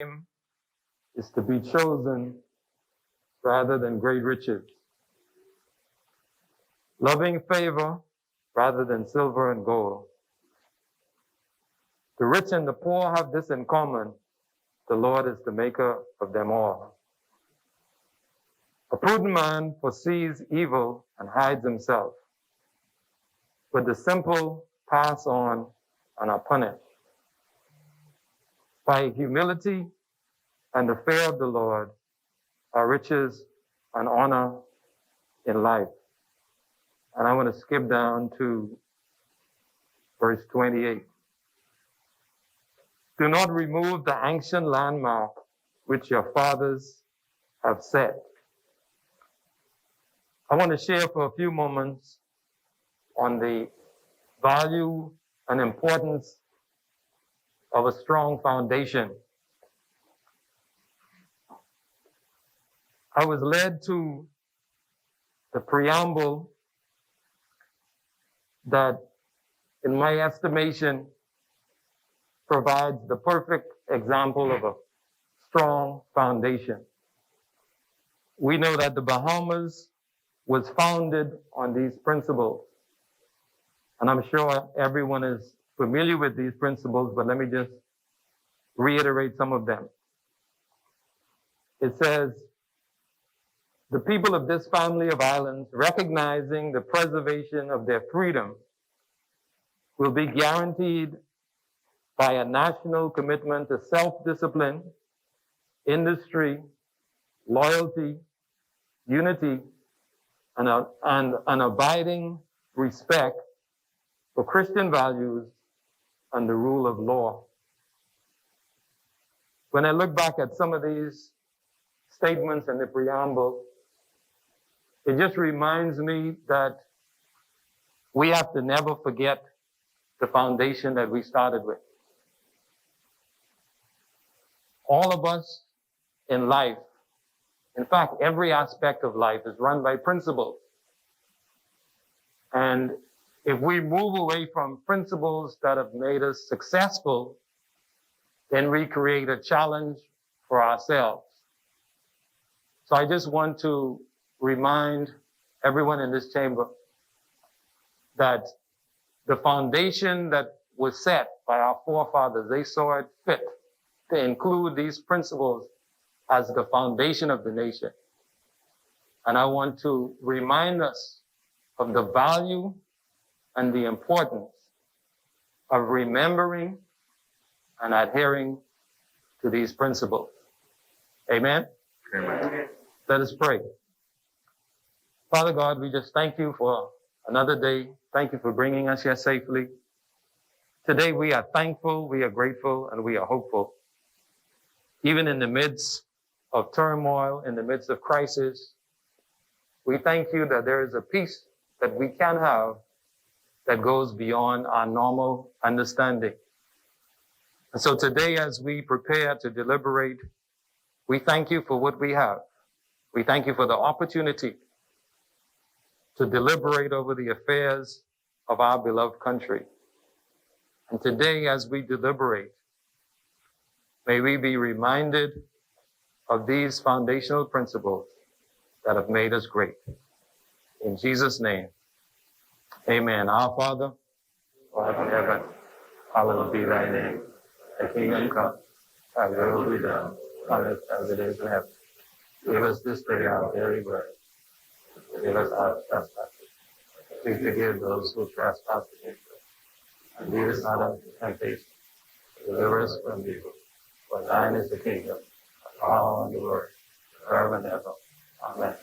is to be chosen rather than great riches, loving favor rather than silver and gold. The rich and the poor have this in common: the Lord is the maker of them all. A prudent man foresees evil and hides himself, but the simple pass on and are punished. By humility and the fear of the Lord are riches and honor in life. And I want to skip down to verse 28. Do not remove the ancient landmark which your fathers have set. I want to share for a few moments on the value and importance of a strong foundation. I was led to the preamble that, in my estimation, provides the perfect example of a strong foundation. We know that the Bahamas was founded on these principles. And I'm sure everyone is familiar with these principles, but let me just reiterate some of them. It says, the people of this family of islands, recognizing the preservation of their freedom, will be guaranteed by a national commitment to self-discipline, industry, loyalty, unity, and an abiding respect for Christian values and the rule of law. When I look back at some of these statements in the preamble, it just reminds me that we have to never forget the foundation that we started with. All of us in life, in fact, every aspect of life is run by principles. And if we move away from principles that have made us successful, then we create a challenge for ourselves. So I just want to remind everyone in this chamber that the foundation that was set by our forefathers, they saw it fit to include these principles as the foundation of the nation. And I want to remind us of the value and the importance of remembering and adhering to these principles. Amen? Amen. Let us pray. Father God, we just thank you for another day. Thank you for bringing us here safely. Today we are thankful, we are grateful, and we are hopeful. Even in the midst of turmoil, in the midst of crisis, we thank you that there is a peace that we can have that goes beyond our normal understanding. And so today, as we prepare to deliberate, we thank you for what we have. We thank you for the opportunity to deliberate over the affairs of our beloved country. And today, as we deliberate, may we be reminded of these foundational principles that have made us great. In Jesus' name, amen. Our Father, who art in heaven, hallowed be thy name. Thy kingdom come, thy will be done, on earth as it is in heaven. Give us this day our daily bread. Forgive us our trespasses. We forgive those who trespass against us. And lead us not into temptation. Deliver us from evil. For thine is the kingdom, the power, and the glory, forever and ever. Amen.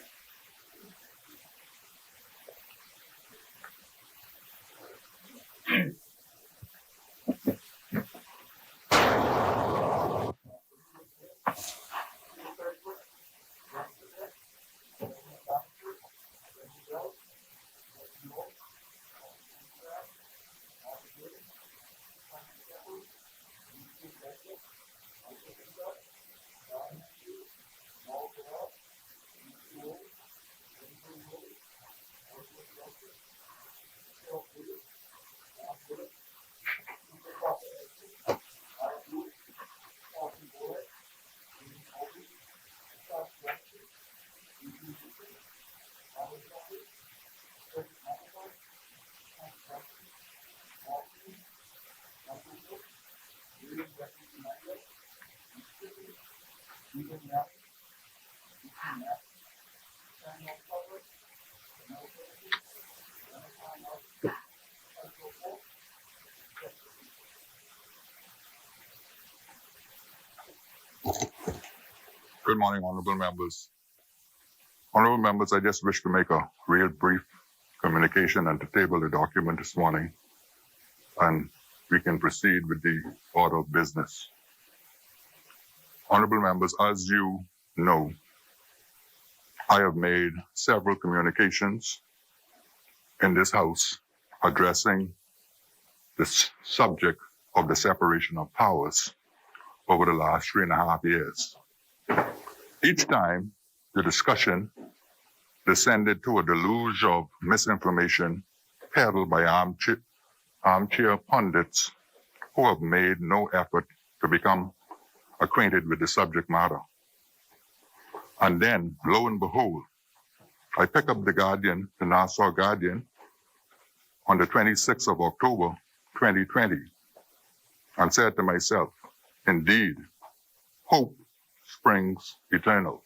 Good morning, honorable members. Honorable members, I just wish to make a real brief communication and to table the document this morning, and we can proceed with the order of business. Honorable members, as you know, I have made several communications in this House addressing the subject of the separation of powers over the last 3.5 years. Each time, the discussion descended to a deluge of misinformation peddled by armchair pundits who have made no effort to become acquainted with the subject matter. And then, lo and behold, I pick up the Nassau Guardian, on the 26th of October, 2020, and said to myself, indeed, hope springs eternal.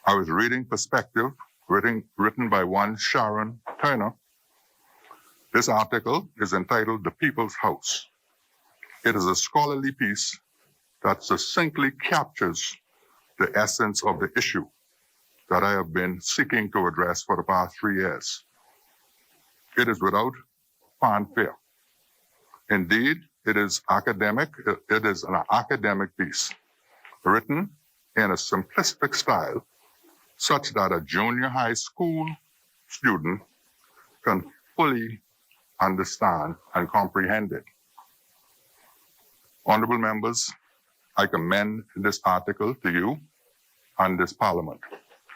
I was reading Perspective, written by one Sharon Turner. This article is entitled The People's House. It is a scholarly piece that succinctly captures the essence of the issue that I have been seeking to address for the past 3 years. It is without fanfare. Indeed, it is academic. It is an academic piece written in a simplistic style such that a junior high school student can fully understand and comprehend it. Honorable members, I commend this article to you and this Parliament.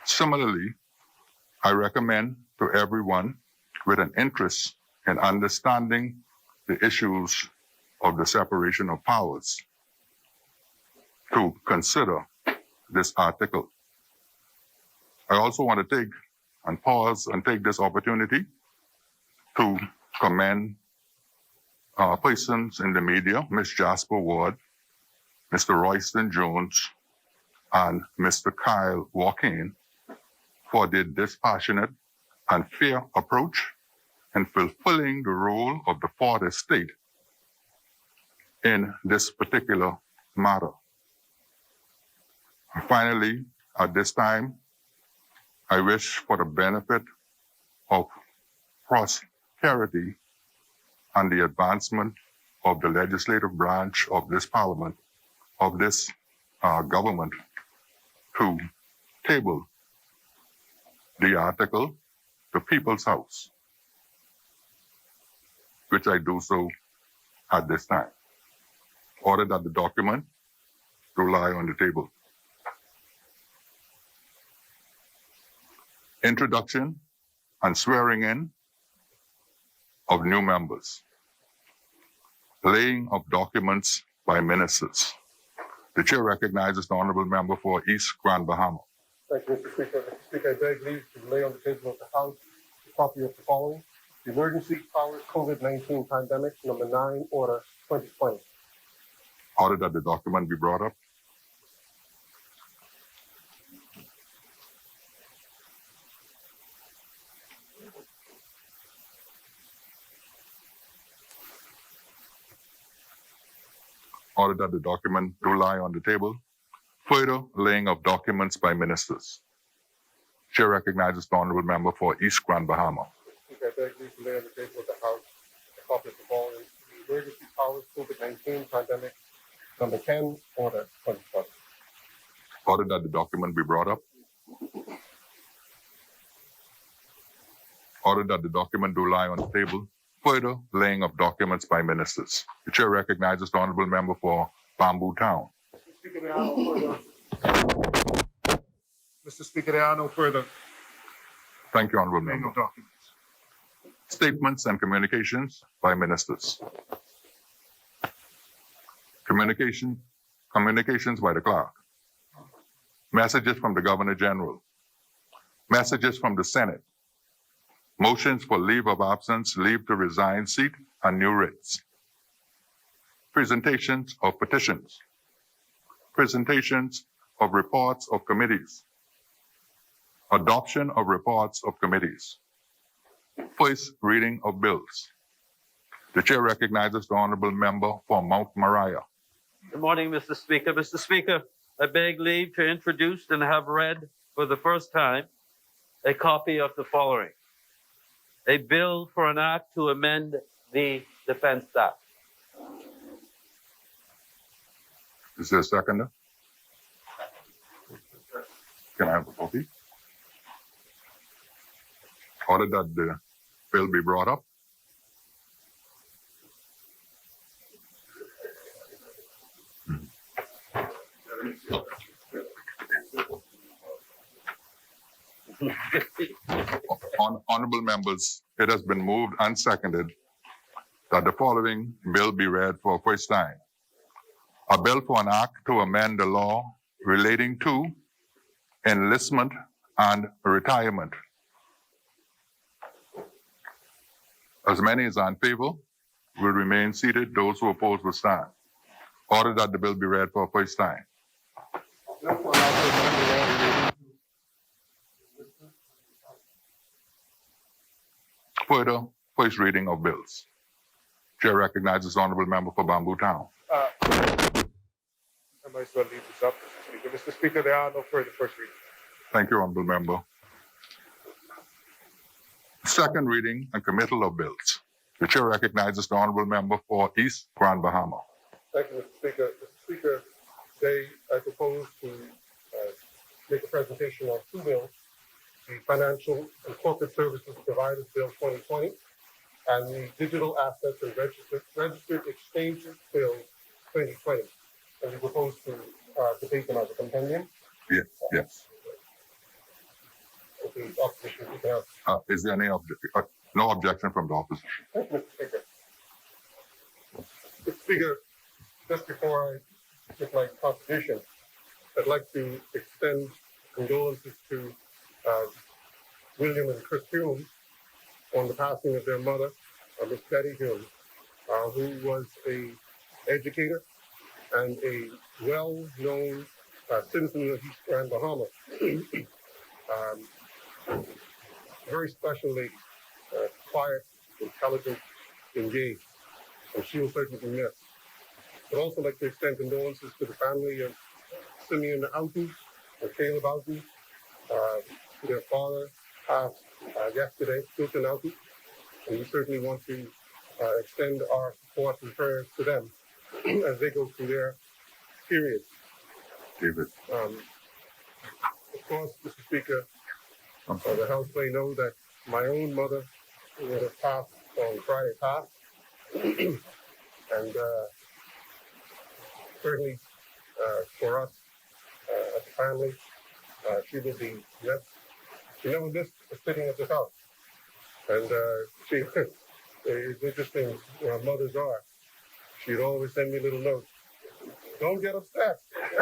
Similarly, I recommend to everyone with an interest in understanding the issues of the separation of powers to consider this article. I also want to take this opportunity to commend persons in the media, Ms. Jasper Ward, Mr. Royston Jones, and Mr. Kyle Walkane for their dispassionate and fair approach in fulfilling the role of the fourth estate in this particular matter. Finally, at this time, I wish for the benefit of prosperity and the advancement of the legislative branch of this Parliament, of this government, to table the article, The People's House, which I do so at this time. Order that the document to lie on the table. Introduction and swearing in of new members. Laying of documents by ministers. The chair recognizes the honorable member for East Grand Bahama. Thank you, Mr. Speaker. Mr. Speaker, I beg leave to lay on the table of the House a copy of the following: the Emergency Powers COVID-19 Pandemic, number 9, Order 2020. Order that the document be brought up. Order that the document do lie on the table. Further laying of documents by ministers. Chair recognizes the honorable member for East Grand Bahama. Mr. Speaker, I beg leave to lay on the table of the House a copy of the following: the Emergency Powers COVID-19 Pandemic, number 10, Order 2020. Order that the document be brought up. Order that the document do lie on the table. Further laying of documents by ministers. The chair recognizes the honorable member for Bamboo Town. Mr. Speaker, there are no further Thank you, honorable laying member. of documents. Statements and communications by ministers. Communications by the clerk. Messages from the Governor General. Messages from the Senate. Motions for leave of absence, leave to resign seat, and new writs. Presentations of petitions. presentations of reports of committees, adoption of reports of committees, first reading of bills. The chair recognizes the honorable member for Mount Moriah. Good morning, Mr. Speaker. Mr. Speaker, I beg leave to introduce and have read for the first time a copy of the following. A bill for an act to amend the Defense Act. Is there a seconder? Can I have a copy? Order that the bill be brought up. Honorable members, it has been moved and seconded that the following bill be read for first time. A bill for an act to amend the law relating to enlistment and retirement. As many as are in favor will remain seated. Those who oppose will stand. Order that the bill be read for first time. Further, first reading of bills. Chair recognizes the honorable member for Bamboo Town. I might as well leave this up, Mr. Speaker. Mr. Speaker, there are no further first readings. Thank you, honorable member. Second reading and committal of bills. The chair recognizes the honorable member for East Grand Bahama. Thank you, Mr. Speaker. Mr. Speaker, today I propose to make a presentation on two bills, the Financial and Corporate Services Providers Bill 2020 and the Digital Assets and Registered Exchanges Bill 2020. And we propose to debate them as a compendium. Yes, yes. If the opposition can have. Is there any no objection from the opposition? Thank you, Mr. Speaker. Mr. Speaker, just before I give my contribution, I'd like to extend condolences to William and Chris Hume on the passing of their mother, Miss Betty Hume, who was an educator and a well-known citizen of East Grand Bahama. Very special lady, quiet, intelligent, engaged, and she will certainly be missed. I'd also like to extend condolences to the family of Simeon Oughton and Caleb Oughton. Their father passed yesterday, Hilton Oughton, and we certainly want to extend our support and prayers to them as they go through their period. David. Of course, Mr. Speaker, the House may know that my own mother would have passed on Friday past, and certainly for us as a family, she will be missed. She never missed sitting at this house, and it's interesting where mothers are. She'd always send me little notes. Don't get upset. I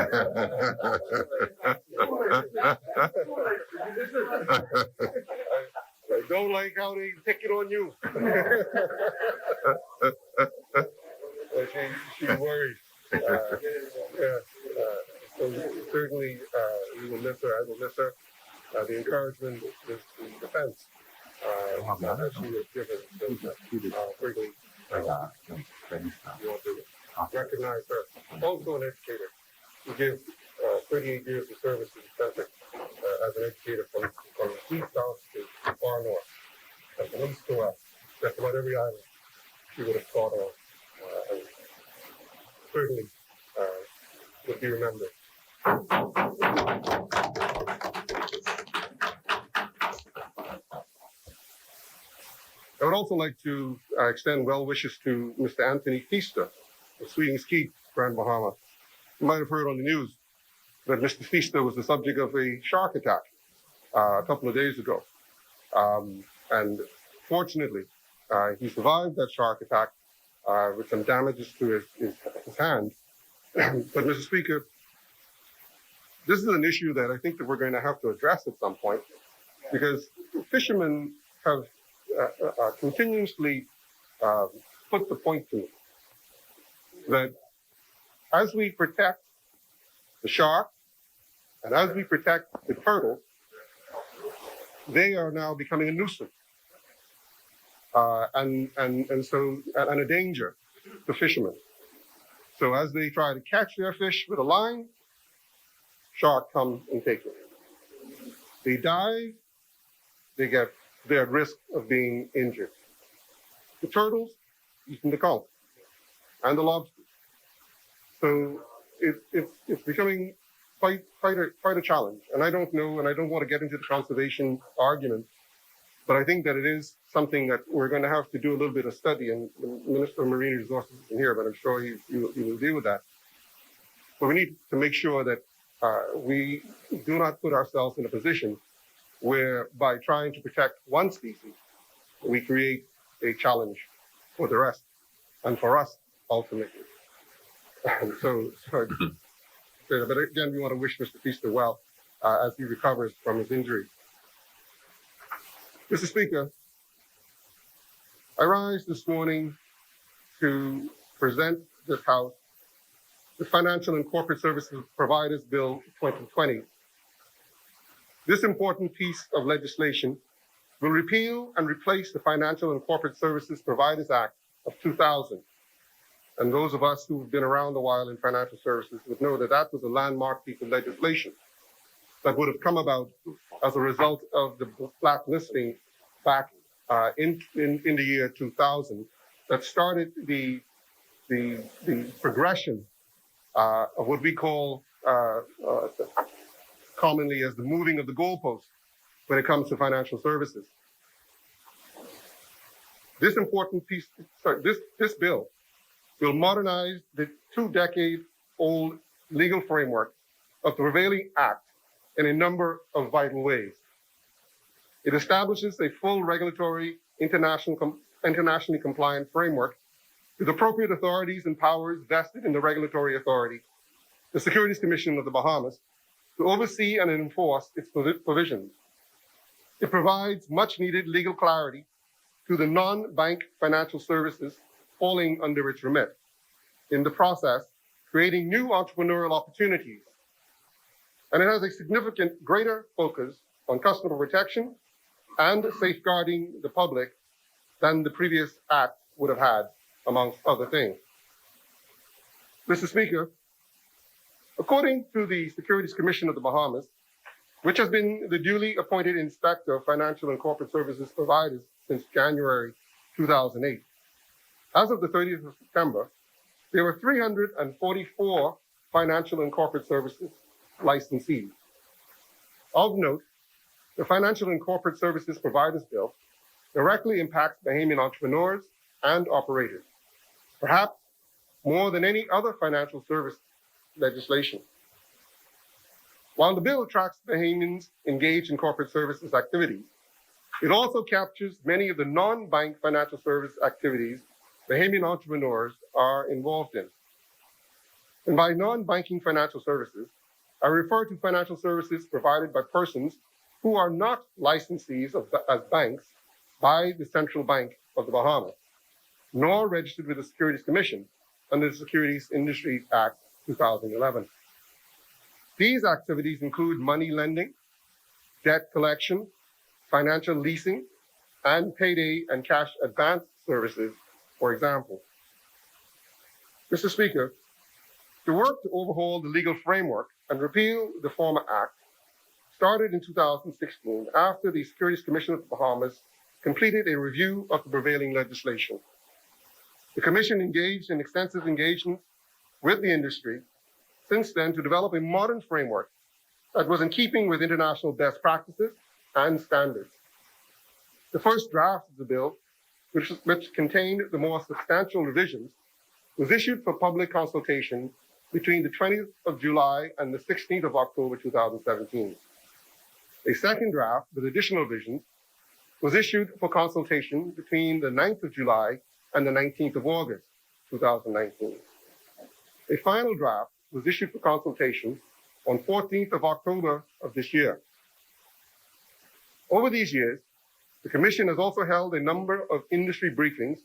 don't like how they pick it on you. She's worried. So certainly we will miss her. I will miss her. The encouragement is the defense that she was given. Certainly, you want to recognize her. Also an educator who gives 38 years of service to the center as an educator from east south to far north, and from east to west, just about every island she would have taught on, and certainly would be remembered. I would also like to extend well wishes to Mr. Anthony Fista of Proceedings, Grand Bahama. You might have heard on the news that Mr. Fista was the subject of a shark attack a couple of days ago. And fortunately, he survived that shark attack with some damages to his hand. But Mr. Speaker, this is an issue that I think that we're going to have to address at some point, because fishermen have continuously put the point to me that as we protect the shark, and as we protect the turtle, they are now becoming a nuisance and a danger to fishermen. So as they try to catch their fish with a line, shark comes and takes it. They dive, they're at risk of being injured. The turtles eating the kelp and the lobsters. So it's becoming quite a challenge. And I don't know, and I don't want to get into the conservation argument, but I think that it is something that we're going to have to do a little bit of study. And the Minister of Marine Resources isn't here, but I'm sure he will deal with that. But we need to make sure that we do not put ourselves in a position where, by trying to protect one species, we create a challenge for the rest and for us ultimately. And but again, we want to wish Mr. Feaster well as he recovers from his injury. Mr. Speaker, I rise this morning to present this House the Financial and Corporate Services Providers Bill 2020. This important piece of legislation will repeal and replace the Financial and Corporate Services Providers Act of 2000. And those of us who've been around a while in financial services would know that that was a landmark piece of legislation that would have come about as a result of the blacklisting back in the year 2000 that started the progression of what we call commonly as the moving of the goalposts when it comes to financial services. This important piece, this bill will modernize the 2-decade-old legal framework of the prevailing act in a number of vital ways. It establishes a full regulatory, internationally compliant framework with appropriate authorities and powers vested in the regulatory authority, the Securities Commission of the Bahamas, to oversee and enforce its provisions. It provides much-needed legal clarity to the non-bank financial services falling under its remit, in the process, creating new entrepreneurial opportunities. And it has a significant greater focus on customer protection and safeguarding the public than the previous act would have had, amongst other things. Mr. Speaker, according to the Securities Commission of the Bahamas, which has been the duly appointed inspector of financial and corporate services providers since January 2008, as of the 30th of September, there were 344 financial and corporate services licensees. Of note, the Financial and Corporate Services Providers Bill directly impacts Bahamian entrepreneurs and operators, perhaps more than any other financial service legislation. While the bill attracts Bahamians engaged in corporate services activities, it also captures many of the non-bank financial service activities Bahamian entrepreneurs are involved in. And by non-banking financial services, I refer to financial services provided by persons who are not licensees as banks by the Central Bank of the Bahamas, nor registered with the Securities Commission under the Securities Industry Act 2011. These activities include money lending, debt collection, financial leasing, and payday and cash advance services, for example. Mr. Speaker, the work to overhaul the legal framework and repeal the former act started in 2016 after the Securities Commission of the Bahamas completed a review of the prevailing legislation. The Commission engaged in extensive engagement with the industry since then to develop a modern framework that was in keeping with international best practices and standards. The first draft of the bill, which contained the more substantial revisions, was issued for public consultation between the 20th of July and the 16th of October 2017. A second draft with additional revisions was issued for consultation between the 9th of July and the 19th of August 2019. A final draft was issued for consultation on 14th of October of this year. Over these years, the Commission has also held a number of industry briefings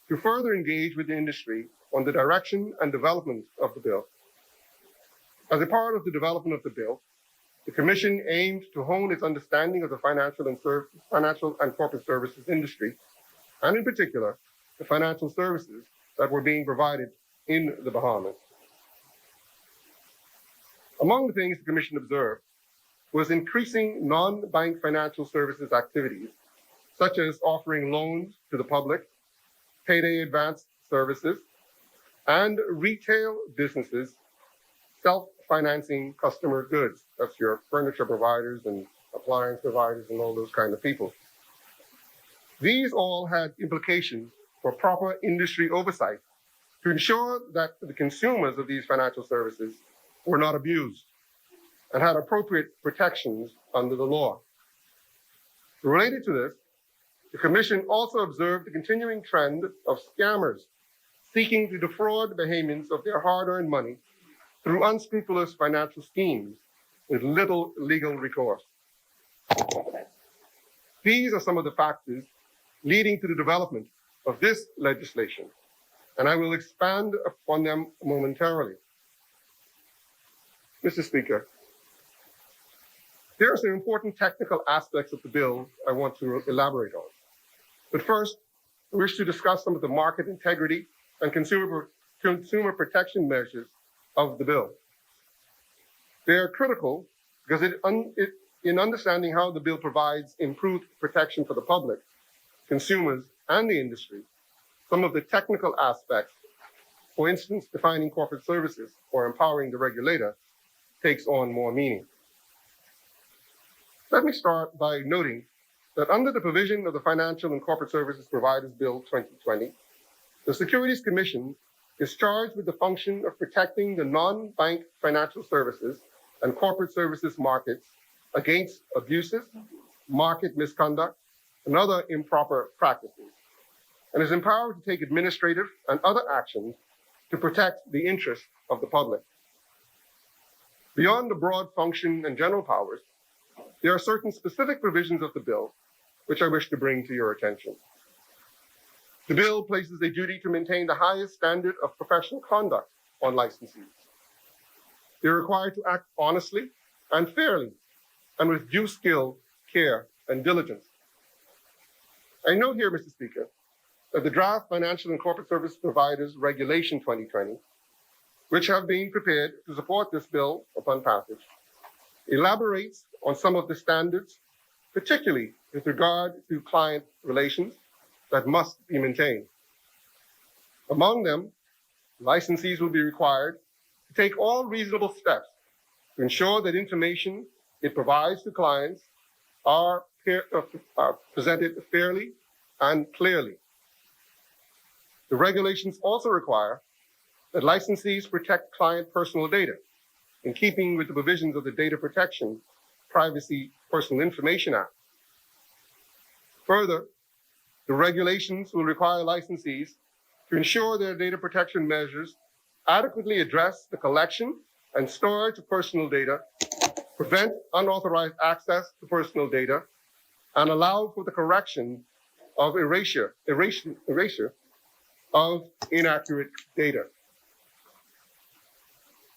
to further engage with the industry on the direction and development of the bill. As a part of the development of the bill, the Commission aimed to hone its understanding of the financial and corporate services industry, and in particular, the financial services that were being provided in the Bahamas. Among the things the Commission observed was increasing non-bank financial services activities, such as offering loans to the public, payday advance services, and retail businesses self-financing customer goods. That's your furniture providers and appliance providers and all those kind of people. These all had implications for proper industry oversight to ensure that the consumers of these financial services were not abused and had appropriate protections under the law. Related to this, the Commission also observed the continuing trend of scammers seeking to defraud Bahamians of their hard-earned money through unscrupulous financial schemes with little legal recourse. These are some of the factors leading to the development of this legislation, and I will expand upon them momentarily. Mr. Speaker, there are some important technical aspects of the bill I want to elaborate on. But first, I wish to discuss some of the market integrity and consumer protection measures of the bill. They are critical because in understanding how the bill provides improved protection for the public, consumers, and the industry, some of the technical aspects, for instance, defining corporate services or empowering the regulator, takes on more meaning. Let me start by noting that under the provision of the Financial and Corporate Services Providers Bill 2020, the Securities Commission is charged with the function of protecting the non-bank financial services and corporate services markets against abuses, market misconduct, and other improper practices, and is empowered to take administrative and other actions to protect the interests of the public. Beyond the broad function and general powers, there are certain specific provisions of the bill which I wish to bring to your attention. The bill places a duty to maintain the highest standard of professional conduct on licensees. They're required to act honestly and fairly and with due skill, care, and diligence. I note here, Mr. Speaker, that the draft Financial and Corporate Service Providers Regulation 2020, which have been prepared to support this bill upon passage, elaborates on some of the standards, particularly with regard to client relations, that must be maintained. Among them, licensees will be required to take all reasonable steps to ensure that information it provides to clients are presented fairly and clearly. The regulations also require that licensees protect client personal data in keeping with the provisions of the Data Protection, Privacy, Personal Information Act. Further, the regulations will require licensees to ensure their data protection measures adequately address the collection and storage of personal data, prevent unauthorized access to personal data, and allow for the correction of erasure of inaccurate data.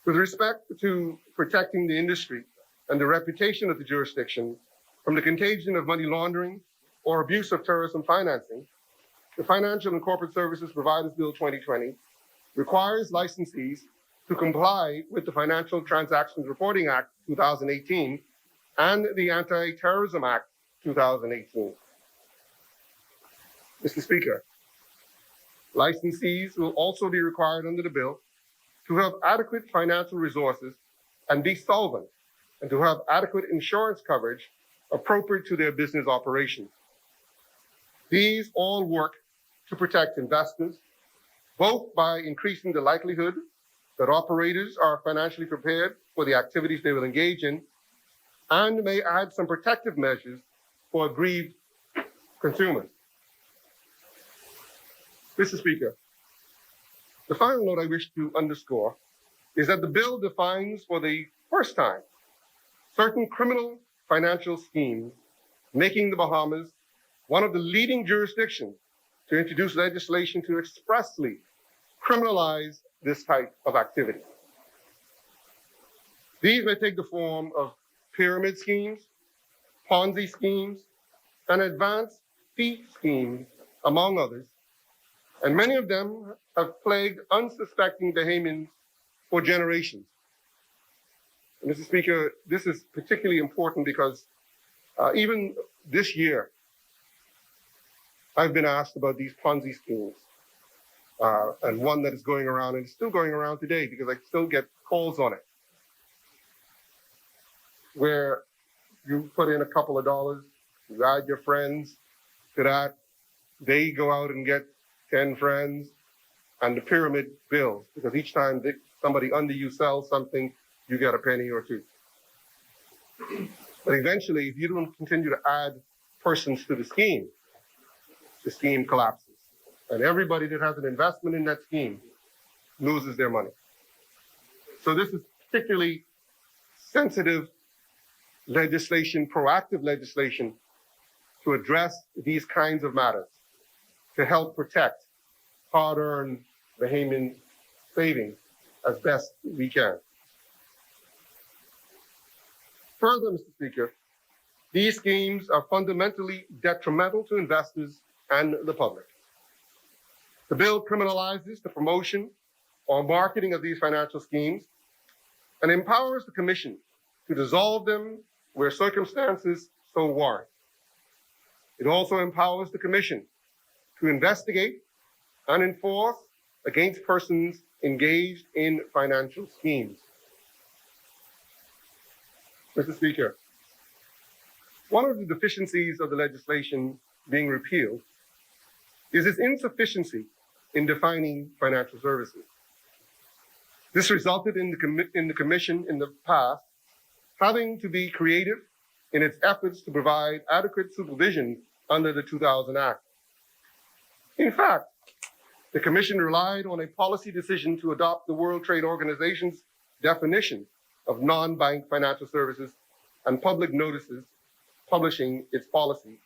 With respect to protecting the industry and the reputation of the jurisdiction from the contagion of money laundering or abuse of terrorism financing, the Financial and Corporate Services Providers Bill 2020 requires licensees to comply with the Financial Transactions Reporting Act 2018 and the Anti-Terrorism Act 2018. Mr. Speaker, licensees will also be required under the bill to have adequate financial resources and be solvent, and to have adequate insurance coverage appropriate to their business operations. These all work to protect investors, both by increasing the likelihood that operators are financially prepared for the activities they will engage in, and may add some protective measures for aggrieved consumers. Mr. Speaker, the final note I wish to underscore is that the bill defines for the first time certain criminal financial schemes, making the Bahamas one of the leading jurisdictions to introduce legislation to expressly criminalize this type of activity. These may take the form of pyramid schemes, Ponzi schemes, and advanced fee schemes, among others, and many of them have plagued unsuspecting Bahamians for generations. And Mr. Speaker, this is particularly important because even this year, I've been asked about these Ponzi schemes, and one that is going around, and it's still going around today because I still get calls on it, where you put in a couple of dollars, you add your friends to that, they go out and get 10 friends, and the pyramid builds, because each time somebody under you sells something, you get a penny or two. But eventually, if you don't continue to add persons to the scheme collapses. And everybody that has an investment in that scheme loses their money. So this is particularly sensitive legislation, proactive legislation to address these kinds of matters, to help protect hard-earned Bahamian savings as best we can. Further, Mr. Speaker, these schemes are fundamentally detrimental to investors and the public. The bill criminalizes the promotion or marketing of these financial schemes and empowers the Commission to dissolve them where circumstances so warrant. It also empowers the Commission to investigate and enforce against persons engaged in financial schemes. Mr. Speaker, one of the deficiencies of the legislation being repealed is its insufficiency in defining financial services. This resulted in the Commission in the past having to be creative in its efforts to provide adequate supervision under the 2000 Act. In fact, the Commission relied on a policy decision to adopt the World Trade Organization's definition of non-bank financial services and public notices publishing its policy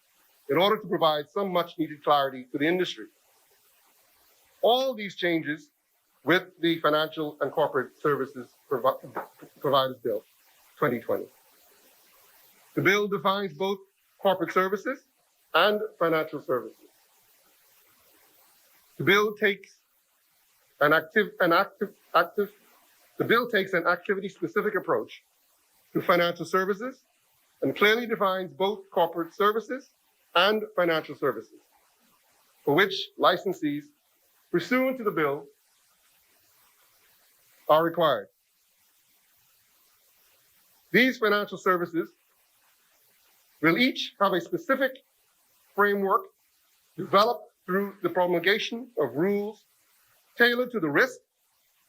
in order to provide some much-needed clarity to the industry. All these changes with the Financial and Corporate Services Providers Bill 2020. The bill defines both corporate services and financial services. The bill takes an activity-specific approach to financial services and clearly defines both corporate services and financial services, for which licensees pursuant to the bill are required. These financial services will each have a specific framework developed through the promulgation of rules tailored to the risk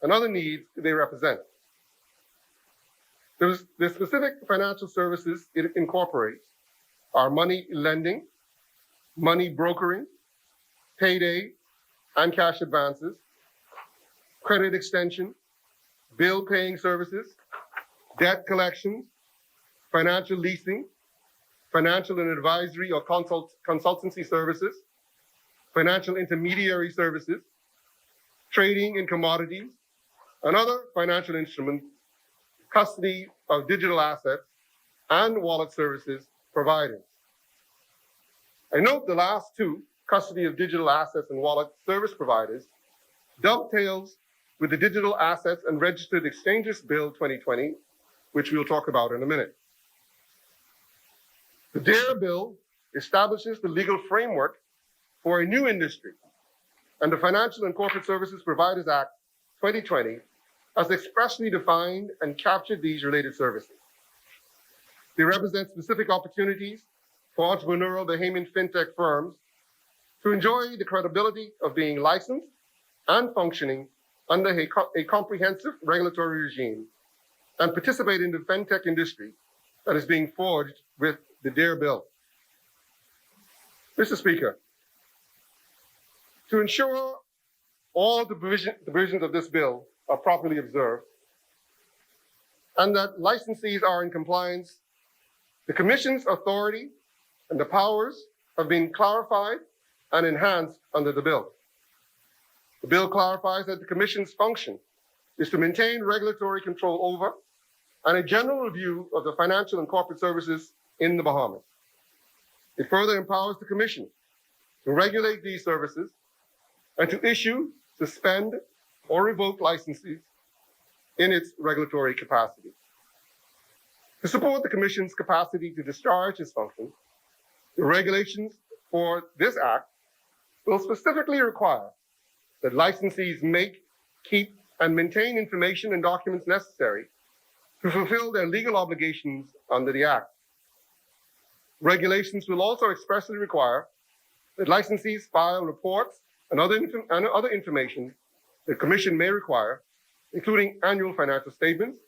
and other needs they represent. The specific financial services it incorporates are money lending, money brokering, payday and cash advances, credit extension, bill paying services, debt collections, financial leasing, financial and advisory or consultancy services, financial intermediary services, trading in commodities, and other financial instruments, custody of digital assets, and wallet services provided. I note the last two, custody of digital assets and wallet service providers, dovetails with the Digital Assets and Registered Exchanges Bill 2020, which we'll talk about in a minute. The DARE bill establishes the legal framework for a new industry, and the Financial and Corporate Services Providers Act 2020 has expressly defined and captured these related services. They represent specific opportunities for entrepreneurial Bahamian fintech firms to enjoy the credibility of being licensed and functioning under a comprehensive regulatory regime and participate in the fintech industry that is being forged with the DARE bill. Mr. Speaker, to ensure all the provisions of this bill are properly observed and that licensees are in compliance, the Commission's authority and the powers have been clarified and enhanced under the bill. The bill clarifies that the Commission's function is to maintain regulatory control over and a general review of the financial and corporate services in the Bahamas. It further empowers the Commission to regulate these services and to issue, suspend, or revoke licenses in its regulatory capacity. To support the Commission's capacity to discharge its function, the regulations for this Act will specifically require that licensees make, keep, and maintain information and documents necessary to fulfill their legal obligations under the Act. Regulations will also expressly require that licensees file reports and other information the Commission may require, including annual financial statements,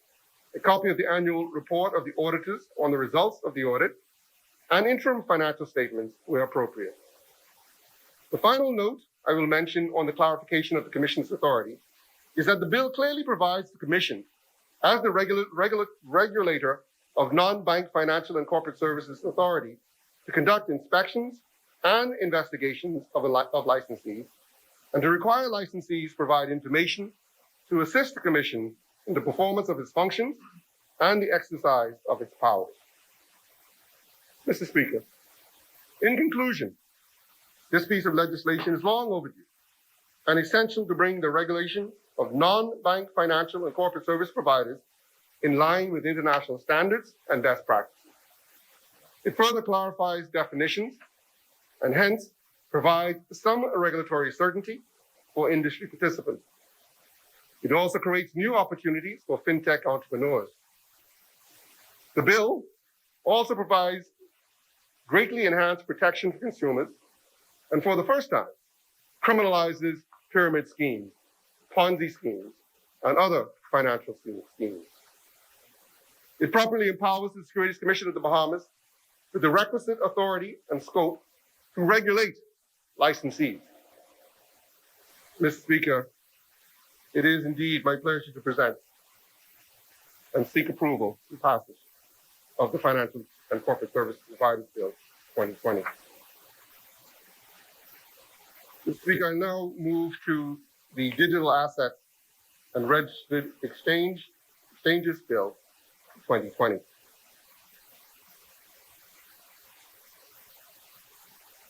a copy of the annual report of the auditors on the results of the audit, and interim financial statements where appropriate. The final note I will mention on the clarification of the Commission's authority is that the bill clearly provides the Commission as the regulator of non-bank financial and corporate services authority to conduct inspections and investigations of licensees and to require licensees provide information to assist the Commission in the performance of its functions and the exercise of its powers. Mr. Speaker, in conclusion, this piece of legislation is long overdue and essential to bring the regulation of non-bank financial and corporate service providers in line with international standards and best practices. It further clarifies definitions and hence provides some regulatory certainty for industry participants. It also creates new opportunities for fintech entrepreneurs. The bill also provides greatly enhanced protection for consumers and for the first time criminalizes pyramid schemes, Ponzi schemes, and other financial schemes. It properly empowers the Securities Commission of the Bahamas with the requisite authority and scope to regulate licensees. Mr. Speaker, it is indeed my pleasure to present and seek approval and passage of the Financial and Corporate Services Providers Bill 2020. Mr. Speaker, I now move to the Digital Assets and Registered Exchanges Bill 2020.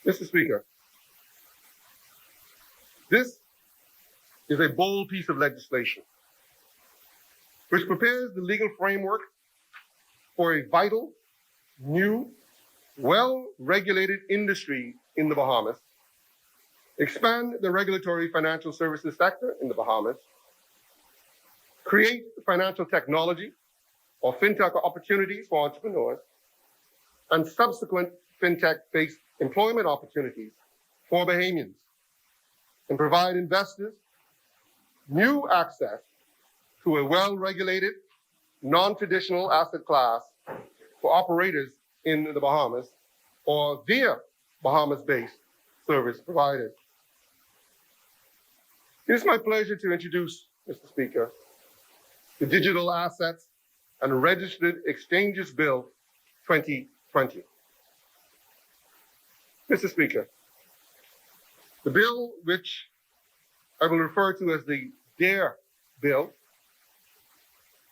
Mr. Speaker, this is a bold piece of legislation which prepares the legal framework for a vital, new, well-regulated industry in the Bahamas, expand the regulatory financial services sector in the Bahamas, create financial technology or fintech opportunities for entrepreneurs, and subsequent fintech-based employment opportunities for Bahamians, and provide investors new access to a well-regulated, non-traditional asset class for operators in the Bahamas or via Bahamas-based service providers. It is my pleasure to introduce, Mr. Speaker, the Digital Assets and Registered Exchanges Bill 2020. Mr. Speaker, the bill, which I will refer to as the DARE bill,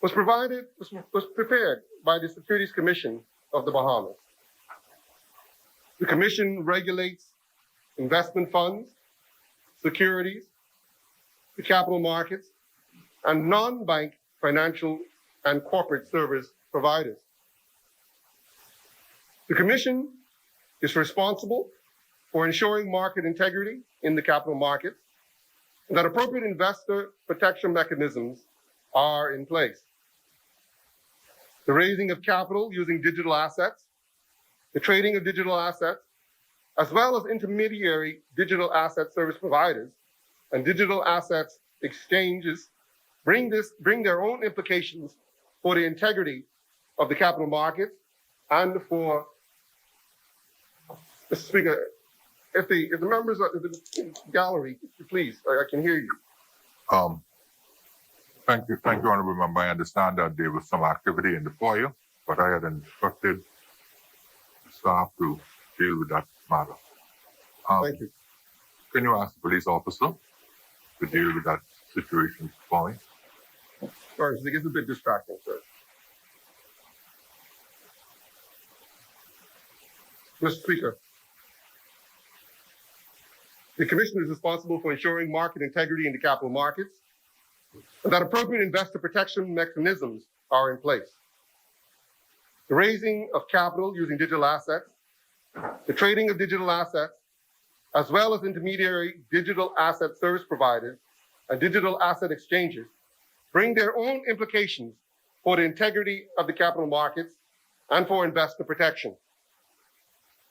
was prepared by the Securities Commission of the Bahamas. The Commission regulates investment funds, securities, the capital markets, and non-bank financial and corporate service providers. The Commission is responsible for ensuring market integrity in the capital markets and that appropriate investor protection mechanisms are in place. The raising of capital using digital assets, the trading of digital assets, as well as intermediary digital asset service providers and digital assets exchanges bring their own implications for the integrity of the capital markets and for, Mr. Speaker, if the members of the gallery, please, I can hear you. Thank you, Honorable Member. I understand that there was some activity in the foyer, but I had instructed the staff to deal with that matter. Thank you. Can you ask the police officer to deal with that situation for me? Sorry, it's a bit distracting, sir. Mr. Speaker, the Commission is responsible for ensuring market integrity in the capital markets and that appropriate investor protection mechanisms are in place. The raising of capital using digital assets, the trading of digital assets, as well as intermediary digital asset service providers and digital asset exchanges bring their own implications for the integrity of the capital markets and for investor protection.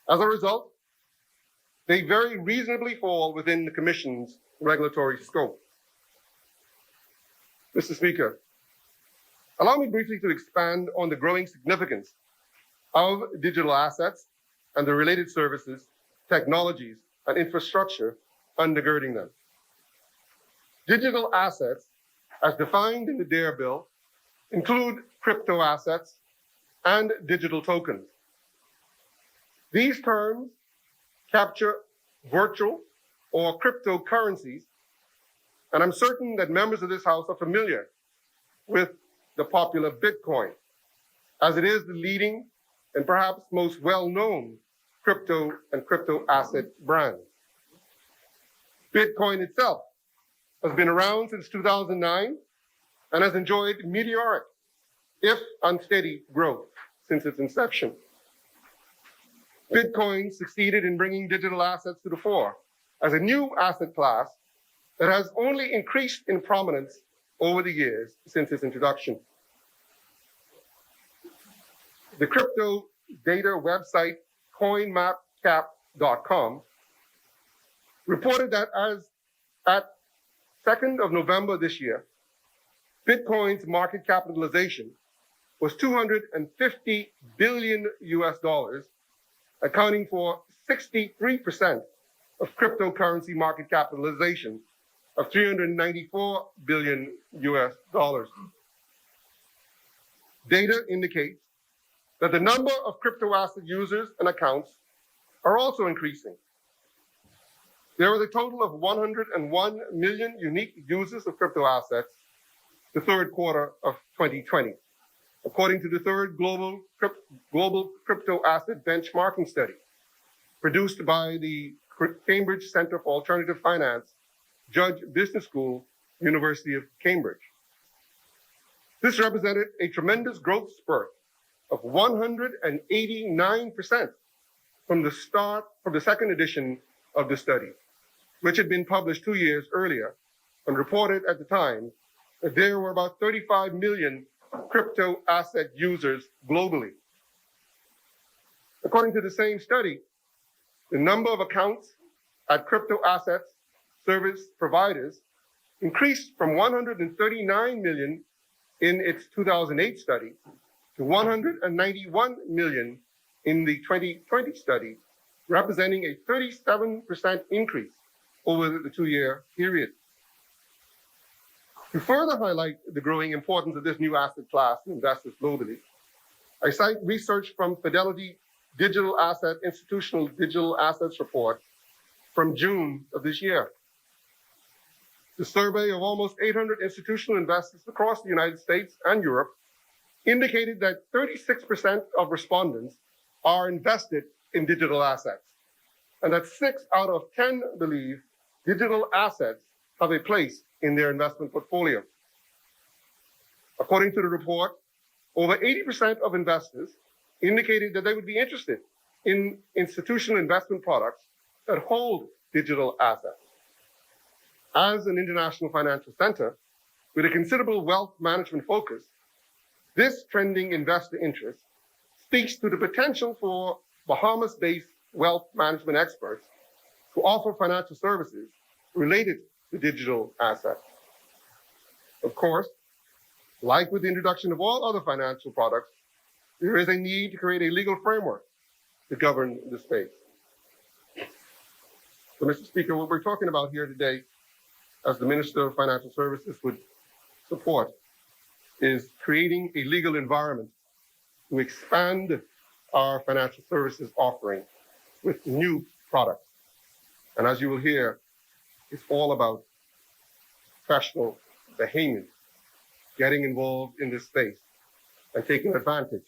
As a result, they very reasonably fall within the Commission's regulatory scope. Mr. Speaker, allow me briefly to expand on the growing significance of digital assets and the related services, technologies, and infrastructure undergirding them. Digital assets, as defined in the DARE Bill, include crypto assets and digital tokens. These terms capture virtual or cryptocurrencies, and I'm certain that members of this House are familiar with the popular Bitcoin, as it is the leading and perhaps most well-known crypto and crypto asset brand. Bitcoin itself has been around since 2009 and has enjoyed meteoric, if unsteady, growth since its inception. Bitcoin succeeded in bringing digital assets to the fore as a new asset class that has only increased in prominence over the years since its introduction. The crypto data website coinmarketcap.com reported that as at 2nd of November this year, Bitcoin's market capitalization was $250 billion US, accounting for 63% of cryptocurrency market capitalization of $394 billion US. Data indicates that the number of crypto asset users and accounts are also increasing. There was a total of 101 million unique users of crypto assets the third quarter of 2020, according to the third global crypto asset benchmarking study produced by the Cambridge Center for Alternative Finance, Judge Business School, University of Cambridge. This represented a tremendous growth spurt of 189% from the second edition of the study, which had been published 2 years earlier and reported at the time that there were about 35 million crypto asset users globally. According to the same study, the number of accounts at crypto assets service providers increased from 139 million in its 2008 study to 191 million in the 2020 study, representing a 37% increase over the 2-year period. To further highlight the growing importance of this new asset class to investors globally, I cite research from Fidelity Digital Asset Institutional Digital Assets Report from June of this year. The survey of almost 800 institutional investors across the United States and Europe indicated that 36% of respondents are invested in digital assets, and that 6 out of 10 believe digital assets have a place in their investment portfolio. According to the report, over 80% of investors indicated that they would be interested in institutional investment products that hold digital assets. As an international financial center with a considerable wealth management focus, this trending investor interest speaks to the potential for Bahamas-based wealth management experts to offer financial services related to digital assets. Of course, like with the introduction of all other financial products, there is a need to create a legal framework to govern the space. So, Mr. Speaker, what we're talking about here today, as the Minister of Financial Services would support, is creating a legal environment to expand our financial services offering with new products. And as you will hear, it's all about professional behemoths getting involved in this space and taking advantage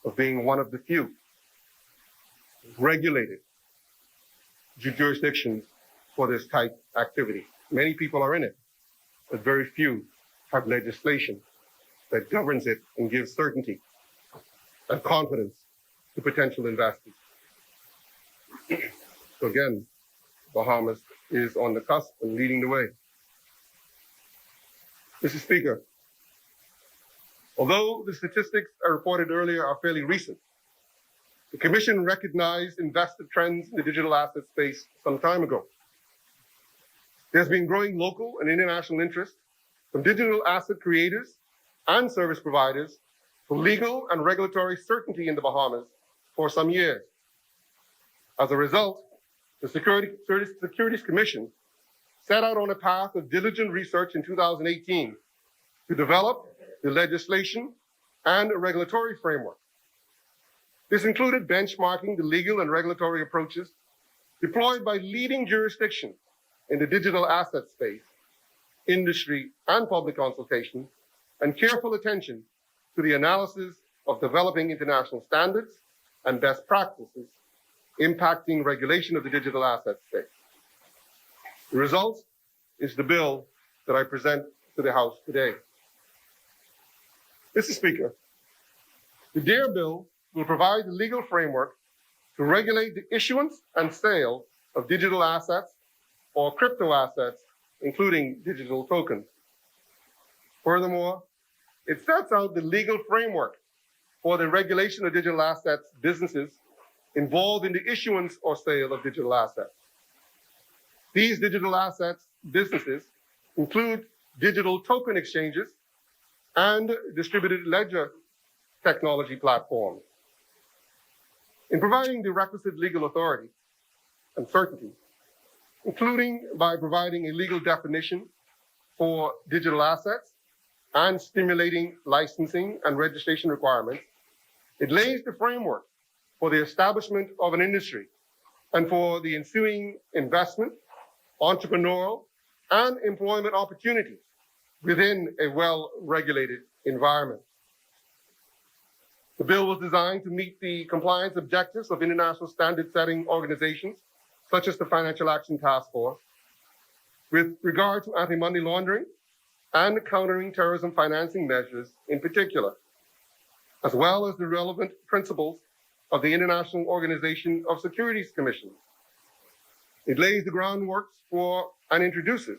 of being one of the few regulated jurisdictions for this type activity. Many people are in it, but very few have legislation that governs it and gives certainty and confidence to potential investors. So again, Bahamas is on the cusp and leading the way. Mr. Speaker, although the statistics I reported earlier are fairly recent, the Commission recognized investor trends in the digital asset space some time ago. There's been growing local and international interest from digital asset creators and service providers for legal and regulatory certainty in the Bahamas for some years. As a result, the Securities Commission set out on a path of diligent research in 2018 to develop the legislation and a regulatory framework. This included benchmarking the legal and regulatory approaches deployed by leading jurisdictions in the digital asset space, industry, and public consultation, and careful attention to the analysis of developing international standards and best practices impacting regulation of the digital asset space. The result is the bill that I present to the House today. Mr. Speaker, the DARE bill will provide the legal framework to regulate the issuance and sale of digital assets or crypto assets, including digital tokens. Furthermore, it sets out the legal framework for the regulation of digital assets businesses involved in the issuance or sale of digital assets. These digital assets businesses include digital token exchanges and distributed ledger technology platforms. In providing the requisite legal authority and certainty, including by providing a legal definition for digital assets and stimulating licensing and registration requirements, it lays the framework for the establishment of an industry and for the ensuing investment, entrepreneurial, and employment opportunities within a well-regulated environment. The bill was designed to meet the compliance objectives of international standard-setting organizations, such as the Financial Action Task Force, with regard to anti-money laundering and countering terrorism financing measures in particular, as well as the relevant principles of the International Organization of Securities Commissions. It lays the groundwork for and introduces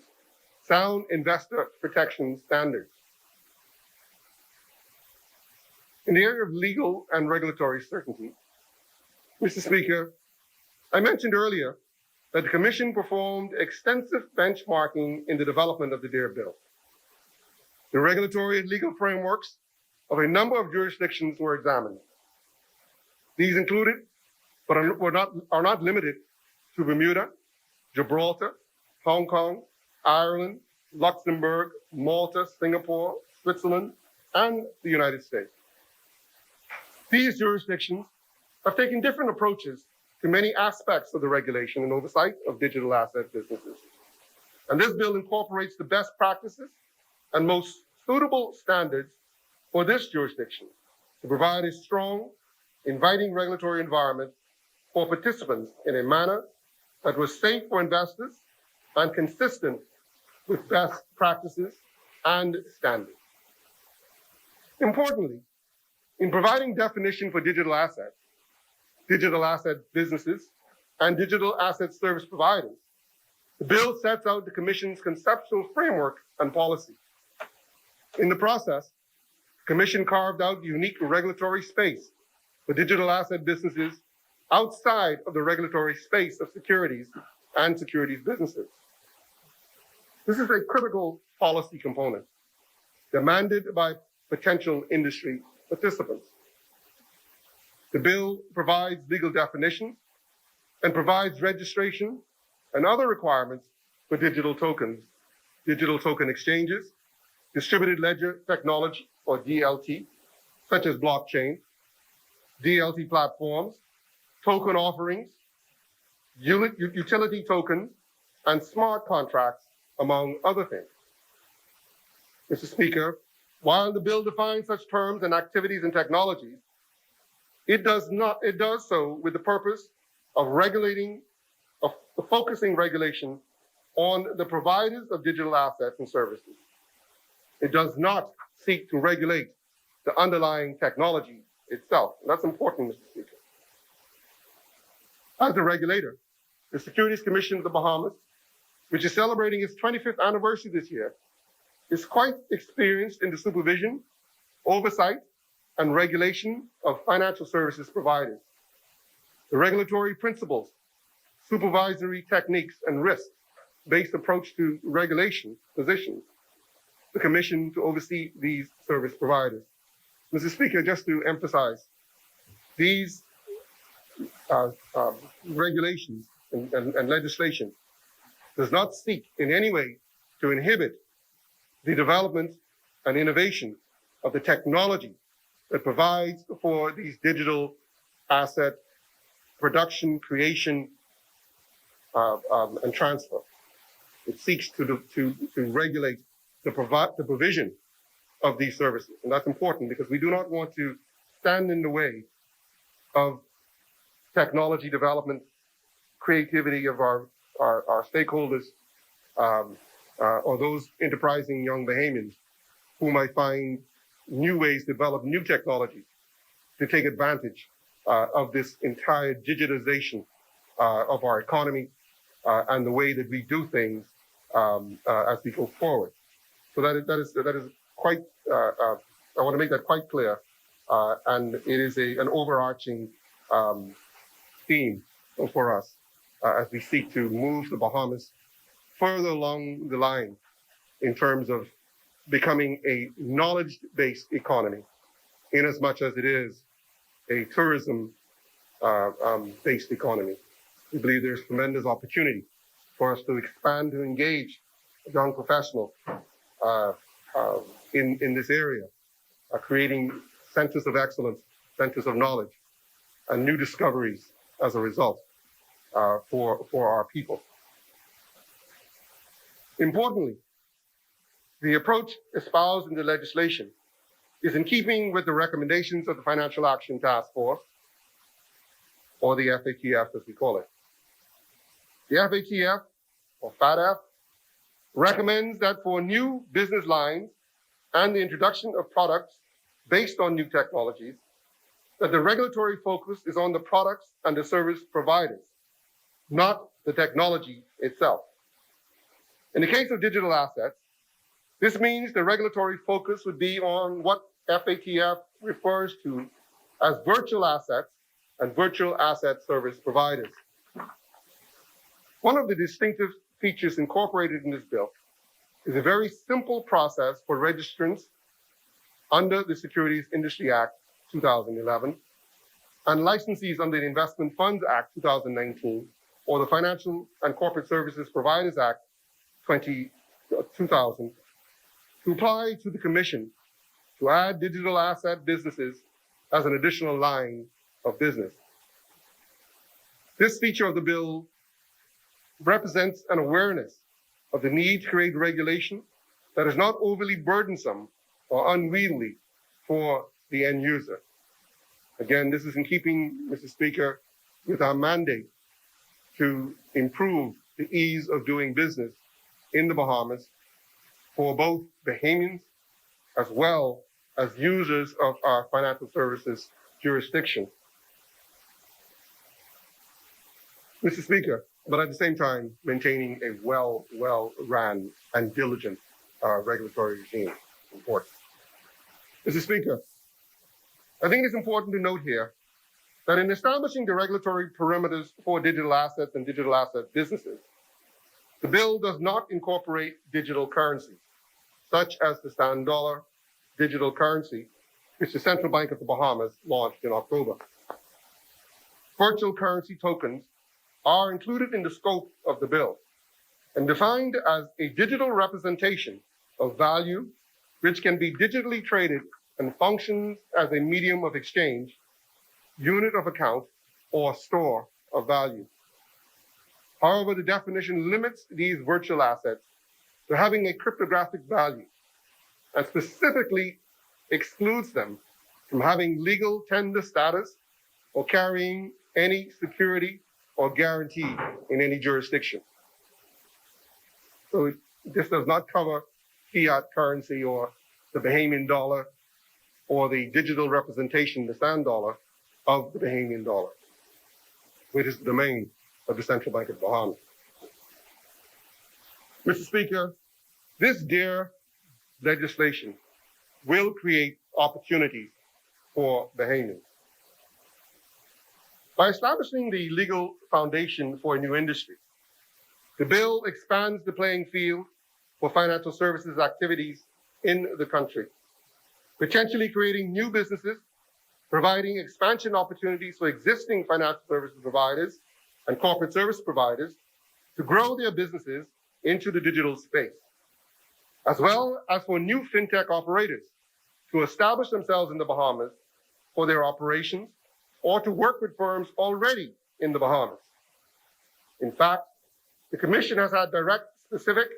sound investor protection standards. In the area of legal and regulatory certainty, Mr. Speaker, I mentioned earlier that the Commission performed extensive benchmarking in the development of the DARE bill. The regulatory and legal frameworks of a number of jurisdictions were examined. These included, but are not limited to Bermuda, Gibraltar, Hong Kong, Ireland, Luxembourg, Malta, Singapore, Switzerland, and the United States. These jurisdictions have taken different approaches to many aspects of the regulation and oversight of digital asset businesses. And this bill incorporates the best practices and most suitable standards for this jurisdiction to provide a strong, inviting regulatory environment for participants in a manner that was safe for investors and consistent with best practices and standards. Importantly, in providing definition for digital asset businesses, and digital asset service providers, the bill sets out the Commission's conceptual framework and policy. In the process, the Commission carved out the unique regulatory space for digital asset businesses outside of the regulatory space of securities and securities businesses. This is a critical policy component demanded by potential industry participants. The bill provides legal definitions and provides registration and other requirements for digital tokens, digital token exchanges, distributed ledger technology, or DLT, such as blockchain, DLT platforms, token offerings, utility tokens, and smart contracts, among other things. Mr. Speaker, while the bill defines such terms and activities and technologies, It does so with the purpose of focusing regulation on the providers of digital assets and services. It does not seek to regulate the underlying technology itself. That's important, Mr. Speaker. As a regulator, the Securities Commission of the Bahamas, which is celebrating its 25th anniversary this year, is quite experienced in the supervision, oversight, and regulation of financial services providers. The regulatory principles, supervisory techniques, and risk-based approach to regulation positions the Commission to oversee these service providers. Mr. Speaker, just to emphasize, these regulations and legislation does not seek in any way to inhibit the development and innovation of the technology that provides for these digital asset production, creation, and transfer. It seeks to regulate the provision of these services. And that's important because we do not want to stand in the way of technology development, creativity of our stakeholders, or those enterprising young Bahamians who might find new ways to develop new technology to take advantage of this entire digitization of our economy and the way that we do things as we go forward. So that is quite, I want to make that quite clear. And it is an overarching theme for us as we seek to move the Bahamas further along the line in terms of becoming a knowledge-based economy, in as much as it is a tourism-based economy. We believe there's tremendous opportunity for us to expand, to engage young professionals in this area, creating centers of excellence, centers of knowledge, and new discoveries as a result for our people. Importantly, the approach espoused in the legislation is in keeping with the recommendations of the Financial Action Task Force, or the FATF as we call it. The FATF, or FATF, recommends that for new business lines and the introduction of products based on new technologies, that the regulatory focus is on the products and the service providers, not the technology itself. In the case of digital assets, this means the regulatory focus would be on what FATF refers to as virtual assets and virtual asset service providers. One of the distinctive features incorporated in this bill is a very simple process for registrants under the Securities Industry Act 2011 and licensees under the Investment Funds Act 2019 or the Financial and Corporate Services Providers Act 2000 to apply to the Commission to add digital asset businesses as an additional line of business. This feature of the bill represents an awareness of the need to create regulation that is not overly burdensome or unwieldy for the end user. Again, this is in keeping, Mr. Speaker, with our mandate to improve the ease of doing business in the Bahamas for both Bahamians as well as users of our financial services jurisdiction. Mr. Speaker, but at the same time, maintaining a well-run and diligent regulatory regime. Important. Mr. Speaker, I think it's important to note here that in establishing the regulatory perimeters for digital assets and digital asset businesses, the bill does not incorporate digital currencies, such as the stand dollar digital currency, which the Central Bank of the Bahamas launched in October. Virtual currency tokens are included in the scope of the bill and defined as a digital representation of value which can be digitally traded and functions as a medium of exchange, unit of account, or store of value. However, the definition limits these virtual assets to having a cryptographic value and specifically excludes them from having legal tender status or carrying any security or guarantee in any jurisdiction. So this does not cover fiat currency or the Bahamian dollar or the digital representation, the sand dollar, of the Bahamian dollar, which is the domain of the Central Bank of Bahamas. Mr. Speaker, this dear legislation will create opportunities for Bahamians. By establishing the legal foundation for a new industry, the bill expands the playing field for financial services activities in the country, potentially creating new businesses, providing expansion opportunities for existing financial services providers and corporate service providers to grow their businesses into the digital space, as well as for new fintech operators to establish themselves in the Bahamas for their operations or to work with firms already in the Bahamas. In fact, the Commission has had direct, specific,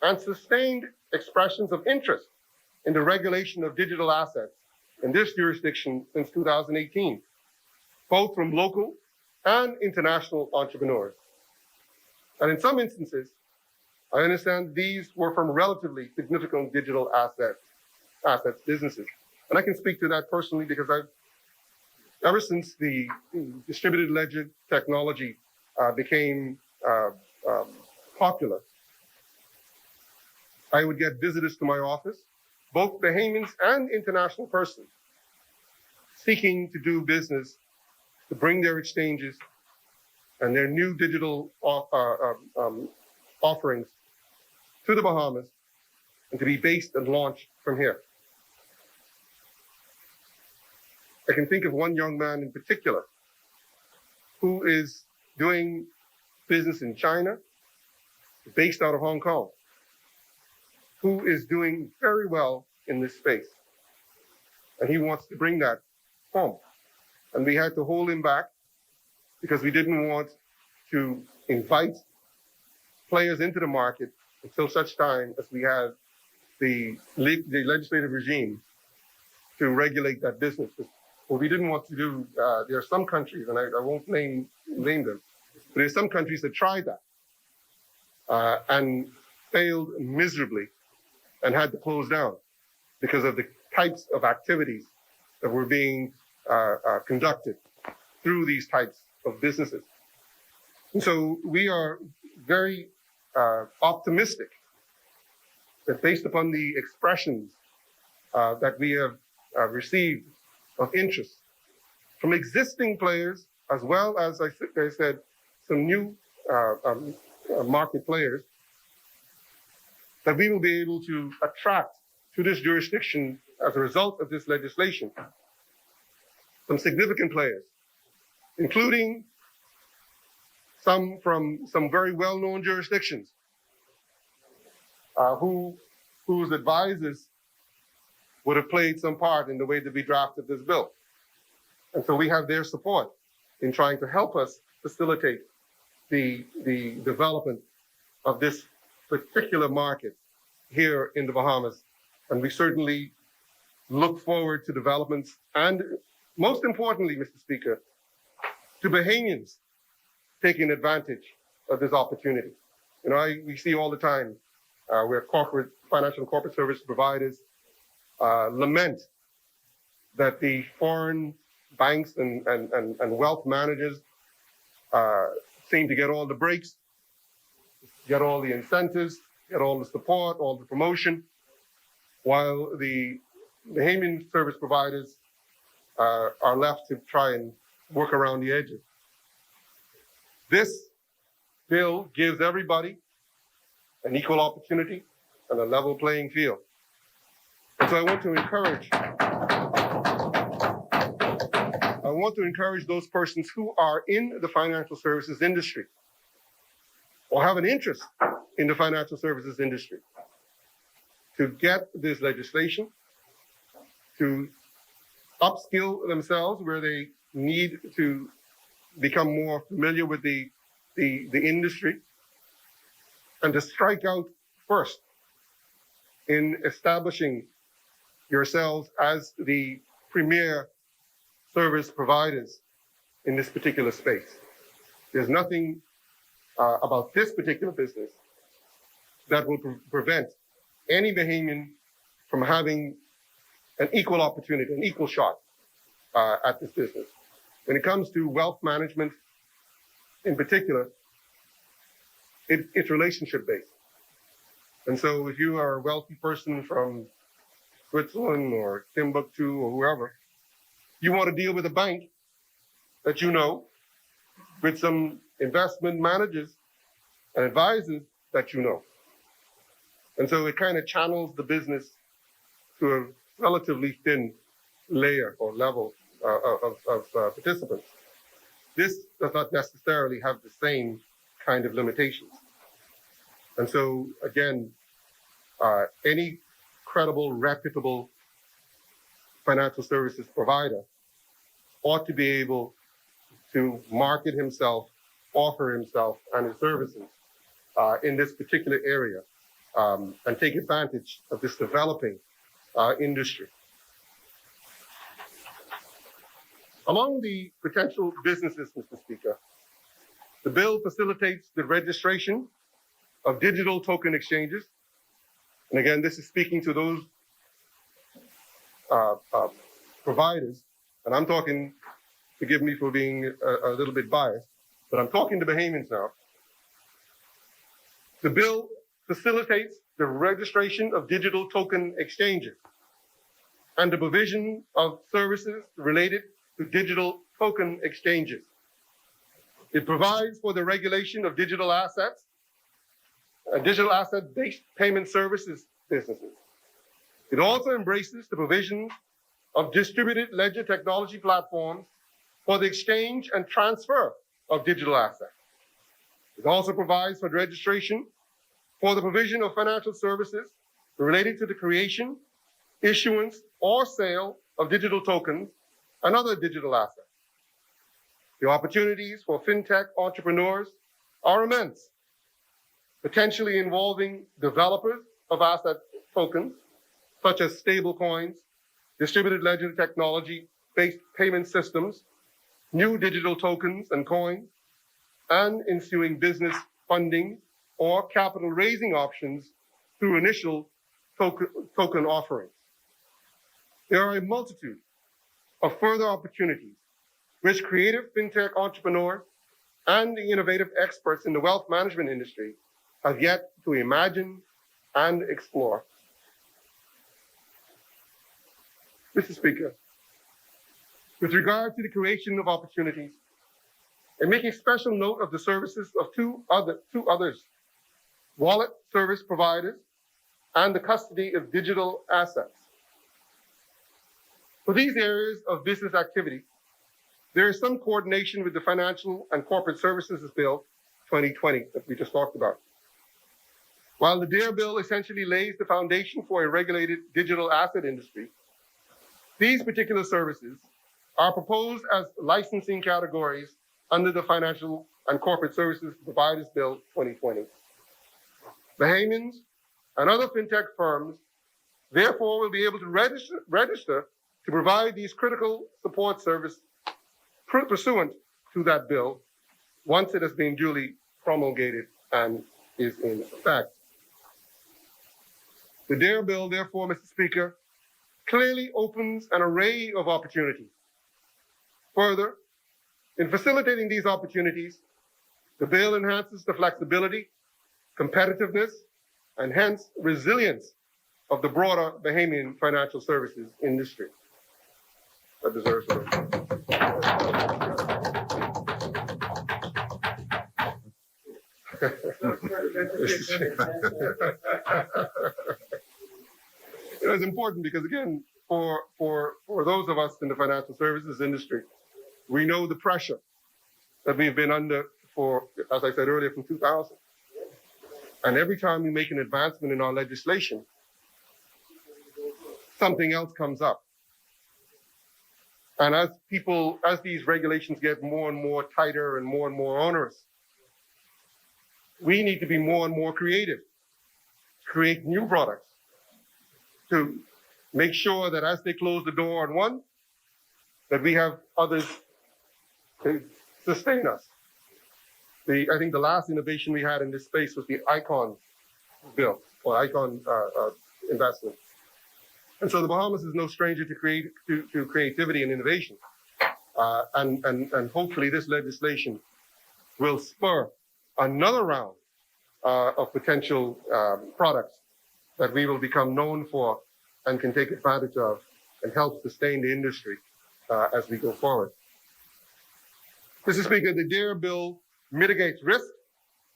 and sustained expressions of interest in the regulation of digital assets in this jurisdiction since 2018, both from local and international entrepreneurs. And in some instances, I understand these were from relatively significant digital assets businesses. And I can speak to that personally because ever since the distributed ledger technology became popular, I would get visitors to my office, both Bahamians and international persons, seeking to do business, to bring their exchanges and their new digital offerings to the Bahamas and to be based and launched from here. I can think of one young man in particular who is doing business in China, based out of Hong Kong, who is doing very well in this space. And he wants to bring that home. And we had to hold him back because we didn't want to invite players into the market until such time as we had the legislative regime to regulate that business. What we didn't want to do, there are some countries, and I won't name them, but there's some countries that tried that and failed miserably and had to close down because of the types of activities that were being conducted through these types of businesses. And so we are very optimistic that based upon the expressions that we have received of interest from existing players, as well as I said, some new market players, that we will be able to attract to this jurisdiction as a result of this legislation some significant players, including some from some very well-known jurisdictions whose advisors would have played some part in the way that we drafted this bill. And so we have their support in trying to help us facilitate the development of this particular market here in the Bahamas. And we certainly look forward to developments and, most importantly, Mr. Speaker, to Bahamians taking advantage of this opportunity. You know, we see all the time where financial and corporate service providers lament that the foreign banks and wealth managers seem to get all the breaks, get all the incentives, get all the support, all the promotion, while the Bahamian service providers are left to try and work around the edges. This bill gives everybody an equal opportunity and a level playing field. And so I want to encourage those persons who are in the financial services industry or have an interest in the financial services industry to get this legislation, to upskill themselves where they need to become more familiar with the industry, and to strike out first in establishing yourselves as the premier service providers in this particular space. There's nothing about this particular business that will prevent any Bahamian from having an equal opportunity, an equal shot at this business. When it comes to wealth management in particular, it's relationship-based. And so if you are a wealthy person from Switzerland or Timbuktu or whoever, you want to deal with a bank that you know, with some investment managers and advisors that you know. And so it kind of channels the business to a relatively thin layer or level of participants. This does not necessarily have the same kind of limitations. And so, again, any credible, reputable financial services provider ought to be able to market himself, offer himself and his services in this particular area and take advantage of this developing industry. Among the potential businesses, Mr. Speaker, the bill facilitates the registration of digital token exchanges. And again, this is speaking to those providers, and I'm talking, forgive me for being a little bit biased, but I'm talking to Bahamians now. The bill facilitates the registration of digital token exchanges and the provision of services related to digital token exchanges. It provides for the regulation of digital assets, digital asset-based payment services businesses. It also embraces the provision of distributed ledger technology platforms for the exchange and transfer of digital assets. It also provides for the registration for the provision of financial services related to the creation, issuance, or sale of digital tokens and other digital assets. The opportunities for fintech entrepreneurs are immense, potentially involving developers of asset tokens, such as stablecoins, distributed ledger technology-based payment systems, new digital tokens and coins, and ensuing business funding or capital raising options through initial token offerings. There are a multitude of further opportunities which creative fintech entrepreneurs and the innovative experts in the wealth management industry have yet to imagine and explore. Mr. Speaker, with regard to the creation of opportunities, and making special note of the services of two others, wallet service providers and the custody of digital assets. For these areas of business activity, there is some coordination with the Financial and Corporate Services Bill 2020 that we just talked about. While the DARE bill essentially lays the foundation for a regulated digital asset industry, these particular services are proposed as licensing categories under the Financial and Corporate Services Providers Bill 2020. Bahamians and other fintech firms therefore will be able to register to provide these critical support service pursuant to that bill once it has been duly promulgated and is in effect. The DARE bill, therefore, Mr. Speaker, clearly opens an array of opportunities. Further, in facilitating these opportunities, the bill enhances the flexibility, competitiveness, and hence resilience of the broader Bahamian financial services industry. That deserves It's important because, again, for those of us in the financial services industry, we know the pressure that we've been under for, as I said earlier, from 2000. And every time we make an advancement in our legislation, something else comes up. And as these regulations get more and more tighter and more onerous, we need to be more and more creative, create new products to make sure that as they close the door on one, that we have others to sustain us. I think the last innovation we had in this space was the ICON bill, or ICON investment. And so the Bahamas is no stranger to creativity and innovation. And hopefully this legislation will spur another round of potential products that we will become known for and can take advantage of and help sustain the industry as we go forward. Mr. Speaker, the DARE bill mitigates risk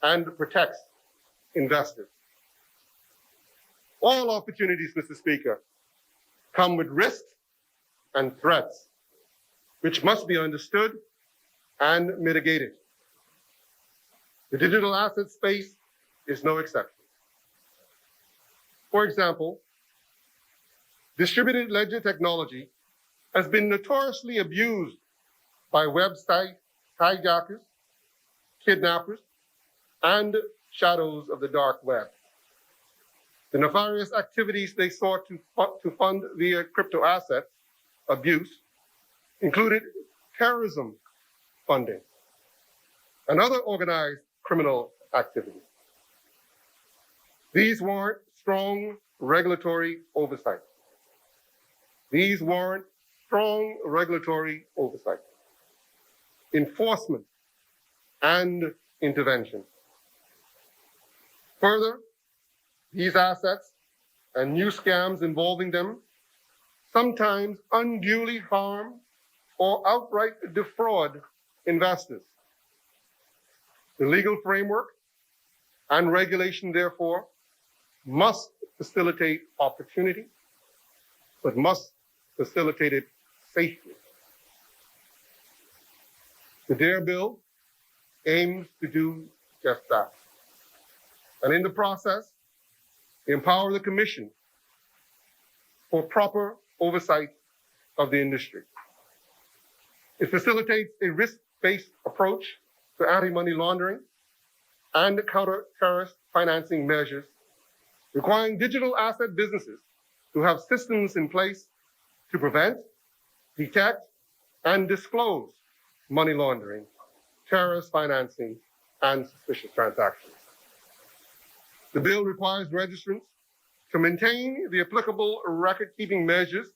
and protects investors. All opportunities, Mr. Speaker, come with risks and threats, which must be understood and mitigated. The digital asset space is no exception. For example, distributed ledger technology has been notoriously abused by website hijackers, kidnappers, and shadows of the dark web. The nefarious activities they sought to fund via crypto asset abuse included terrorism funding and other organized criminal activities. These warrant strong regulatory oversight. Enforcement and intervention. Further, these assets and new scams involving them sometimes unduly harm or outright defraud investors. The legal framework and regulation, therefore, must facilitate opportunity, but must facilitate it safely. The DARE bill aims to do just that. And in the process, empower the Commission for proper oversight of the industry. It facilitates a risk-based approach to anti-money laundering and counter-terrorist financing measures, requiring digital asset businesses to have systems in place to prevent, detect, and disclose money laundering, terrorist financing, and suspicious transactions. The bill requires registrants to maintain the applicable record-keeping measures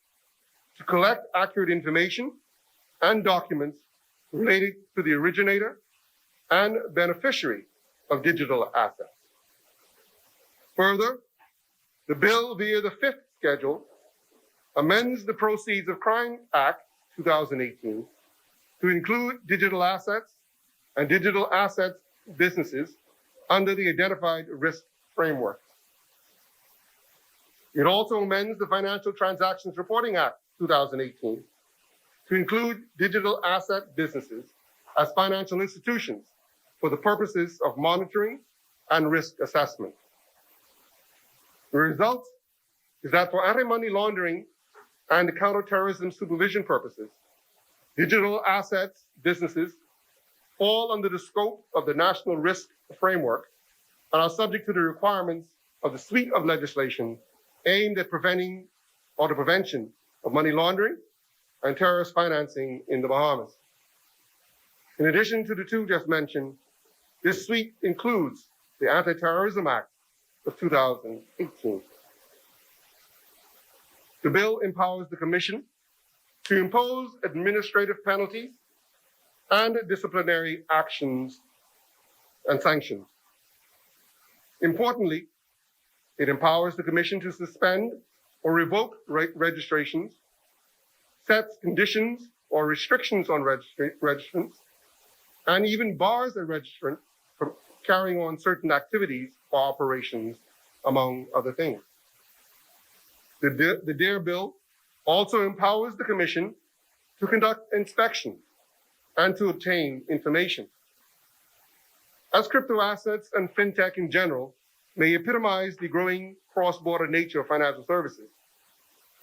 to collect accurate information and documents related to the originator and beneficiary of digital assets. Further, the bill via the fifth schedule amends the Proceeds of Crime Act 2018 to include digital assets and digital assets businesses under the identified risk framework. It also amends the Financial Transactions Reporting Act 2018 to include digital asset businesses as financial institutions for the purposes of monitoring and risk assessment. The result is that for anti-money laundering and counterterrorism supervision purposes, digital assets businesses fall under the scope of the National Risk Framework and are subject to the requirements of the suite of legislation aimed at preventing or the prevention of money laundering and terrorist financing in the Bahamas. In addition to the two just mentioned, this suite includes the Anti-Terrorism Act of 2018. The bill empowers the Commission to impose administrative penalties and disciplinary actions and sanctions. Importantly, it empowers the Commission to suspend or revoke registrations, sets conditions or restrictions on registrants, and even bars a registrant from carrying on certain activities or operations, among other things. The DARE bill also empowers the Commission to conduct inspections and to obtain information. As crypto assets and fintech in general may epitomize the growing cross-border nature of financial services,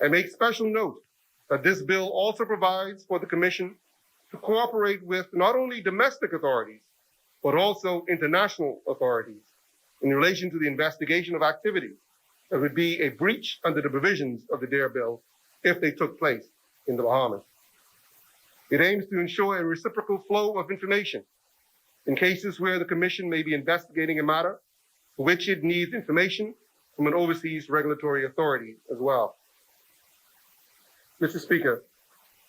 I make special note that this bill also provides for the Commission to cooperate with not only domestic authorities, but also international authorities in relation to the investigation of activities that would be a breach under the provisions of the DARE bill if they took place in the Bahamas. It aims to ensure a reciprocal flow of information in cases where the Commission may be investigating a matter for which it needs information from an overseas regulatory authority as well. Mr. Speaker,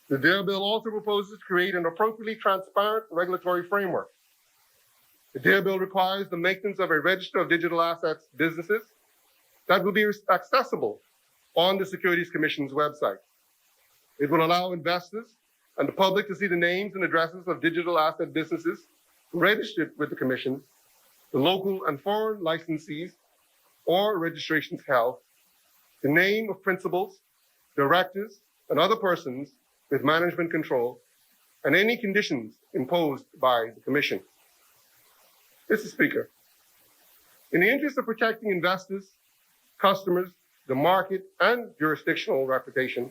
the DARE bill also proposes to create an appropriately transparent regulatory framework. The DARE bill requires the maintenance of a register of digital assets businesses that will be accessible on the Securities Commission's website. It will allow investors and the public to see the names and addresses of digital asset businesses registered with the Commission, the local and foreign licensees or registrations held, the name of principals, directors, and other persons with management control, and any conditions imposed by the Commission. Mr. Speaker, in the interest of protecting investors, customers, the market, and jurisdictional reputation,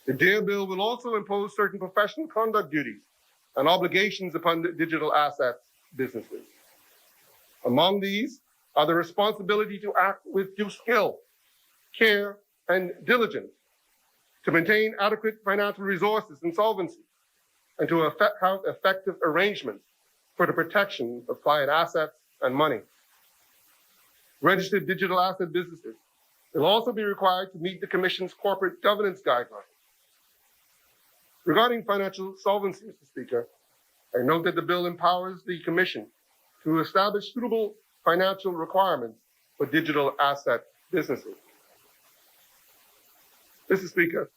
the DARE bill will also impose certain professional conduct duties and obligations upon the digital assets businesses. Among these are the responsibility to act with due skill, care, and diligence, to maintain adequate financial resources and solvency, and to have effective arrangements for the protection of client assets and money. Registered digital asset businesses will also be required to meet the Commission's corporate governance guidelines. Regarding financial solvency, Mr. Speaker, I note that the bill empowers the Commission to establish suitable financial requirements for digital asset businesses. Mr. Speaker,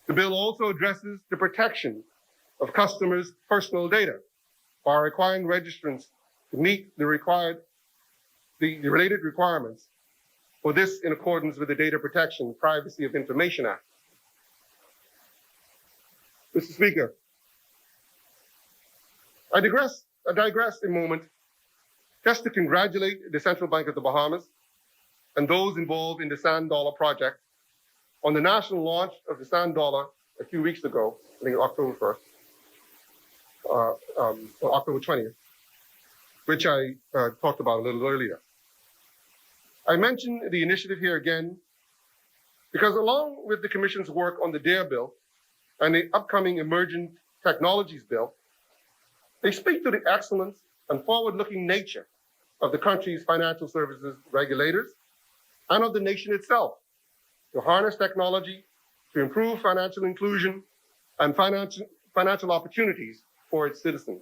the bill also addresses the protection of customers' personal data by requiring registrants to meet the related requirements for this in accordance with the Data Protection Privacy of Information Act. Mr. Speaker, I digress a moment just to congratulate the Central Bank of the Bahamas and those involved in the Sand Dollar project on the national launch of the Sand Dollar a few weeks ago, I think October 1st, or October 20th, which I talked about a little earlier. I mention the initiative here again because along with the Commission's work on the DARE bill and the upcoming Emerging Technologies bill, they speak to the excellence and forward-looking nature of the country's financial services regulators and of the nation itself to harness technology to improve financial inclusion and financial opportunities for its citizens.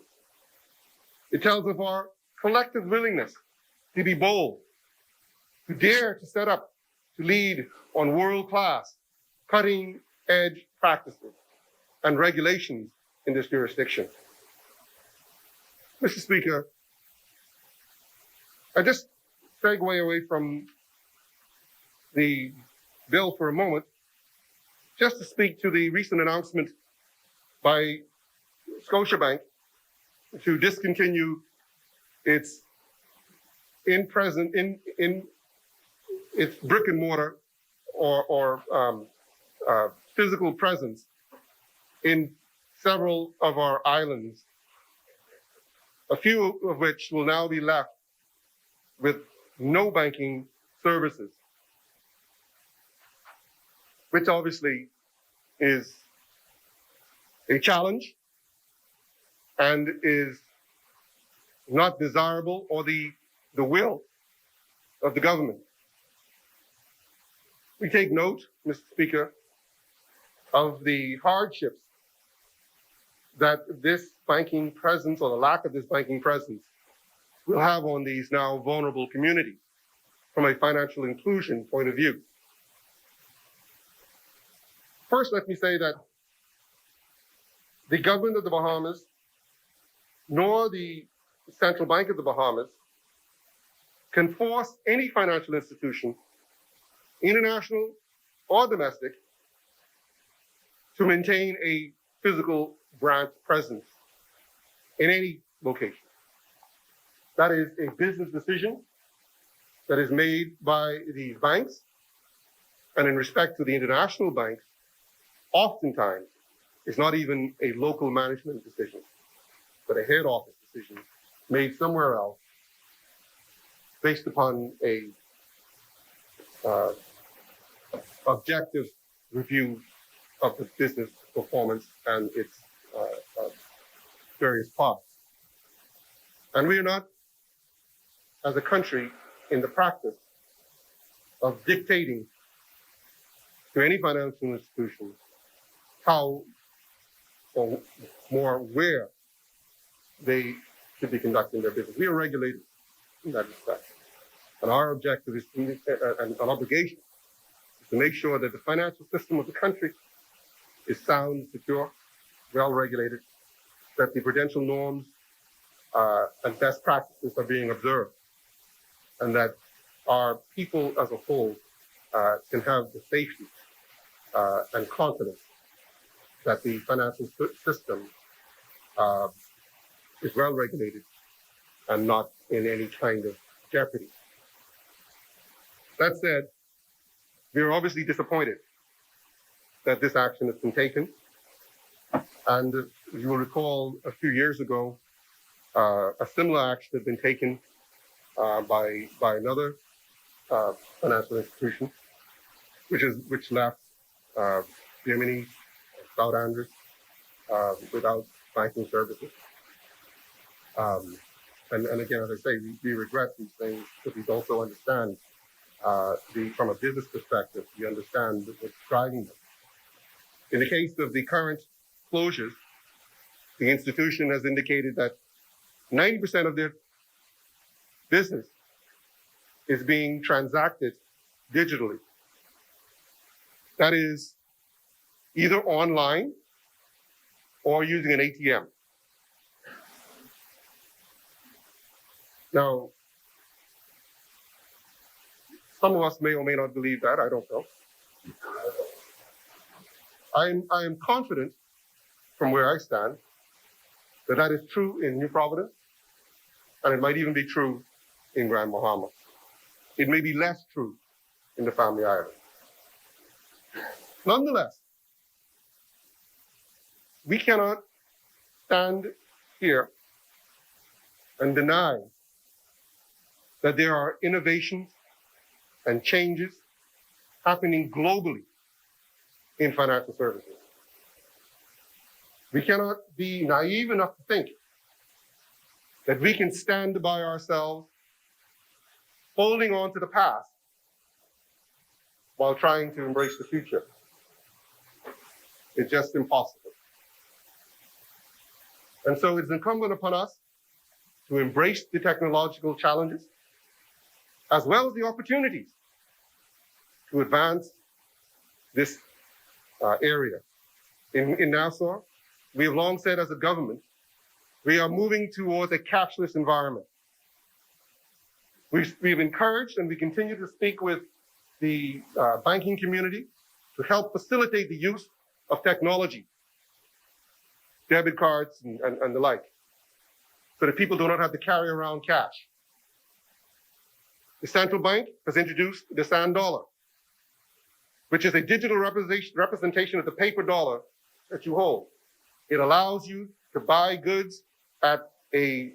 It tells of our collective willingness to be bold, to dare to set up, to lead on world-class, cutting-edge practices and regulations in this jurisdiction. Mr. Speaker, I just segue away from the bill for a moment, just to speak to the recent announcement by Scotiabank to discontinue its its brick and mortar or physical presence in several of our islands, a few of which will now be left with no banking services, which obviously is a challenge and is not desirable or the will of the government. We take note, Mr. Speaker, of the hardships that this banking presence or the lack of this banking presence will have on these now vulnerable communities from a financial inclusion point of view. First, let me say that the government of the Bahamas, nor the Central Bank of the Bahamas, can force any financial institution, international or domestic, to maintain a physical branch presence in any location. That is a business decision that is made by these banks, and in respect to the international banks, oftentimes it's not even a local management decision, but a head office decision made somewhere else based upon a objective review of the business performance and its various parts. And we are not, as a country, in the practice of dictating to any financial institution how or more where they should be conducting their business. We are regulated in that respect. And our objective is to, and an obligation is to make sure that the financial system of the country is sound, secure, well regulated, that the prudential norms and best practices are being observed, and that our people as a whole can have the safety and confidence that the financial system is well regulated and not in any kind of jeopardy. That said, we are obviously disappointed that this action has been taken. And you will recall a few years ago, a similar action had been taken by another financial institution, which left Bimini, South Andrews without banking services. And again, as I say, we regret these things, but we also understand from a business perspective, we understand what's driving them. In the case of the current closures, the institution has indicated that 90% of their business is being transacted digitally. That is either online or using an ATM. Now, some of us may or may not believe that, I don't know. I am confident from where I stand that that is true in New Providence, and it might even be true in Grand Bahama. It may be less true in the Family Islands. Nonetheless, we cannot stand here and deny that there are innovations and changes happening globally in financial services. We cannot be naive enough to think that we can stand by ourselves, holding on to the past while trying to embrace the future. It's just impossible. And so it's incumbent upon us to embrace the technological challenges as well as the opportunities to advance this area. In Nassau, we have long said as a government, we are moving towards a cashless environment. We've encouraged and we continue to speak with the banking community to help facilitate the use of technology, debit cards and the like, so that people do not have to carry around cash. The central bank has introduced the sand dollar, which is a digital representation of the paper dollar that you hold. It allows you to buy goods at a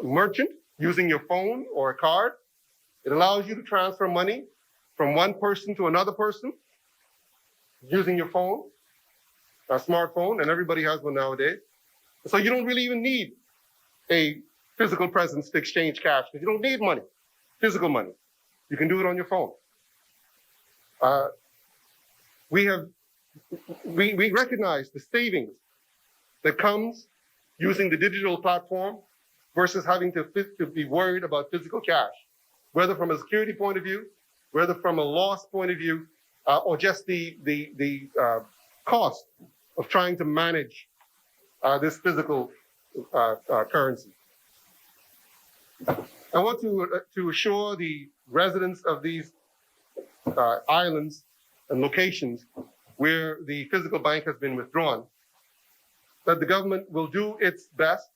merchant using your phone or a card. It allows you to transfer money from one person to another person using your phone, a smartphone, and everybody has one nowadays. So you don't really even need a physical presence to exchange cash, because you don't need money, physical money. You can do it on your phone. We recognize the savings that comes using the digital platform versus having to be worried about physical cash, whether from a security point of view, whether from a loss point of view, or just the cost of trying to manage this physical currency. I want to assure the residents of these islands and locations where the physical bank has been withdrawn that the government will do its best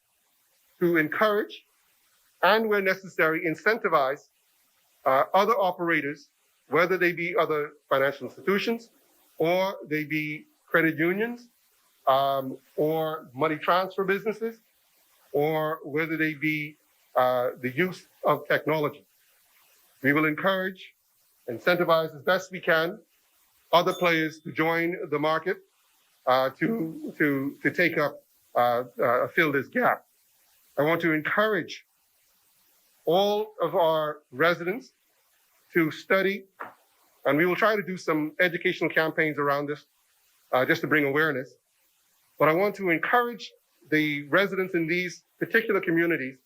to encourage and, where necessary, incentivize other operators, whether they be other financial institutions or they be credit unions or money transfer businesses, or whether they be the use of technology. We will encourage, incentivize as best we can other players to join the market to take up fill this gap. I want to encourage all of our residents to study, and we will try to do some educational campaigns around this just to bring awareness. But I want to encourage the residents in these particular communities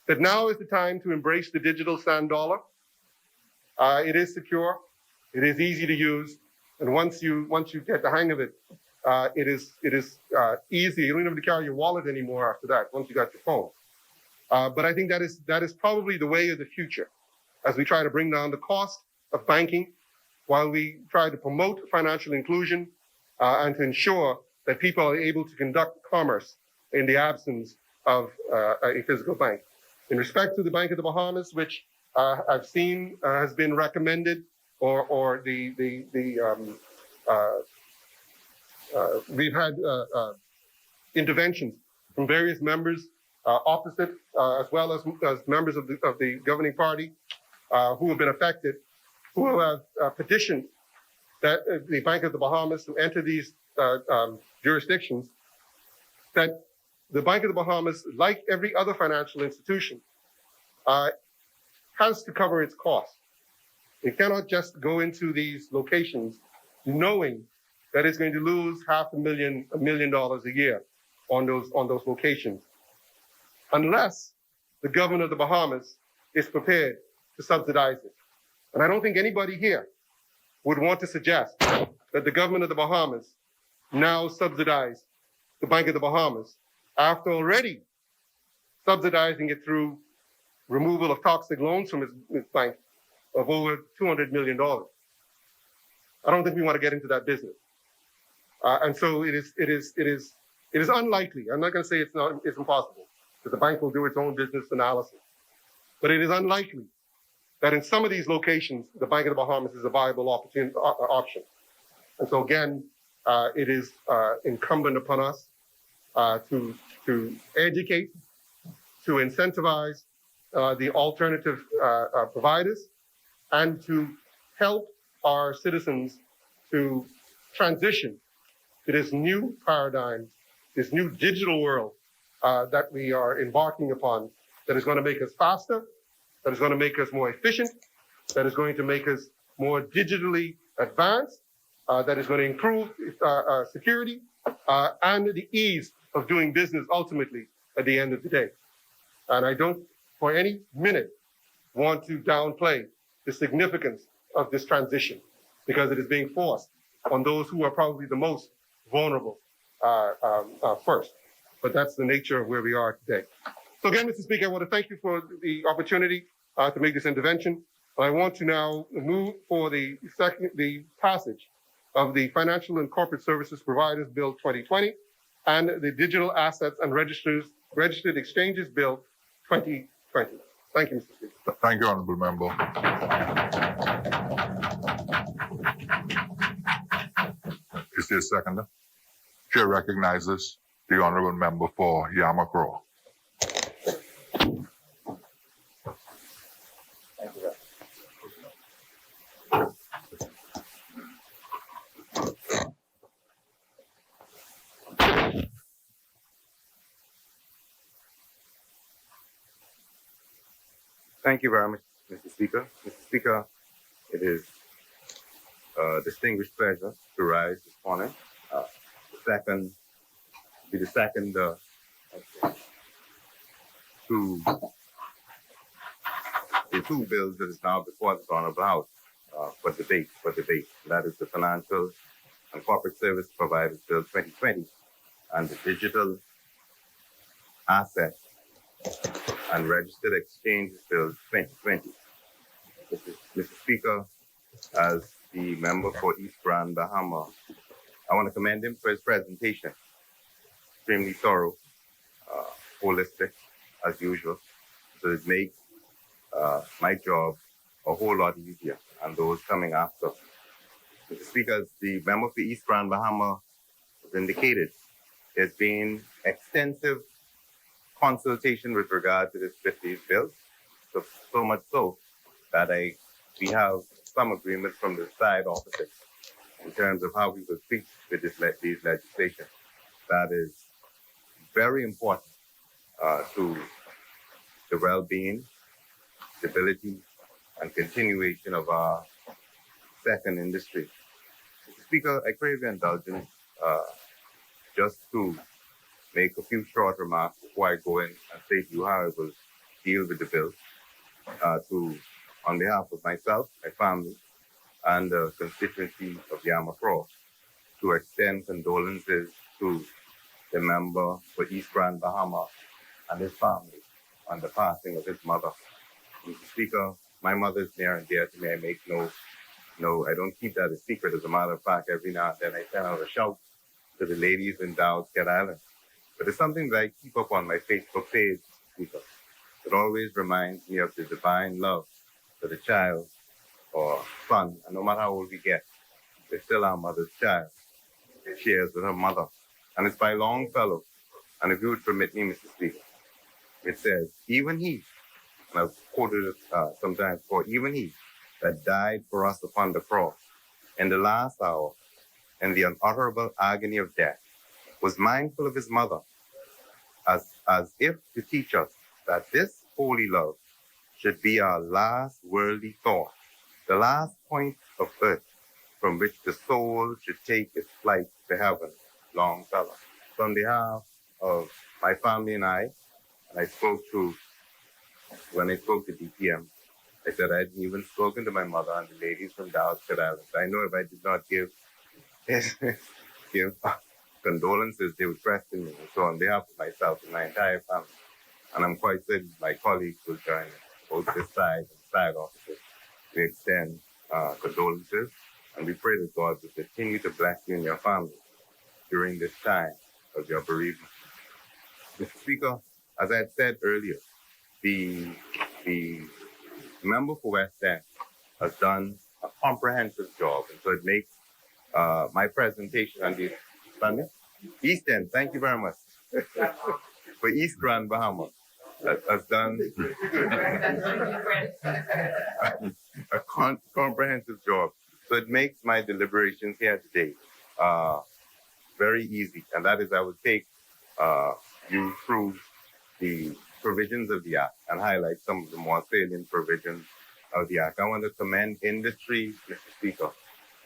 that now is the time to embrace the digital sand dollar. It is secure, it is easy to use, and once you get the hang of it, it is easy. You don't even have to carry your wallet anymore after that. Once you got your phone, but I think that is probably the way of the future, as we try to bring down the cost of banking, while we try to promote financial inclusion and to ensure that people are able to conduct commerce in the absence of a physical bank. In respect to the Bank of the Bahamas, which I've seen has been recommended, or we've had interventions from various members opposite, as well as members of the governing party who have been affected, who have petitioned that the Bank of the Bahamas to enter these jurisdictions, that the Bank of the Bahamas, like every other financial institution, has to cover its costs. It cannot just go into these locations knowing that it's going to lose $500,000, $1 million a year on those locations, unless the government of the Bahamas is prepared to subsidize it. And I don't think anybody here would want to suggest that the government of the Bahamas now subsidize the Bank of the Bahamas after already subsidizing it through removal of toxic loans from its bank of over $200 million. I don't think we want to get into that business. And so it is unlikely. I'm not going to say it's impossible, because the bank will do its own business analysis. But it is unlikely that in some of these locations, the Bank of the Bahamas is a viable option. And so again, it is incumbent upon us to educate, to incentivize the alternative providers, and to help our citizens to transition to this new paradigm, this new digital world that we are embarking upon, that is going to make us faster, that is going to make us more efficient, that is going to make us more digitally advanced, that is going to improve security and the ease of doing business ultimately at the end of the day. And I don't for any minute want to downplay the significance of this transition, because it is being forced on those who are probably the most vulnerable first. But that's the nature of where we are today. So again, Mr. Speaker, I want to thank you for the opportunity to make this intervention. I want to now move for the passage of the Financial and Corporate Services Providers Bill 2020 and the Digital Assets and Registered Exchanges Bill 2020. Thank you, Mr. Speaker. Thank you, Honorable Member. Is there a seconder? Chair recognizes the Honorable Member for Yamakro. Thank you very much, Mr. Speaker. Mr. Speaker, it is a distinguished pleasure to rise this morning. The second two bills that is now before this honorable House for debate. That is the Financial and Corporate Service Providers Bill 2020 and the Digital Assets and Registered Exchanges Bill 2020. Mr. Speaker, as the member for East Grand Bahama, I want to commend him for his presentation. Extremely thorough, holistic, as usual. So it makes my job a whole lot easier, and those coming after. Mr. Speaker, as the member for East Grand Bahama has indicated, there's been extensive consultation with regard to these bills, so much so that we have some agreement from the side opposite in terms of how we will treat with these legislation. That is very important to the well-being, stability, and continuation of our second industry. Mr. Speaker, I crave your indulgence just to make a few short remarks before I go in and say to you how I will deal with the bill. On behalf of myself, my family, and the constituency of Yamacraw, to extend condolences to the member for East Grand Bahama and his family on the passing of his mother. Mr. Speaker, my mother is near and dear to me. I make I don't keep that a secret. As a matter of fact, every now and then I send out a shout to the ladies in Dow's Cat Island. But it's something that I keep up on my Facebook page, Speaker. It always reminds me of the divine love for the child or son, and no matter how old we get, they're still our mother's child. It shares with her mother. And it's by Longfellow. And if you would permit me, Mr. Speaker, it says, even he, and I've quoted it sometimes before, even he that died for us upon the cross in the last hour, in the unutterable agony of death, was mindful of his mother, as if to teach us that this holy love should be our last worldly thought, the last point of earth from which the soul should take its flight to heaven. Longfellow. So on behalf of my family and I spoke to, when I spoke to DPM, I said I hadn't even spoken to my mother and the ladies from Dow's Cat Island. I know if I did not give condolences, they would question me. So on behalf of myself and my entire family, and I'm quite certain my colleagues will join both this side and side offices, we extend condolences, and we pray that God will continue to bless you and your family during this time of your bereavement. Mr. Speaker, as I had said earlier, the member for West End has done a comprehensive job, and so it makes my presentation on the East End, thank you very much, for East Grand Bahama, has done a comprehensive job. So it makes my deliberations here today very easy, and that is I will take you through the provisions of the Act and highlight some of the more salient provisions of the Act. I want to commend industry, Mr. Speaker,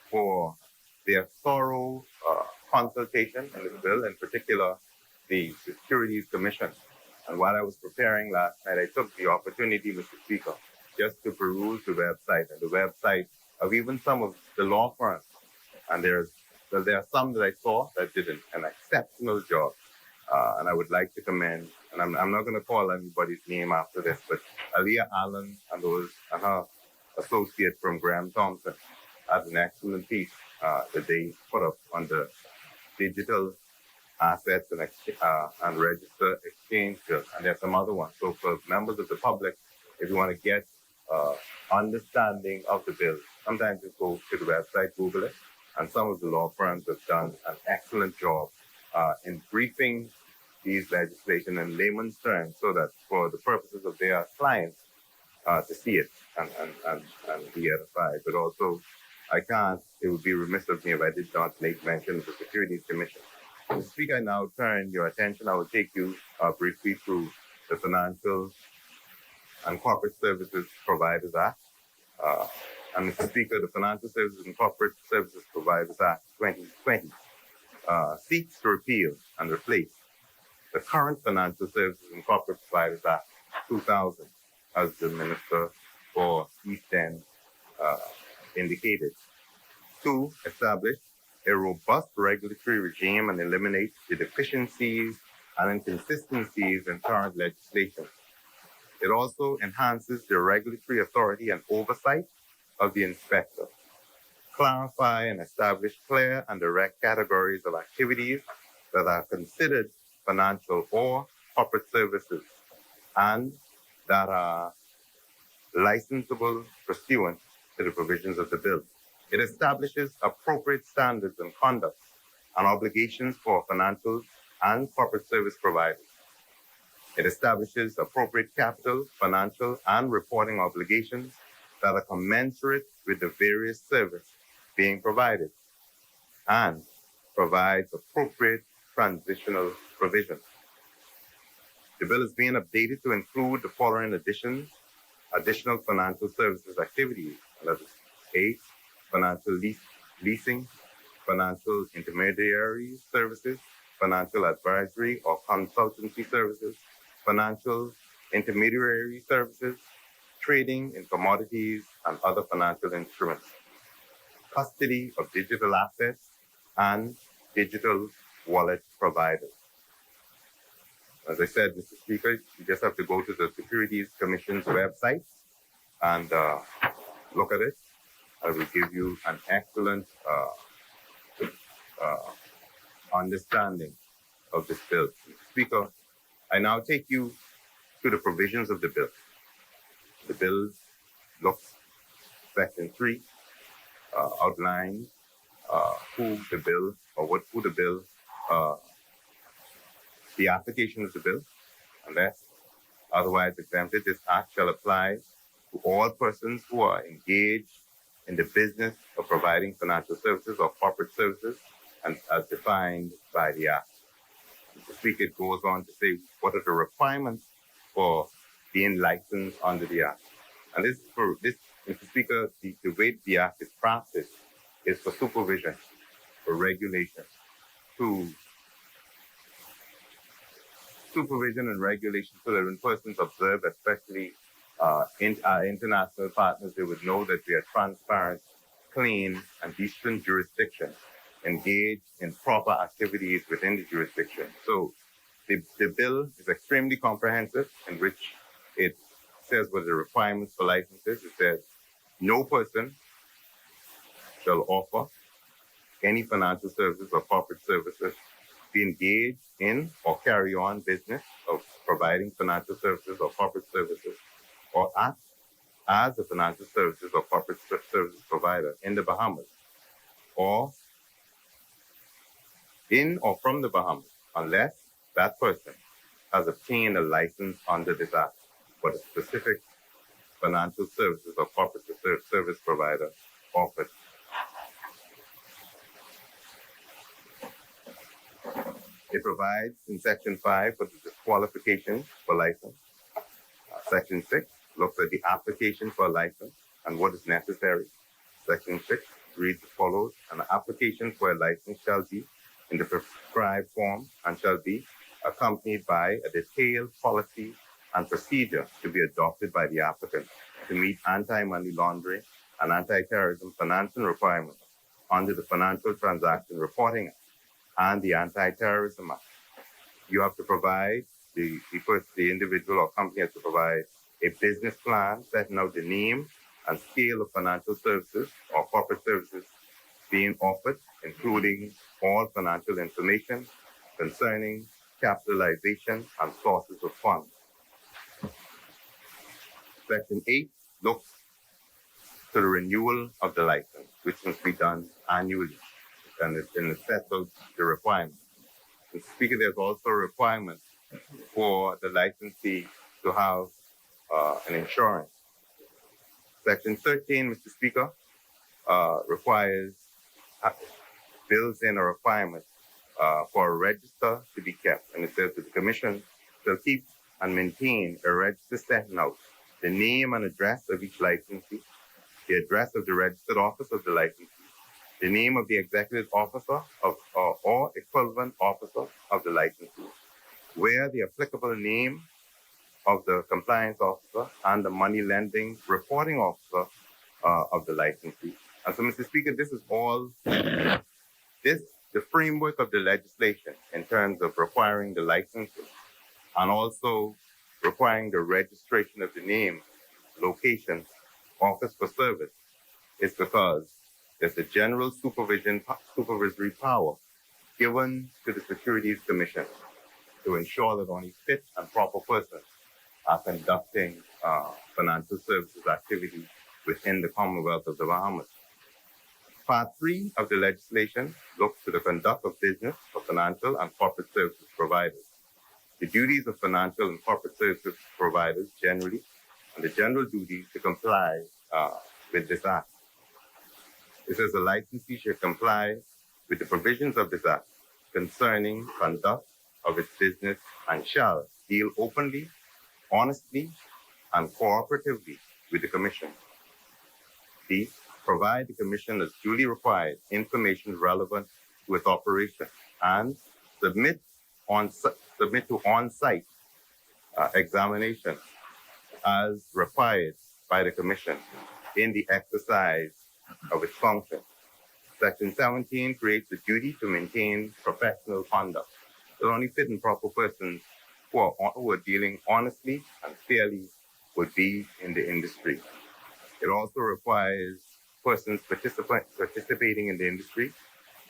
for their thorough consultation on this bill, in particular the Securities Commission. And while I was preparing last night, I took the opportunity, Mr. Speaker, just to peruse the website and the website of even some of the law firms. And there are some that I saw that did an exceptional job. And I would like to commend, and I'm not going to call anybody's name after this, but Aliyah Allen and her associate from Graham Thompson had an excellent piece that they put up on the digital assets and register exchange bill. And there's some other ones. So for members of the public, if you want to get understanding of the bill, sometimes you go to the website, Google it, and some of the law firms have done an excellent job in briefing these legislation in layman's terms, so that for the purposes of their clients to see it and be edified. But also, it would be remiss of me if I did not make mention of the Securities Commission. Mr. Speaker, I now turn your attention. I will take you briefly through the Financial and Corporate Services Providers Act. And Mr. Speaker, the Financial Services and Corporate Services Providers Act 2020 seeks to repeal and replace the current Financial Services and Corporate Providers Act 2000, as the Minister for East End indicated, to establish a robust regulatory regime and eliminate the deficiencies and inconsistencies in current legislation. It also enhances the regulatory authority and oversight of the inspector, clarify and establish clear and direct categories of activities that are considered financial or corporate services and that are licensable pursuant to the provisions of the bill. It establishes appropriate standards and conduct and obligations for financial and corporate service providers. It establishes appropriate capital, financial, and reporting obligations that are commensurate with the various service being provided, and provides appropriate transitional provisions. The bill is being updated to include the following additional financial services activities. And that is 8, financial leasing, financial intermediary services, financial advisory or consultancy services, financial intermediary services, trading in commodities and other financial instruments, custody of digital assets, and digital wallet providers. As I said, Mr. Speaker, you just have to go to the Securities Commission's website and look at it. I will give you an excellent understanding of this bill. Mr. Speaker, I now take you to the provisions of the bill. The bill looks, Section 3 outlines who the bill, the application of the bill, unless otherwise exempted, this act shall apply to all persons who are engaged in the business of providing financial services or corporate services and as defined by the act. Mr. Speaker, it goes on to say what are the requirements for being licensed under the act. And Mr. Speaker, the way the act is practiced is for supervision, for regulation, to supervision and regulation so that when persons observe, especially our international partners, they would know that we are transparent, clean, and decent jurisdiction, engaged in proper activities within the jurisdiction. So the bill is extremely comprehensive, in which it says what the requirements for licenses. It says no person shall offer any financial services or corporate services, be engaged in or carry on business of providing financial services or corporate services, or act as a financial services or corporate services provider in the Bahamas, or in or from the Bahamas, unless that person has obtained a license under this act for the specific financial services or corporate service provider offered. It provides in Section 5 for the disqualification for license. Section 6 looks at the application for a license and what is necessary. Section 6 reads as follows: an application for a license shall be in the prescribed form and shall be accompanied by a detailed policy and procedure to be adopted by the applicant to meet anti-money laundering and anti-terrorism financing requirements under the Financial Transaction Reporting Act and the Anti-Terrorism Act. You have to provide, the individual or company has to provide a business plan setting out the name and scale of financial services or corporate services being offered, including all financial information concerning capitalization and sources of funds. Section 8 looks to the renewal of the license, which must be done annually, and it sets out the requirements. Mr. Speaker, there's also a requirement for the licensee to have an insurance. Section 13, Mr. Speaker, builds in a requirement for a register to be kept, and it says that the Commission shall keep and maintain a register setting out the name and address of each licensee, the address of the registered office of the licensee, the name of the executive officer or equivalent officer of the licensee, where the applicable name of the compliance officer and the money lending reporting officer of the licensee. And so, Mr. Speaker, this is all the framework of the legislation in terms of requiring the licensing and also requiring the registration of the name, location, office for service is because there's a general supervisory power given to the Securities Commission to ensure that only fit and proper persons are conducting financial services activities within the Commonwealth of the Bahamas. Part 3 of the legislation looks to the conduct of business for financial and corporate services providers, the duties of financial and corporate services providers generally, and the general duty to comply with this act. It says the licensee should comply with the provisions of this act concerning conduct of its business and shall deal openly, honestly, and cooperatively with the Commission. D, provide the Commission as duly required information relevant to its operation and submit to on-site examination as required by the Commission in the exercise of its function. Section 17 creates the duty to maintain professional conduct. It only fit and proper persons who are dealing honestly and fairly would be in the industry. It also requires persons participating in the industry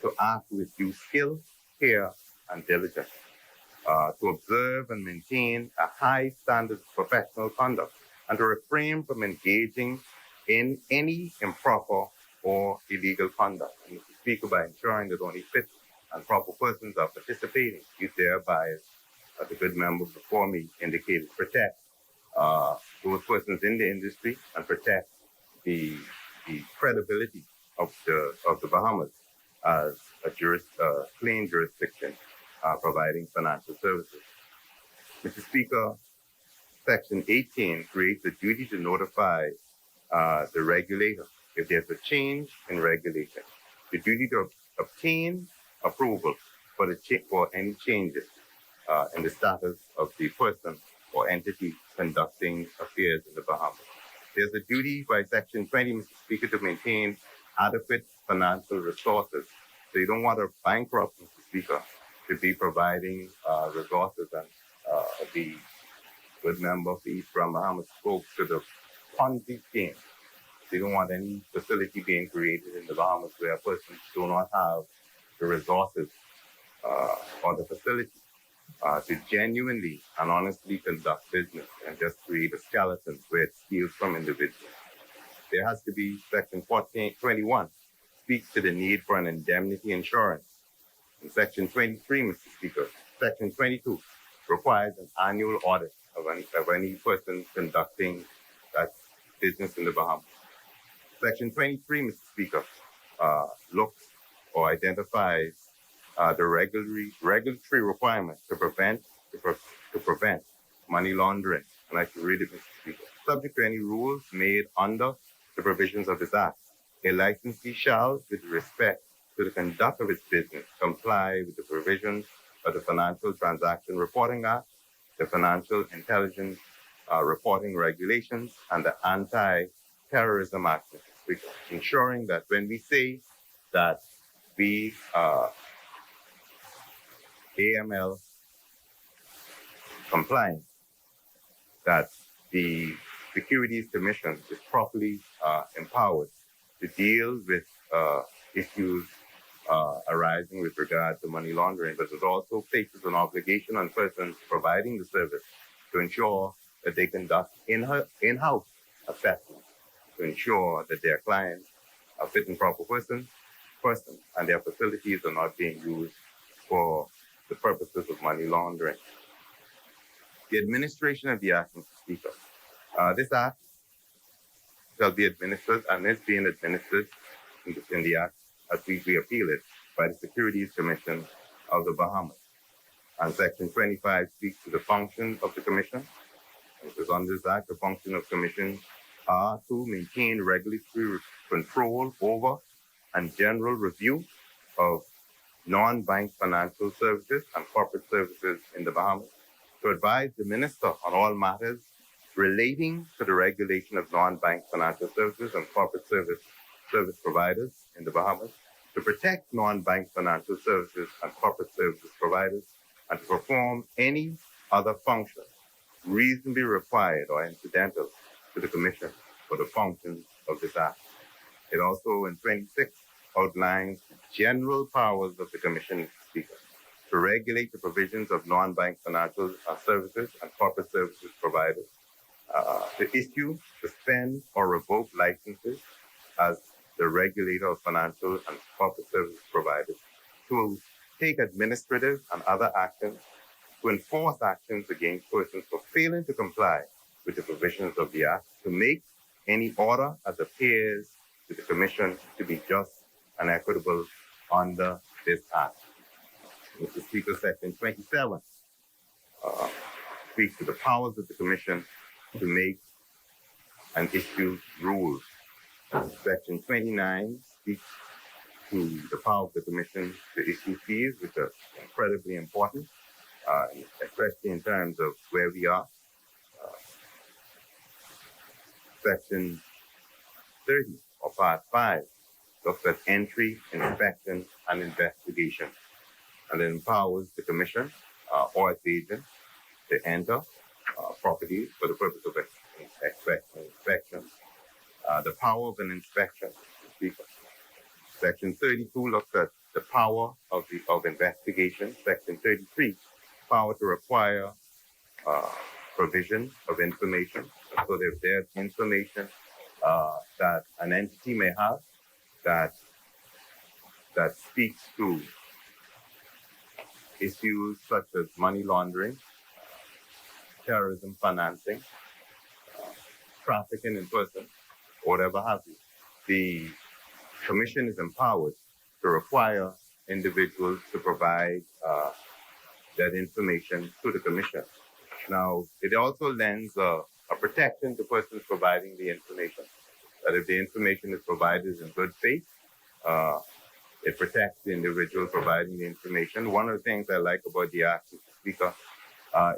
to act with due skill, care, and diligence, to observe and maintain a high standard of professional conduct, and to refrain from engaging in any improper or illegal conduct. And Mr. Speaker, by ensuring that only fit and proper persons are participating, you thereby, as the good member before me indicated, protect those persons in the industry and protect the credibility of the Bahamas as a clean jurisdiction providing financial services. Mr. Speaker, Section 18 creates a duty to notify the regulator if there's a change in regulation. The duty to obtain approval for any changes in the status of the person or entity conducting affairs in the Bahamas. There's a duty by Section 20, Mr. Speaker, to maintain adequate financial resources. So you don't want to bankrupt, Mr. Speaker, to be providing resources. And the good member of the East Grand Bahamas spoke to the Ponzi scheme. They don't want any facility being created in the Bahamas where persons do not have the resources or the facility to genuinely and honestly conduct business and just create a skeleton where it steals from individuals. There has to be Section 21 speaks to the need for an indemnity insurance. In Section 23, Mr. Speaker, Section 22 requires an annual audit of any person conducting that business in the Bahamas. Section 23, Mr. Speaker, looks or identifies the regulatory requirements to prevent money laundering. And I can read it, Mr. Speaker. Subject to any rules made under the provisions of this Act, a licensee shall, with respect to the conduct of its business, comply with the provisions of the Financial Transaction Reporting Act, the Financial Intelligence Reporting Regulations, and the Anti-Terrorism Act, Mr. Speaker, ensuring that when we say that we AML compliant, that the Securities Commission is properly empowered to deal with issues arising with regard to money laundering, but it also places an obligation on persons providing the service to ensure that they conduct in-house assessments to ensure that their clients are fit and proper persons, and their facilities are not being used for the purposes of money laundering. The administration of the Act, Mr. Speaker. This Act shall be administered and is being administered in the Act as we appeal it by the Securities Commission of the Bahamas. And Section 25 speaks to the function of the Commission. It is under this Act, the function of Commission are to maintain regulatory control over and general review of non-bank financial services and corporate services in the Bahamas, to advise the Minister on all matters relating to the regulation of non-bank financial services and corporate service providers in the Bahamas, to protect non-bank financial services and corporate services providers, and to perform any other function reasonably required or incidental to the Commission for the functions of this Act. It also, in 26, outlines the general powers of the Commission, Mr. Speaker, to regulate the provisions of non-bank financial services and corporate services providers, to issue, suspend, or revoke licenses as the regulator of financial and corporate services providers, to take administrative and other actions, to enforce actions against persons for failing to comply with the provisions of the Act, to make any order as appears to the Commission to be just and equitable under this Act. Mr. Speaker, Section 27 speaks to the powers of the Commission to make and issue rules. Section 29 speaks to the power of the Commission to issue fees, which are incredibly important, especially in terms of where we are. Section 30, or Part 5, looks at entry, inspection, and investigation, and it empowers the Commission or its agents to enter properties for the purpose of inspection. The power of an inspection, Mr. Speaker. Section 32 looks at the power of investigation. Section 33, power to require provision of information. So if there's information that an entity may have that speaks to issues such as money laundering, terrorism financing, trafficking in person, whatever have you, the Commission is empowered to require individuals to provide that information to the Commission. Now, it also lends a protection to persons providing the information. That if the information is provided in good faith, it protects the individual providing the information. One of the things I like about the Act, Mr. Speaker,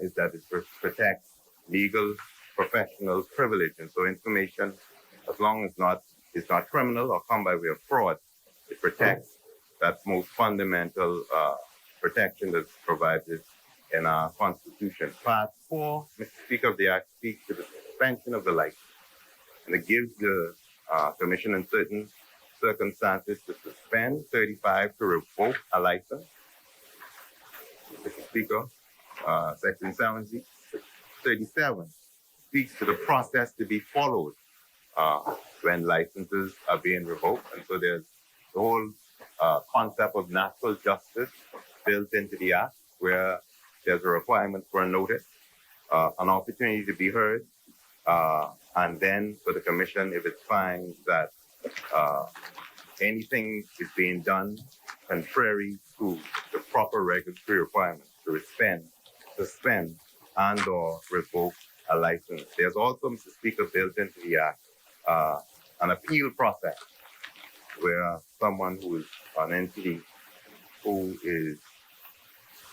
is that it protects legal professional privilege. And so information, as long as it's not criminal or come by way of fraud, it protects that most fundamental protection that's provided in our Constitution. Part 4, Mr. Speaker, of the Act speaks to the suspension of the license. And it gives the Commission in certain circumstances to suspend, 35 to revoke a license. Mr. Speaker, Section 37 speaks to the process to be followed when licenses are being revoked. And so there's the whole concept of natural justice built into the Act, where there's a requirement for a notice, an opportunity to be heard, and then for the Commission, if it finds that anything is being done contrary to the proper regulatory requirements, to suspend and or revoke a license. There's also, Mr. Speaker, built into the Act an appeal process where someone who is an entity who is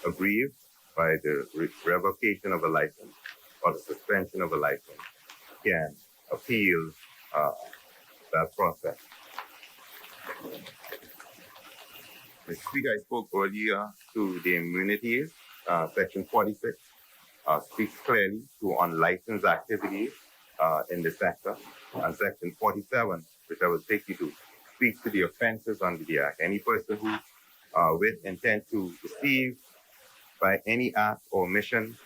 aggrieved by the revocation of a license or the suspension of a license can appeal that process. Mr. Speaker, I spoke earlier to the immunities. Section 46 speaks clearly to unlicensed activities in the sector. And Section 47, which I will take you to, speaks to the offenses under the Act. Any person who, with intent to deceive by any act or omission,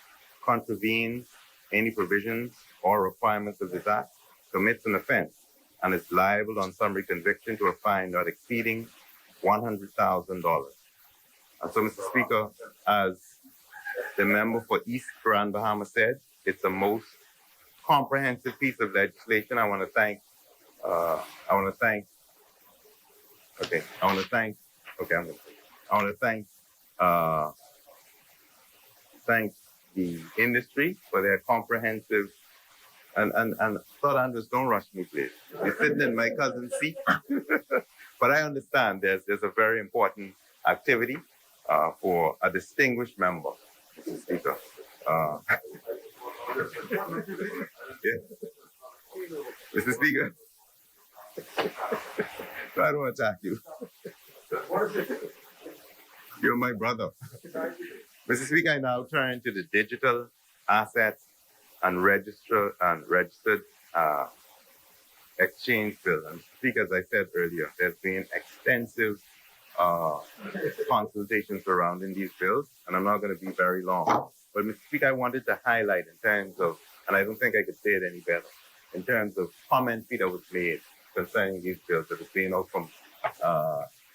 contravenes any provisions or requirements of this Act, commits an offense, and is liable on summary conviction to a fine not exceeding $100,000. And so, Mr. Speaker, as the member for East Grand Bahama said, it's the most comprehensive piece of legislation. I want to thank the industry for their comprehensive and thought Andres, don't rush me, please. You're sitting in my cousin's seat. But I understand there's a very important activity for a distinguished member, Mr. Speaker. Yeah. Mr. Speaker, so I don't attack you. You're my brother. Mr. Speaker, I now turn to the digital assets and registered exchange bill. And Speaker, as I said earlier, there's been extensive consultations surrounding these bills, and I'm not going to be very long. But Mr. Speaker, I wanted to highlight in terms of, and I don't think I could say it any better, in terms of commentary that was made concerning these bills that was being out from,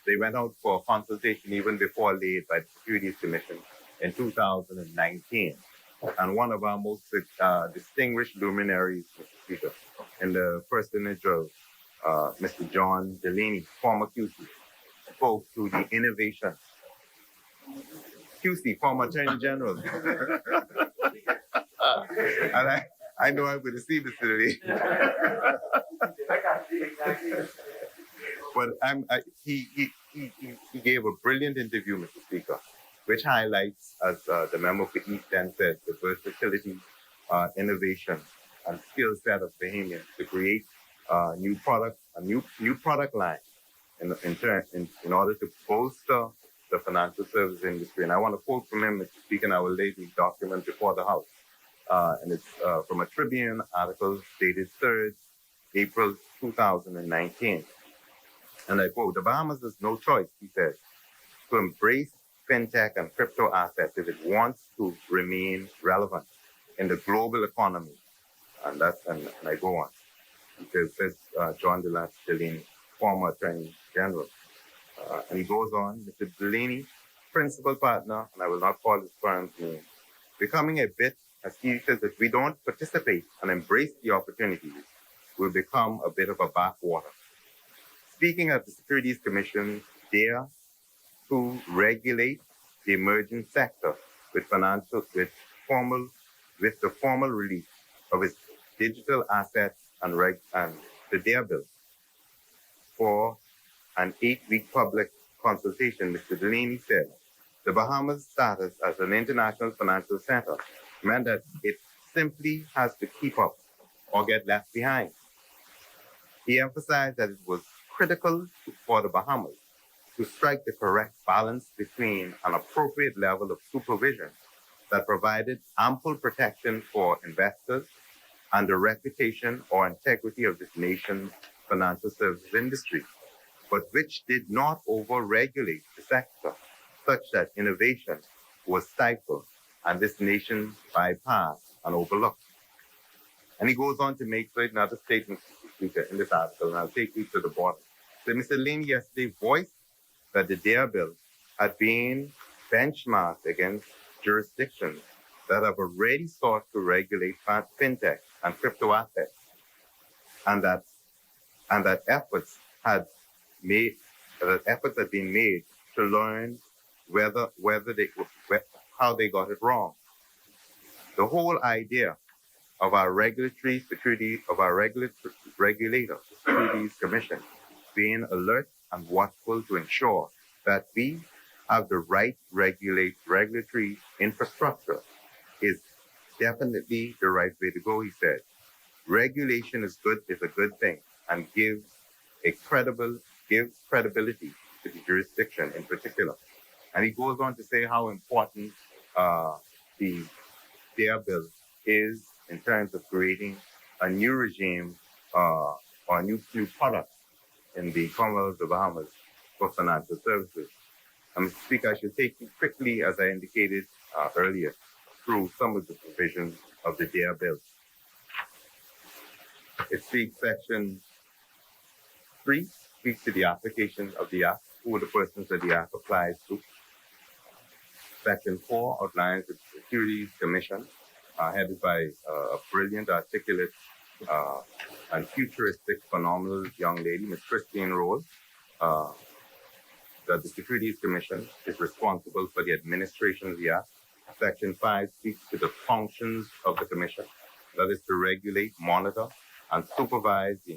they went out for consultation even before laid by the Securities Commission in 2019. And one of our most distinguished luminaries, Mr. Speaker, in the personage of Mr. John Delaney, former QC, spoke to the innovation QC, former Attorney General. And I know I'm going to see this today. But he gave a brilliant interview, Mr. Speaker, which highlights, as the member for East End said, the versatility, innovation, and skill set of Bahamians to create a new product line in order to bolster the financial service industry. And I want to quote from him, Mr. Speaker, and I will lay the document before the House. And it's from a Tribune article dated 3rd April 2019. And I quote, "The Bahamas has no choice," he said, "to embrace fintech and crypto assets if it wants to remain relevant in the global economy." And I go on. Because says John Delaney, former Attorney General. And he goes on, "Mr. Delaney, principal partner," and I will not call his firm's name, "becoming a bit," as he says, "if we don't participate and embrace the opportunities, we'll become a bit of a backwater." Speaking at the Securities Commission, there to regulate the emerging sector with the formal release of its digital assets and the DARE bill for an 8-week public consultation, Mr. Delaney said, "The Bahamas' status as an international financial center meant that it simply has to keep up or get left behind." He emphasized that it was critical for the Bahamas to strike the correct balance between an appropriate level of supervision that provided ample protection for investors and the reputation or integrity of this nation's financial services industry, but which did not over-regulate the sector such that innovation was stifled and this nation bypassed and overlooked. And he goes on to make certain other statements, Mr. Speaker, in this article, and I'll take you to the bottom. So Mr. Lane yesterday voiced that the DARE bill had been benchmarked against jurisdictions that have already sought to regulate fintech and crypto assets, and that efforts had been made to learn how they got it wrong. The whole idea of our regulator, the Securities Commission, being alert and watchful to ensure that we have the right regulatory infrastructure is definitely the right way to go, he said. Regulation is a good thing and gives credibility to the jurisdiction in particular. And he goes on to say how important the DARE bill is in terms of creating a new regime or a new product in the Commonwealth of the Bahamas for financial services. And Mr. Speaker, I should take you quickly, as I indicated earlier, through some of the provisions of the DARE bill. It speaks, Section 3 speaks to the application of the Act, who are the persons that the Act applies to. Section 4 outlines the Securities Commission, headed by a brilliant, articulate, and futuristic, phenomenal young lady, Ms. Christine Rose, that the Securities Commission is responsible for the administration of the Act. Section 5 speaks to the functions of the Commission, that is to regulate, monitor, and supervise the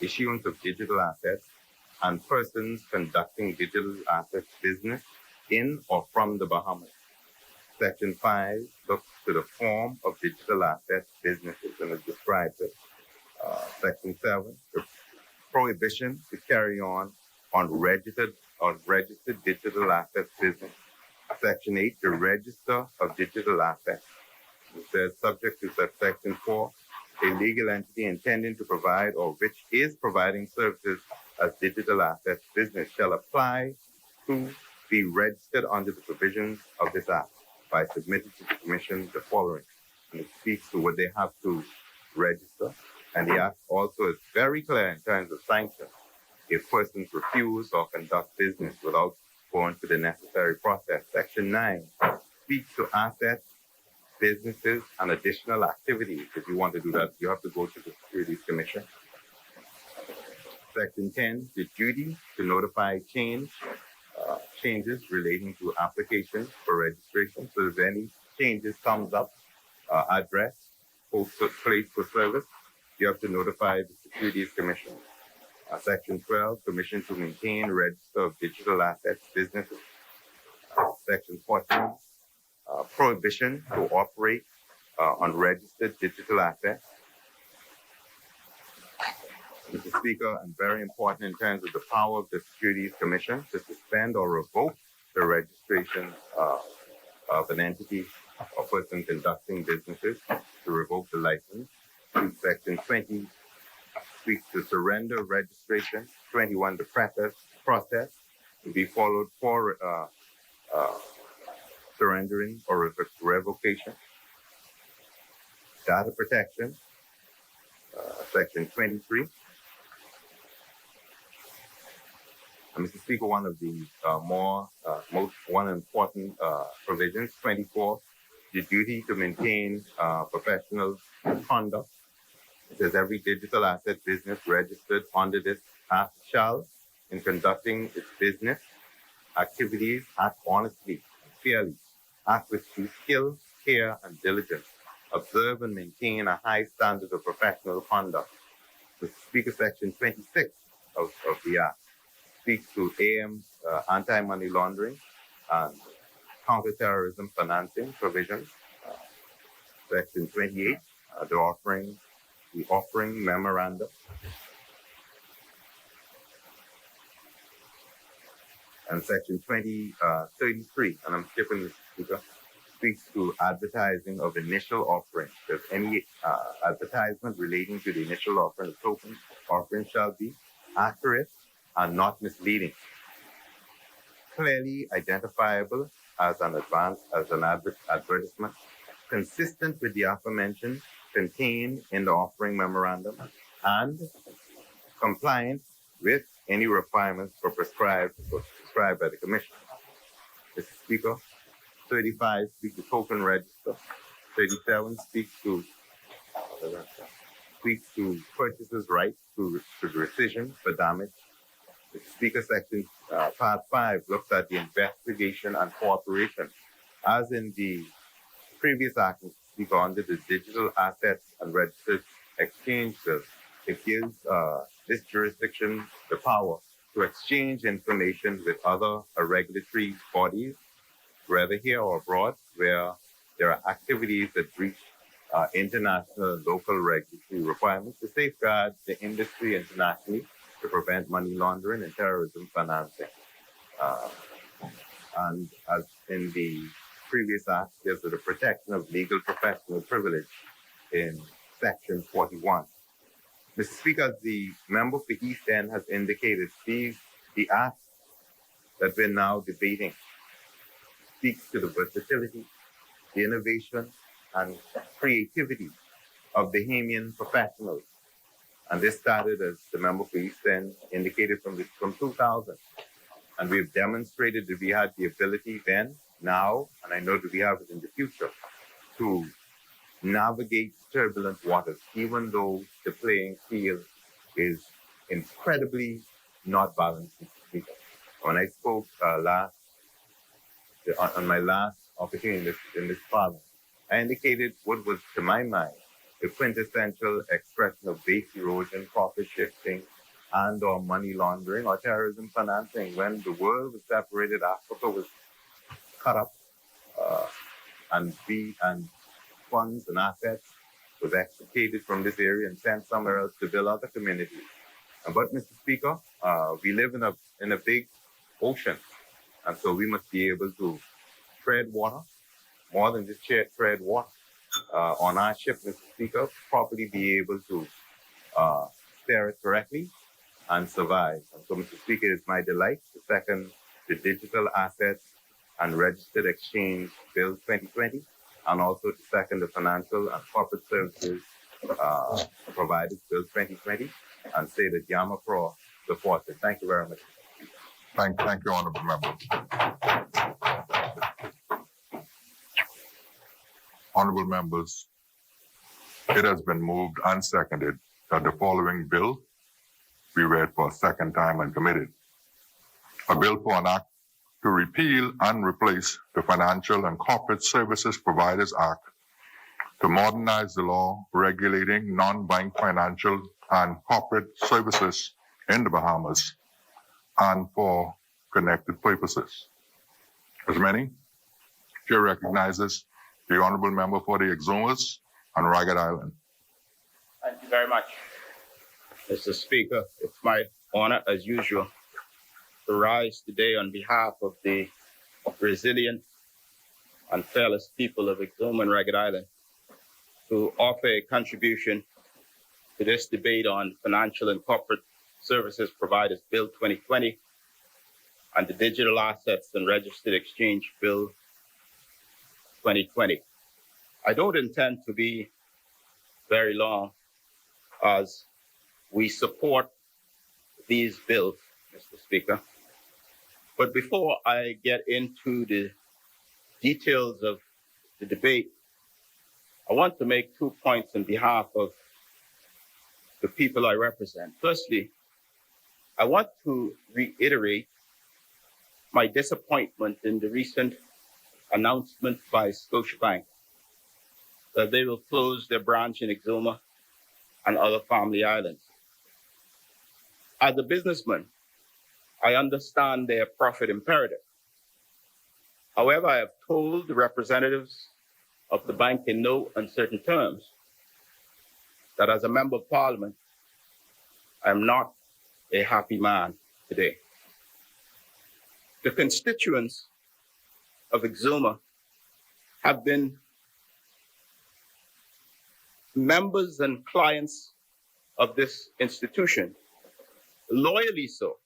issuance of digital assets and persons conducting digital assets business in or from the Bahamas. Section 5 looks to the form of digital assets businesses, and it describes it. Section 7, the prohibition to carry on registered digital assets business. Section 8, the register of digital assets. It says, subject to Section 4, a legal entity intending to provide or which is providing services as digital assets business shall apply to be registered under the provisions of this Act by submitting to the Commission the following. And it speaks to what they have to register. And the Act also is very clear in terms of sanctions if persons refuse or conduct business without going through the necessary process. Section 9 speaks to assets, businesses, and additional activities. If you want to do that, you have to go to the Securities Commission. Section 10, the duty to notify change changes relating to applications for registration. So if any changes comes up, address, place for service, you have to notify the Securities Commission. Section 12, permission to maintain register of digital assets businesses. Section 14, prohibition to operate unregistered digital assets. Mr. Speaker, and very important in terms of the power of the Securities Commission to suspend or revoke the registration of an entity or person conducting businesses, to revoke the license. Section 20 speaks to surrender registration. 21, the process to be followed for surrendering or revocation. Data protection, section 23. Mr. Speaker, one of the most important provisions, 24, the duty to maintain professional conduct. It says every digital asset business registered under this act shall, in conducting its business activities, act honestly and fairly, act with due skill, care, and diligence, observe and maintain a high standard of professional conduct. Mr. Speaker, section 26 of the act speaks to AM's anti-money laundering and counterterrorism financing provisions. Section 28, the offering memorandum. And section 33, and I'm skipping this, Speaker, speaks to advertising of initial offerings. If any advertisement relating to the initial offering of token offering shall be accurate and not misleading, clearly identifiable as an advertisement, consistent with the aforementioned contained in the offering memorandum, and compliant with any requirements prescribed by the Commission. Mr. Speaker, 35 speaks to token register. 37 speaks to purchasers' right to rescission for damage. The Speaker, section part 5 looks at the investigation and cooperation. As in the previous act, Mr. Speaker, under the Digital Assets and Registered Exchange Bill, it gives this jurisdiction the power to exchange information with other regulatory bodies, whether here or abroad, where there are activities that breach international and local regulatory requirements to safeguard the industry internationally, to prevent money laundering and terrorism financing. And as in the previous act, there's the protection of legal professional privilege in section 41. Mr. Speaker, the member for East End has indicated the act that we're now debating speaks to the versatility, the innovation, and creativity of Bahamian professionals. And this started, as the member for East End indicated, from 2000. And we've demonstrated that we had the ability then, now, and I know that we have it in the future, to navigate turbulent waters, even though the playing field is incredibly not balanced. When I spoke on my last opportunity in this forum, I indicated what was, to my mind, the quintessential expression of base erosion, profit shifting, and/or money laundering or terrorism financing. When the world was separated, Africa was cut up, and funds and assets was extricated from this area and sent somewhere else to build other communities. But Mr. Speaker, we live in a big ocean, and so we must be able to tread water, more than just tread water. On our ship, Mr. Speaker, properly be able to steer it correctly and survive. And so, Mr. Speaker, it is my delight to second the Digital Assets and Registered Exchange Bill 2020, and also to second the Financial and Corporate Services Providers Bill 2020, and say that Yama Pro supports it. Thank you very much. Thank you, honorable member. Honorable members, it has been moved and seconded that the following bill be read for a second time and committed. A bill for an act to repeal and replace the Financial and Corporate Services Providers Act, to modernize the law regulating non-bank financial and corporate services in the Bahamas, and for connected purposes. As many, Chair recognizes the Honorable Member for the Exumas and Ragged Island. Thank you very much. Mr. Speaker, it's my honor, as usual, to rise today on behalf of the resilient and fearless people of Exuma and Ragged Island to offer a contribution to this debate on Financial and Corporate Services Providers Bill 2020 and the Digital Assets and Registered Exchange Bill 2020. I don't intend to be very long, as we support these bills, Mr. Speaker. But before I get into the details of the debate, I want to make 2 points on behalf of the people I represent. Firstly, I want to reiterate my disappointment in the recent announcement by Scotiabank that they will close their branch in Exuma and other family islands. As a businessman, I understand their profit imperative. However, I have told the representatives of the bank in no uncertain terms that as a member of parliament, I am not a happy man today. The constituents of Exuma have been members and clients of this institution, loyally so,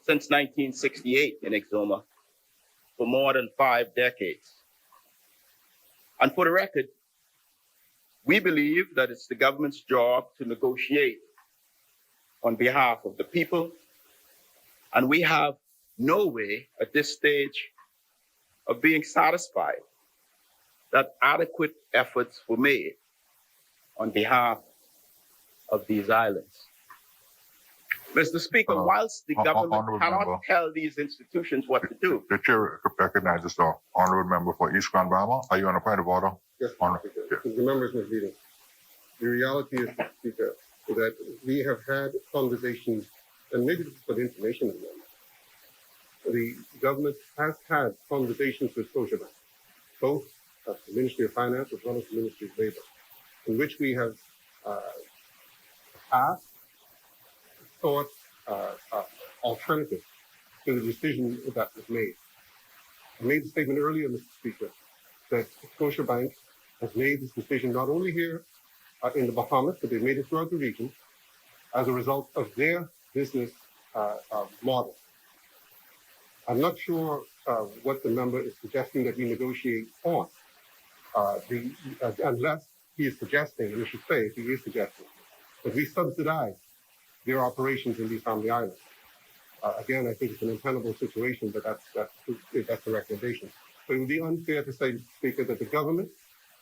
since 1968 in Exuma, for more than 5 decades. And for the record, we believe that it's the government's job to negotiate on behalf of the people, and we have no way at this stage of being satisfied that adequate efforts were made on behalf of these islands. Mr. Speaker, whilst the government cannot tell these institutions what to do. The Chair recognizes the Honorable Member for East Grand Bahama. Are you on a point of order? Yes, Mr. Speaker. The member is misleading. The reality is, Mr. Speaker, that we have had conversations, and maybe this is for the information of the member. The government has had conversations with Scotiabank, both at the Ministry of Finance as well as the Ministry of Labour, in which we have asked, sought alternatives to the decision that was made. I made the statement earlier, Mr. Speaker, that Scotiabank has made this decision not only here in the Bahamas, but they've made it throughout the region as a result of their business model. I'm not sure what the member is suggesting that we negotiate on, unless he is suggesting, and we should say if he is suggesting, that we subsidize their operations in these family islands. Again, I think it's an untenable situation, but that's the recommendation. But it would be unfair to say, Mr. Speaker, that the government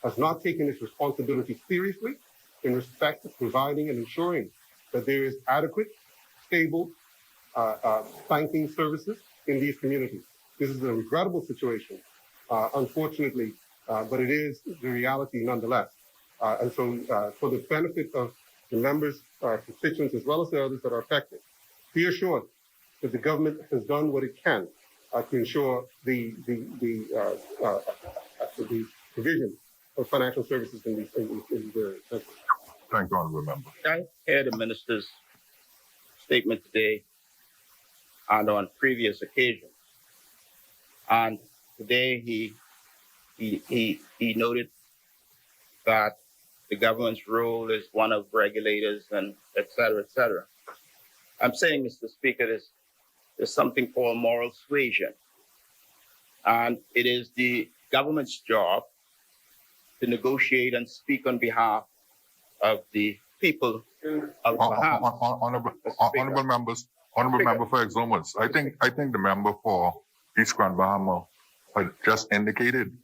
has not taken its responsibility seriously in respect of providing and ensuring that there is adequate, stable banking services in these communities. This is a regrettable situation, unfortunately, but it is the reality nonetheless. And so for the benefit of the members, constituents, as well as the others that are affected, be assured that the government has done what it can to ensure the provision of financial services in these areas. Thank you, Honorable Member. I heard the minister's statement today and on previous occasions. And today he noted that the government's role is one of regulators and et cetera, et cetera. I'm saying, Mr. Speaker, there's something called moral suasion. And it is the government's job to negotiate and speak on behalf of the people of Bahamas. Honorable members, Honorable Member for Exumas. I think the member for East Grand Bahama had just indicated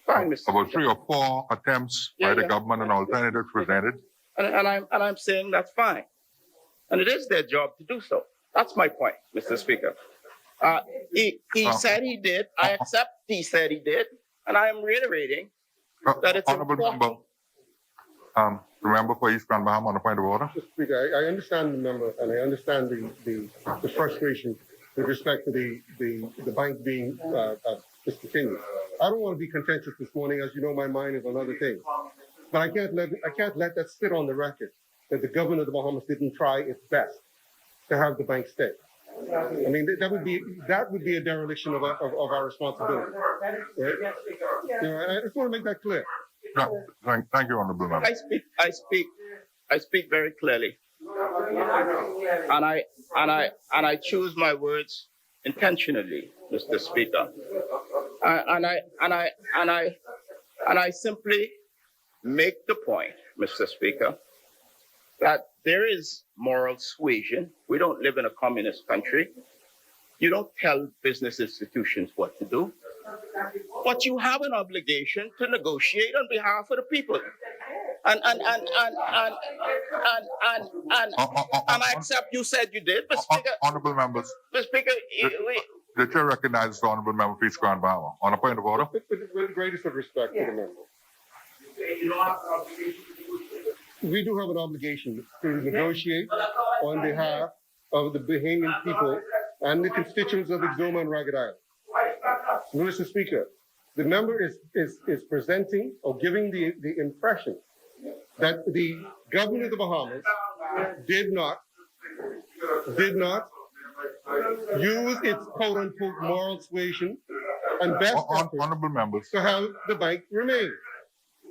Fine, Mr. about Speaker. 3 or 4 attempts by the government and alternatives presented. And I'm saying that's fine. And it is their job to do so. That's my point, Mr. Speaker. He said he did. I accept he said he did. And I am reiterating that it's Honorable important. member, the member for East Grand Bahama on a point of order. Mr. Speaker, I understand the member and I understand the frustration with respect to the bank being discontinued. I don't want to be contentious this morning. As you know, my mind is on other things. But I can't let that sit on the record that the government of the Bahamas didn't try its best to have the bank stay. I mean, that would be a dereliction of our responsibility. Right? You know, I just want to make that clear. Thank you, honorable member. I speak very clearly. And I choose my words intentionally, Mr. Speaker. And I simply make the point, Mr. Speaker, that there is moral suasion. We don't live in a communist country. You don't tell business institutions what to do, but you have an obligation to negotiate on behalf of the people. And I accept you said you did, but Speaker. Honorable members, Mr. Speaker, the chair recognizes the honorable member for East Grand Bahama on a point of order. With the greatest of respect to the member. We do have an obligation to negotiate on behalf of the Bahamian people and the constituents of Exuma and Ragged Island. Mr. Speaker, the member is presenting or giving the impression that the government of the Bahamas did not use its quote-unquote moral suasion and best efforts Honorable members. to have the bank remain.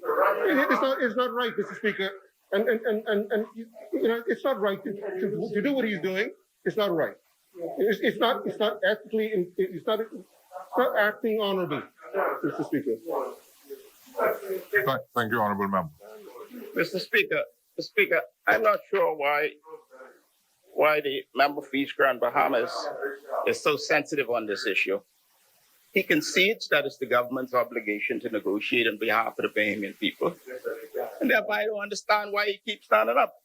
It's not right, Mr. Speaker, and you know it's not right to do what he's doing. It's not right. It's not ethically. It's not acting honorably, Mr. Speaker. Thank you, honorable member. Mr. Speaker, I'm not sure why the member for East Grand Bahamas is so sensitive on this issue. He concedes that it's the government's obligation to negotiate on behalf of the Bahamian people. And therefore, I don't understand why he keeps standing up.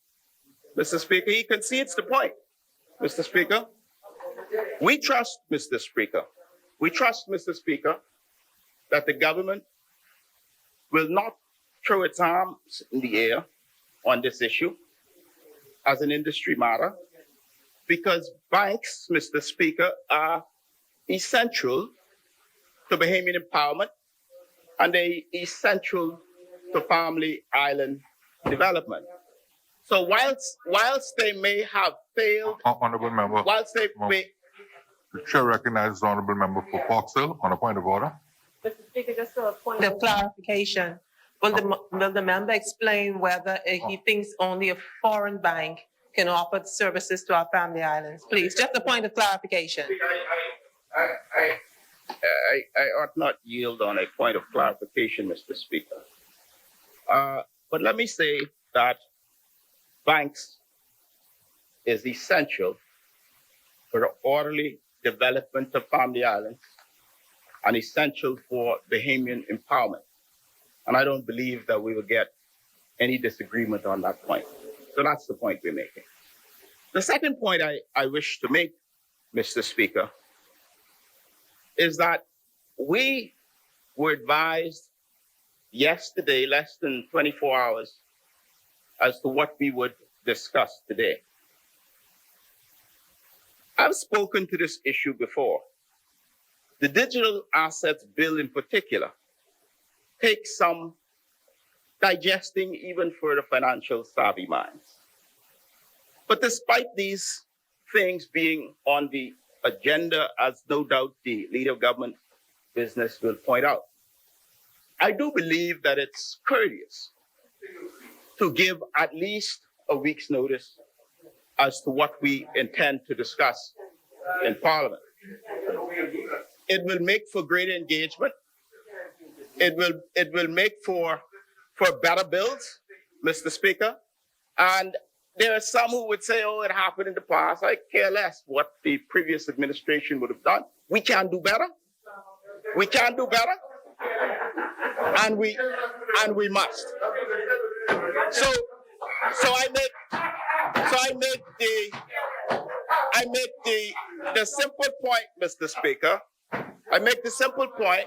Mr. Speaker, he concedes the point. Mr. Speaker, we trust, Mr. Speaker, that the government will not throw its arms in the air on this issue as an industry matter, because banks, Mr. Speaker, are essential to Bahamian empowerment and they essential to family island development. So whilst they may have failed, Honorable member. The chair recognizes the honorable member for Foxhill on a point of order. Mr. Speaker, just a point of clarification. Will the member explain whether he thinks only a foreign bank can offer services to our family islands? Please, just a point of clarification. I ought not yield on a point of clarification, Mr. Speaker. But let me say that banks is essential for the orderly development of family islands and essential for Bahamian empowerment. And I don't believe that we will get any disagreement on that point. So that's the point we're making. The second point I wish to make, Mr. Speaker, is that we were advised yesterday, less than 24 hours, as to what we would discuss today. I've spoken to this issue before. The Digital Assets Bill in particular takes some digesting even for the financial savvy minds. But despite these things being on the agenda, as no doubt the leader of government business will point out, I do believe that it's courteous to give at least a week's notice as to what we intend to discuss in Parliament. It will make for greater engagement. It will make for better bills, Mr. Speaker. And there are some who would say, oh, it happened in the past. I care less what the previous administration would have done. We can do better. We can do better. And we must. So I make the simple point, Mr. Speaker. I make the simple point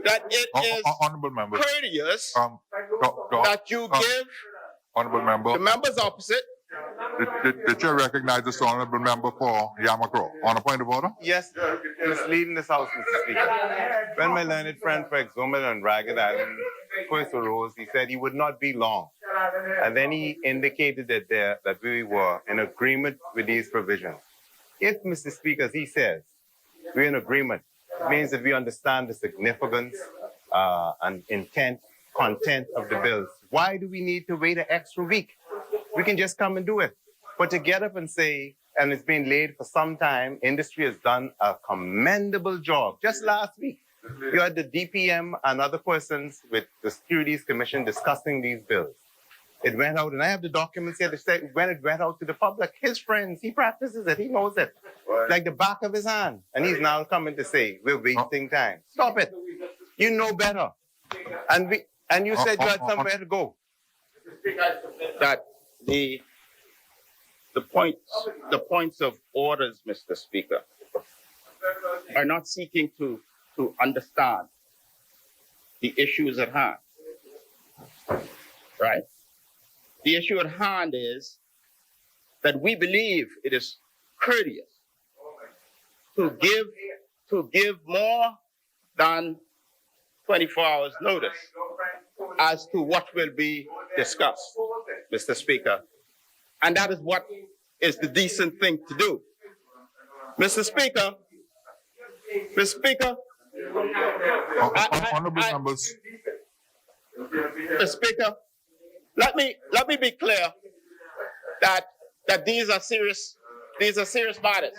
that it is Honorable members, courteous do- that you give honorable member, the members opposite. the chair recognizes the honorable member for Yamacro. On a point of order? Yes, misleading this house, Mr. Speaker. When my learned friend for Exhumed and Ragged Island first arose, he said he would not be long. And then he indicated that we were in agreement with these provisions. If, Mr. Speaker, as he says, we're in agreement, it means that we understand the significance and content of the bills. Why do we need to wait an extra week? We can just come and do it. But to get up and say, and it's been laid for some time, industry has done a commendable job. Just last week, you had the DPM and other persons with the Securities Commission discussing these bills. It went out, and I have the documents here to say when it went out to the public, his friends, he practices it, he knows it, like the back of his hand. And he's now coming to say, we're wasting time. Stop it. You know better. And you said you had somewhere to go. That the points of orders, Mr. Speaker, are not seeking to understand the issues at hand. Right? The issue at hand is that we believe it is courteous to give more than 24 hours notice as to what will be discussed, Mr. Speaker. And that is what is the decent thing to do. Mr. Speaker, Honorable members. Mr. Speaker, let me be clear that these are serious matters.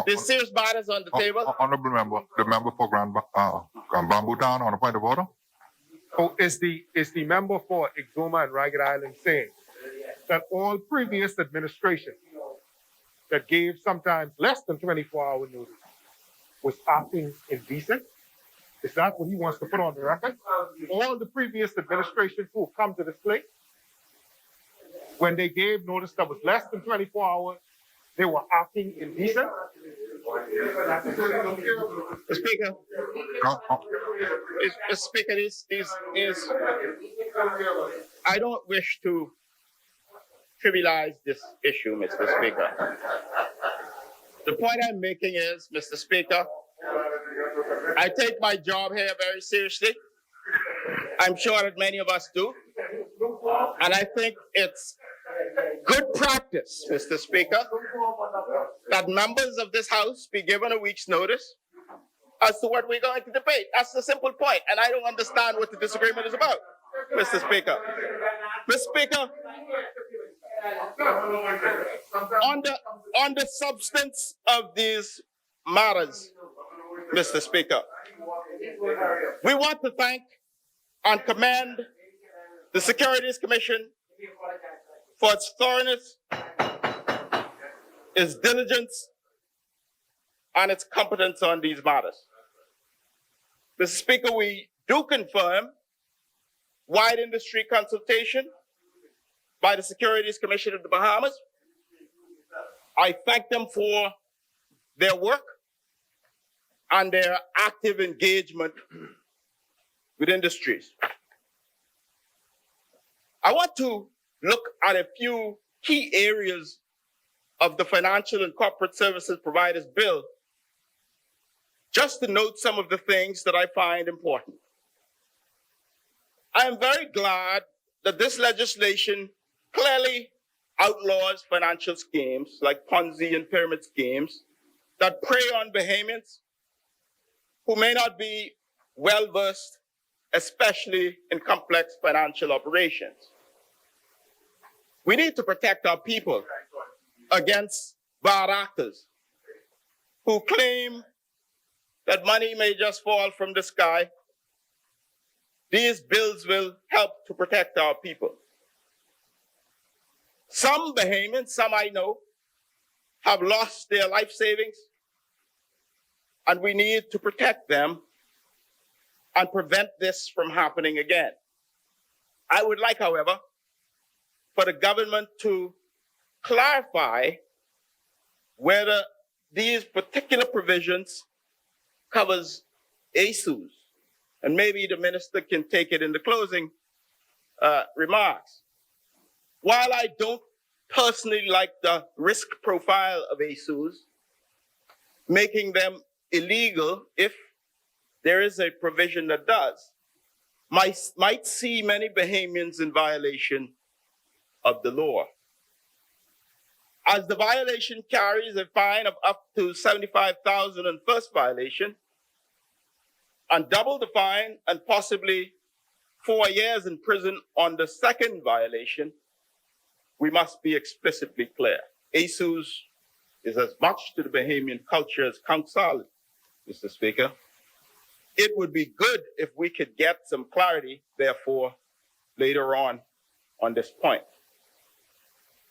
There's serious matters on the table. Honorable member, the member for Bamboo Town on a point of order. Oh, is the member for Exuma and Ragged Island saying that all previous administration that gave sometimes less than 24-hour notice was acting indecent? Is that what he wants to put on the record? All the previous administrations who come to this place, when they gave notice that was less than 24 hours, they were acting indecent? Mr. Speaker, Mr. Speaker, I don't wish to trivialize this issue, Mr. Speaker. The point I'm making is, Mr. Speaker, I take my job here very seriously. I'm sure that many of us do. And I think it's good practice, Mr. Speaker, that members of this House be given a week's notice as to what we're going to debate. That's the simple point. And I don't understand what the disagreement is about, Mr. Speaker. Mr. Speaker, on the substance of these matters, Mr. Speaker, we want to thank and commend the Securities Commission for its thoroughness, its diligence, and its competence on these matters. Mr. Speaker, we do confirm wide industry consultation by the Securities Commission of the Bahamas. I thank them for their work and their active engagement with industries. I want to look at a few key areas of the Financial and Corporate Services Providers Bill, just to note some of the things that I find important. I am very glad that this legislation clearly outlaws financial schemes like Ponzi and pyramid schemes that prey on Bahamians who may not be well-versed, especially in complex financial operations. We need to protect our people against bad actors who claim that money may just fall from the sky. These bills will help to protect our people. Some Bahamians, some I know, have lost their life savings, and we need to protect them and prevent this from happening again. I would like, however, for the government to clarify whether these particular provisions covers ASUs, and maybe the minister can take it in the closing remarks. While I don't personally like the risk profile of ASUs, making them illegal if there is a provision that does, might see many Bahamians in violation of the law. As the violation carries a fine of up to $75,000 on first violation, and double the fine and possibly 4 years in prison on the second violation, we must be explicitly clear. ASUS is as much to the Bahamian culture as council, Mr. Speaker. It would be good if we could get some clarity, therefore, later on this point.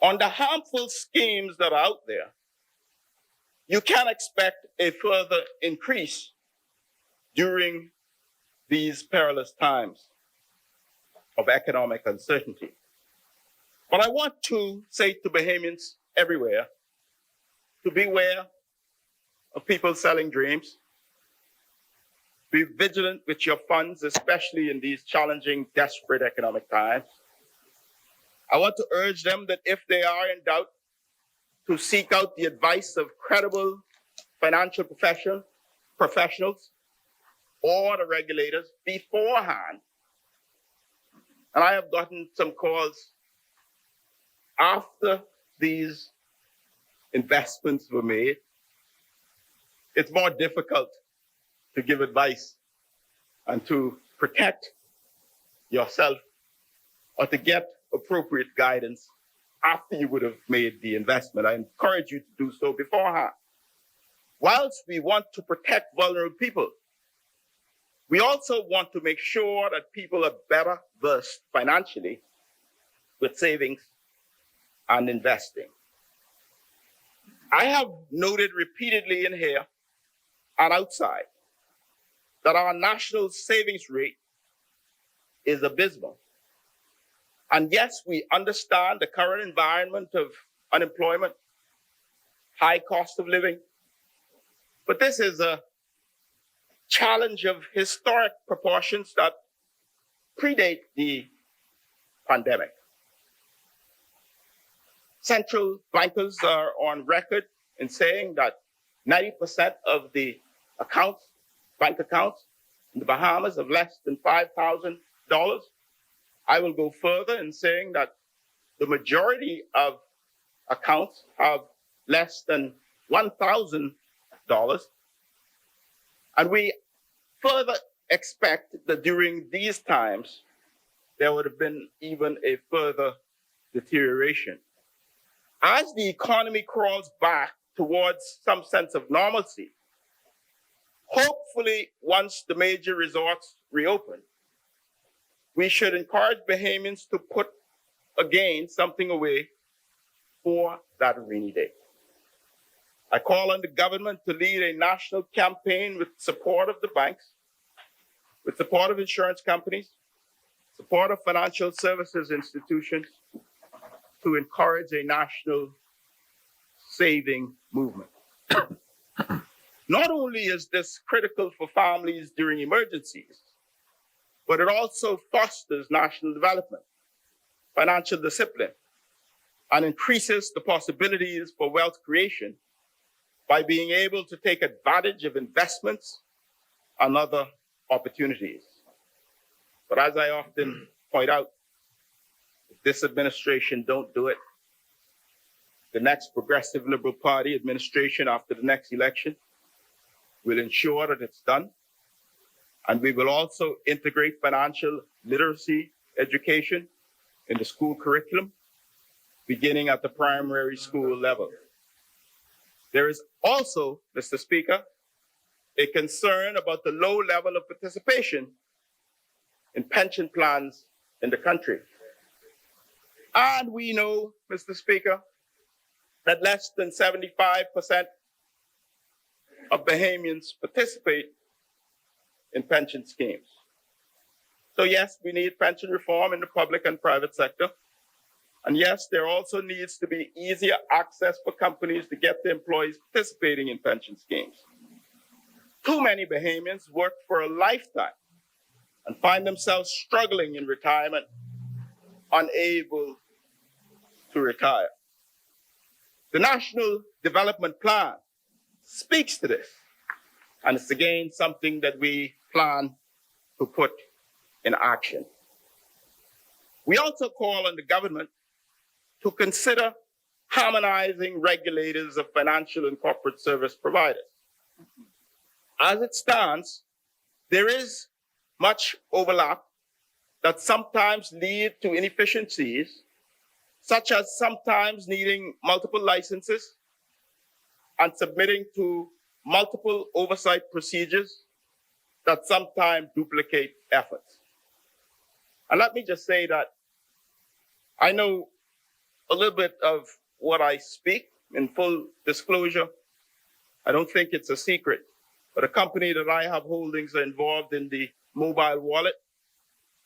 On the harmful schemes that are out there, you can expect a further increase during these perilous times of economic uncertainty. But I want to say to Bahamians everywhere to beware of people selling dreams. Be vigilant with your funds, especially in these challenging, desperate economic times. I want to urge them that if they are in doubt, to seek out the advice of credible financial professionals or the regulators beforehand. And I have gotten some calls after these investments were made. It's more difficult to give advice and to protect yourself or to get appropriate guidance after you would have made the investment. I encourage you to do so beforehand. Whilst we want to protect vulnerable people, we also want to make sure that people are better versed financially with savings and investing. I have noted repeatedly in here and outside that our national savings rate is abysmal. And yes, we understand the current environment of unemployment, high cost of living, but this is a challenge of historic proportions that predate the pandemic. Central bankers are on record in saying that 90% of the bank accounts in the Bahamas have less than $5,000. I will go further in saying that the majority of accounts have less than $1,000. And we further expect that during these times, there would have been even a further deterioration. As the economy crawls back towards some sense of normalcy, hopefully once the major resorts reopen, we should encourage Bahamians to put again something away for that rainy day. I call on the government to lead a national campaign with support of the banks, with support of insurance companies, support of financial services institutions, to encourage a national saving movement. Not only is this critical for families during emergencies, but it also fosters national development, financial discipline, and increases the possibilities for wealth creation by being able to take advantage of investments and other opportunities. But as I often point out, if this administration don't do it, the next Progressive Liberal Party administration after the next election will ensure that it's done. And we will also integrate financial literacy education in the school curriculum, beginning at the primary school level. There is also, Mr. Speaker, a concern about the low level of participation in pension plans in the country. And we know, Mr. Speaker, that less than 75% of Bahamians participate in pension schemes. So yes, we need pension reform in the public and private sector. And yes, there also needs to be easier access for companies to get their employees participating in pension schemes. Too many Bahamians work for a lifetime and find themselves struggling in retirement, unable to retire. The National Development Plan speaks to this, and it's again something that we plan to put in action. We also call on the government to consider harmonizing regulators of financial and corporate service providers. As it stands, there is much overlap that sometimes lead to inefficiencies, such as sometimes needing multiple licenses and submitting to multiple oversight procedures that sometimes duplicate efforts. And let me just say that I know a little bit of what I speak. In full disclosure, I don't think it's a secret, but a company that I have holdings are involved in the mobile wallet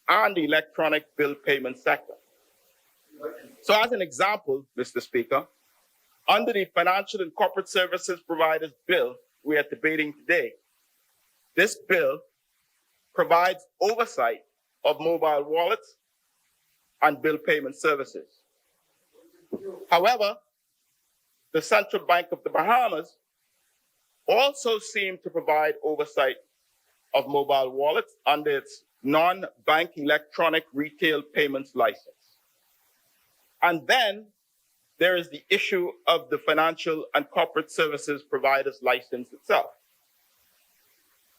and the electronic bill payment sector. So as an example, Mr. Speaker, under the Financial and Corporate Services Providers Bill we are debating today, this bill provides oversight of mobile wallets and bill payment services. However, the Central Bank of the Bahamas also seemed to provide oversight of mobile wallets under its non-bank electronic retail payments license. And then there is the issue of the Financial and Corporate Services Providers license itself.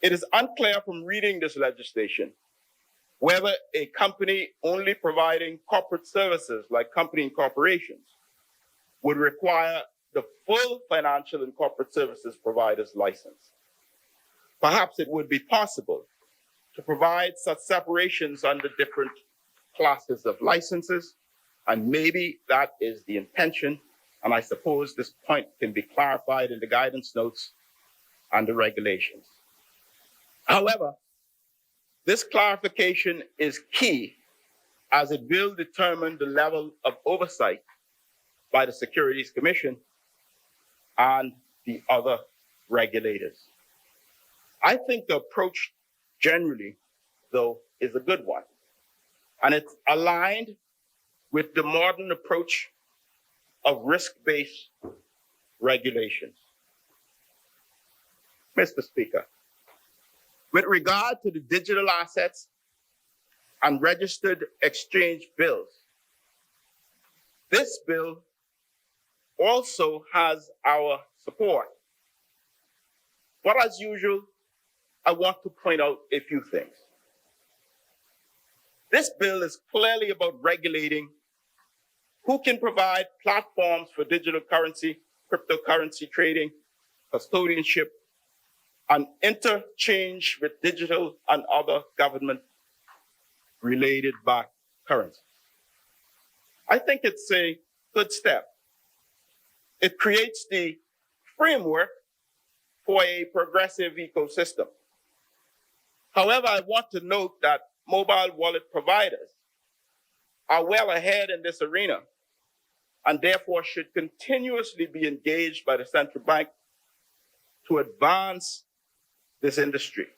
It is unclear from reading this legislation whether a company only providing corporate services like company and corporations would require the full Financial and Corporate Services Providers license. Perhaps it would be possible to provide such separations under different classes of licenses, and maybe that is the intention, and I suppose this point can be clarified in the guidance notes and the regulations. However, this clarification is key as it will determine the level of oversight by the Securities Commission and the other regulators. I think the approach generally, though, is a good one, and it's aligned with the modern approach of risk-based regulations. Mr. Speaker, with regard to the digital assets and registered exchange bills, this bill also has our support. But as usual, I want to point out a few things. This bill is clearly about regulating who can provide platforms for digital currency, cryptocurrency trading, custodianship, and interchange with digital and other government-related backed currencies. I think it's a good step. It creates the framework for a progressive ecosystem. However, I want to note that mobile wallet providers are well ahead in this arena and therefore should continuously be engaged by the central bank to advance this industry.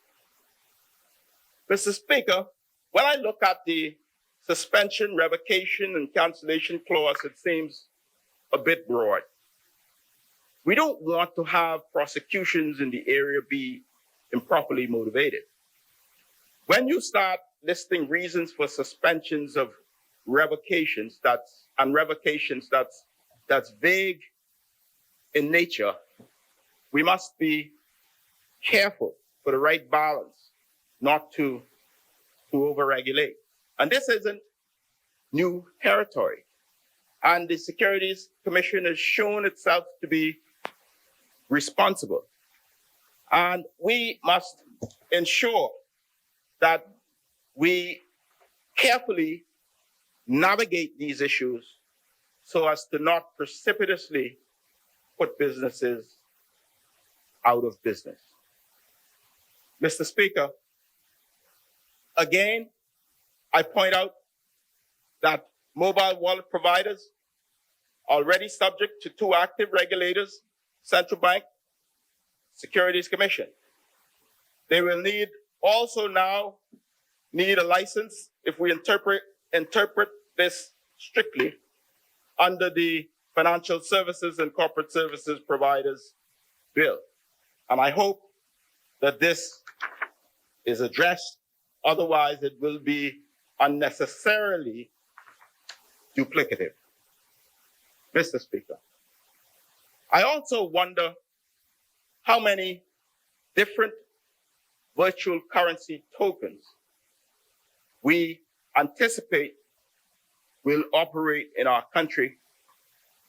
Mr. Speaker, when I look at the suspension, revocation, and cancellation clause, it seems a bit broad. We don't want to have prosecutions in the area be improperly motivated. When you start listing reasons for suspensions of revocations that's vague in nature, we must be careful for the right balance, not to overregulate. And this isn't new territory. And the Securities Commission has shown itself to be responsible. And we must ensure that we carefully navigate these issues so as to not precipitously put businesses out of business. Mr. Speaker, again, I point out that mobile wallet providers, already subject to two active regulators, Central Bank, Securities Commission. They will also now need a license if we interpret this strictly under the Financial Services and Corporate Services Providers Bill. And I hope that this is addressed. Otherwise, it will be unnecessarily duplicative. Mr. Speaker, I also wonder how many different virtual currency tokens we anticipate will operate in our country,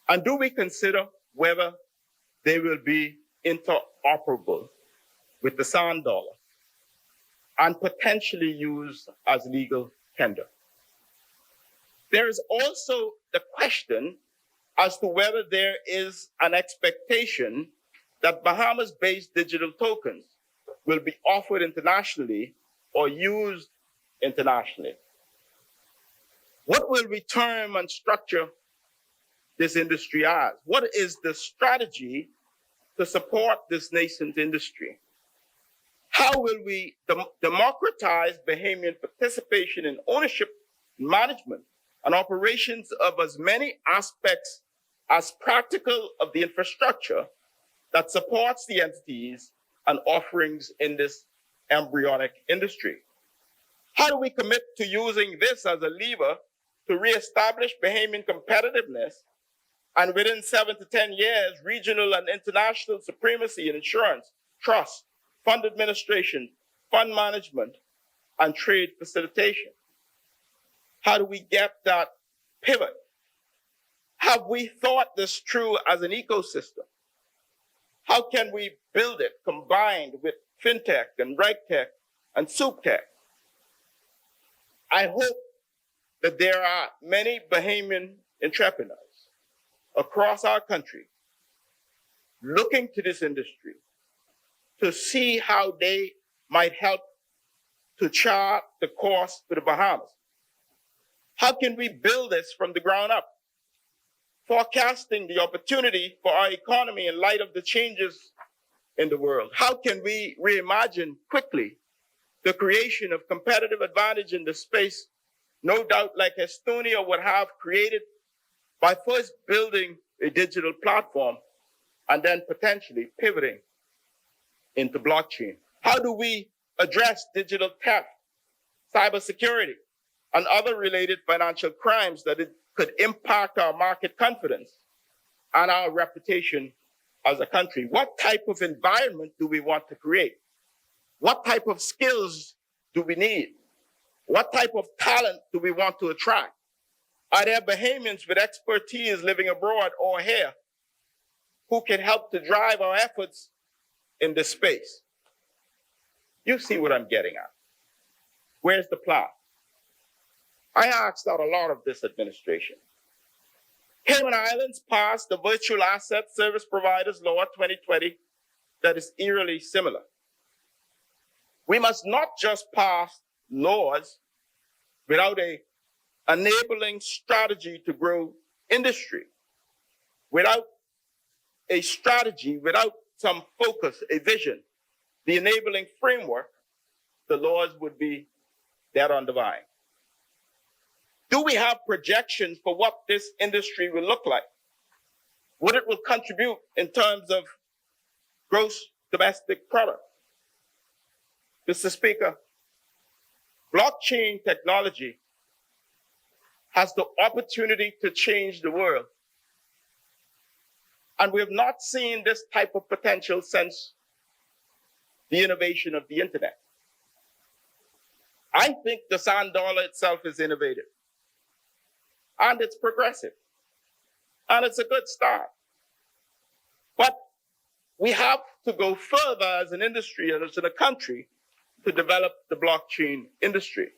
and do we consider whether they will be interoperable with the sand dollar and potentially used as legal tender? There is also the question as to whether there is an expectation that Bahamas-based digital tokens will be offered internationally or used internationally. What will we term and structure this industry as? What is the strategy to support this nascent industry? How will we democratize Bahamian participation in ownership, management, and operations of as many aspects as practical of the infrastructure that supports the entities and offerings in this embryonic industry? How do we commit to using this as a lever to reestablish Bahamian competitiveness and within 7 to 10 years, regional and international supremacy in insurance, trust, fund administration, fund management, and trade facilitation? How do we get that pivot? Have we thought this through as an ecosystem? How can we build it combined with fintech and regtech and souptech? I hope that there are many Bahamian entrepreneurs across our country looking to this industry to see how they might help to chart the course for the Bahamas. How can we build this from the ground up? Forecasting the opportunity for our economy in light of the changes in the world. How can we reimagine quickly the creation of competitive advantage in the space, no doubt like Estonia would have created by first building a digital platform and then potentially pivoting into blockchain? How do we address digital theft, cybersecurity, and other related financial crimes that could impact our market confidence and our reputation as a country? What type of environment do we want to create? What type of skills do we need? What type of talent do we want to attract? Are there Bahamians with expertise living abroad or here who can help to drive our efforts in this space? You see what I'm getting at. Where's the plan? I asked out a lot of this administration. Cayman Islands passed the Virtual Asset Service Providers Law 2020 that is eerily similar. We must not just pass laws without an enabling strategy to grow industry. Without a strategy, without some focus, a vision, the enabling framework, the laws would be dead on the vine. Do we have projections for what this industry will look like? What it will contribute in terms of gross domestic product? Mr. Speaker, blockchain technology has the opportunity to change the world. And we have not seen this type of potential since the innovation of the internet. I think the sand dollar itself is innovative. And it's progressive. And it's a good start. But we have to go further as an industry and as a country to develop the blockchain industry.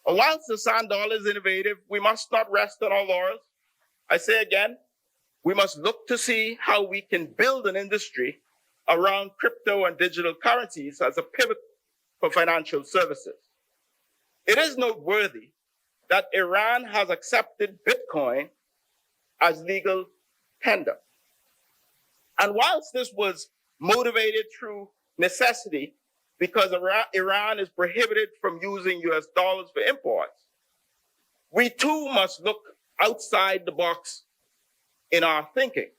And whilst the sand dollar is innovative, we must not rest on our laurels. I say again, we must look to see how we can build an industry around crypto and digital currencies as a pivot for financial services. It is noteworthy that Iran has accepted Bitcoin as legal tender. And whilst this was motivated through necessity, because Iran is prohibited from using US dollars for imports, we too must look outside the box in our thinking.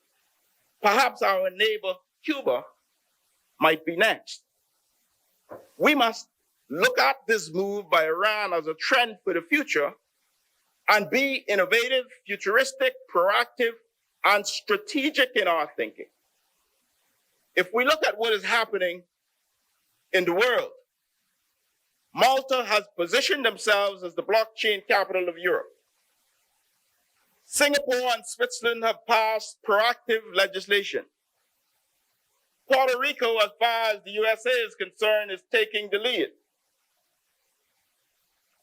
Perhaps our neighbor, Cuba, might be next. We must look at this move by Iran as a trend for the future and be innovative, futuristic, proactive, and strategic in our thinking. If we look at what is happening in the world, Malta has positioned themselves as the blockchain capital of Europe. Singapore and Switzerland have passed proactive legislation. Puerto Rico, as far as the USA is concerned, is taking the lead.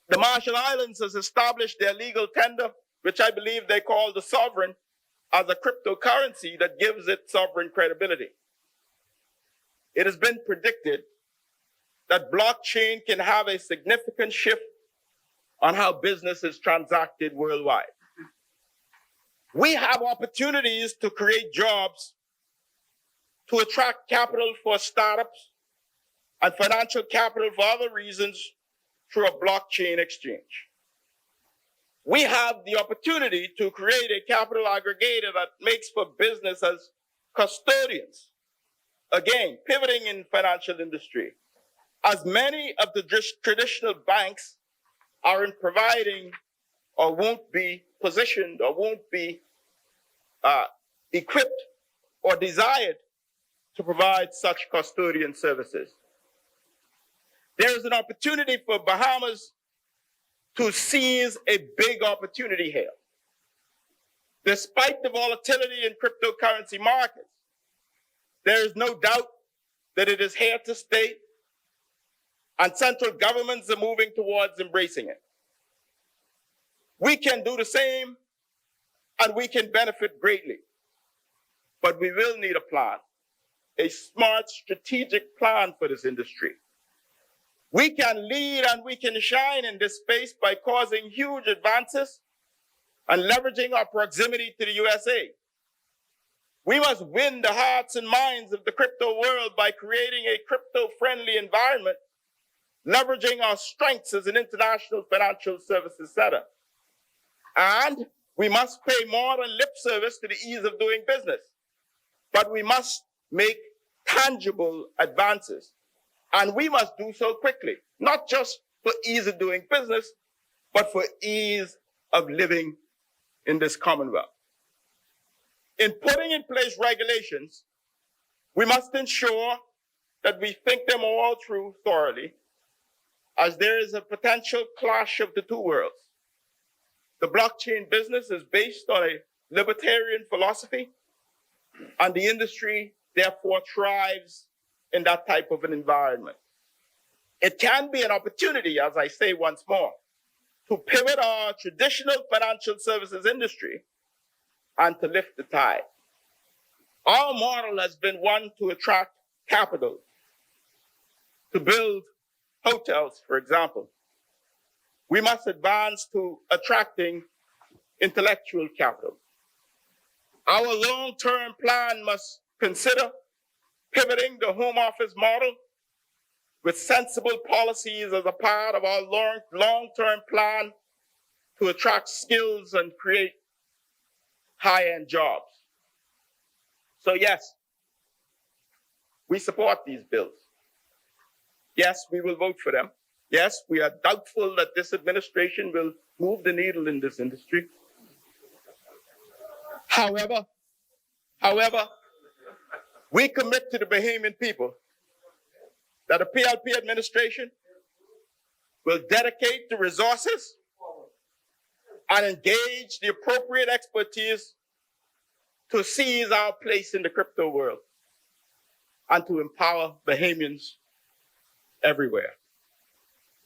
The Marshall Islands has established their legal tender, which I believe they call the sovereign, as a cryptocurrency that gives it sovereign credibility. It has been predicted that blockchain can have a significant shift on how business is transacted worldwide. We have opportunities to create jobs, to attract capital for startups and financial capital for other reasons through a blockchain exchange. We have the opportunity to create a capital aggregator that makes for business as custodians. Again, pivoting in financial industry, as many of the traditional banks aren't providing or won't be positioned or won't be equipped or desired to provide such custodian services. There is an opportunity for Bahamas to seize a big opportunity here. Despite the volatility in cryptocurrency markets, there is no doubt that it is here to stay, and central governments are moving towards embracing it. We can do the same, and we can benefit greatly. But we will need a plan, a smart, strategic plan for this industry. We can lead and we can shine in this space by causing huge advances and leveraging our proximity to the USA. We must win the hearts and minds of the crypto world by creating a crypto-friendly environment, leveraging our strengths as an international financial services center. And we must pay more than lip service to the ease of doing business, but we must make tangible advances. And we must do so quickly, not just for ease of doing business, but for ease of living in this Commonwealth. In putting in place regulations, we must ensure that we think them all through thoroughly, as there is a potential clash of the two worlds. The blockchain business is based on a libertarian philosophy, and the industry therefore thrives in that type of an environment. It can be an opportunity, as I say once more, to pivot our traditional financial services industry and to lift the tide. Our model has been one to attract capital, to build hotels, for example. We must advance to attracting intellectual capital. Our long-term plan must consider pivoting the home office model with sensible policies as a part of our long-term plan to attract skills and create high-end jobs. So yes, we support these bills. Yes, we will vote for them. Yes, we are doubtful that this administration will move the needle in this industry. However, we commit to the Bahamian people that the PLP administration will dedicate the resources and engage the appropriate expertise to seize our place in the crypto world and to empower Bahamians everywhere.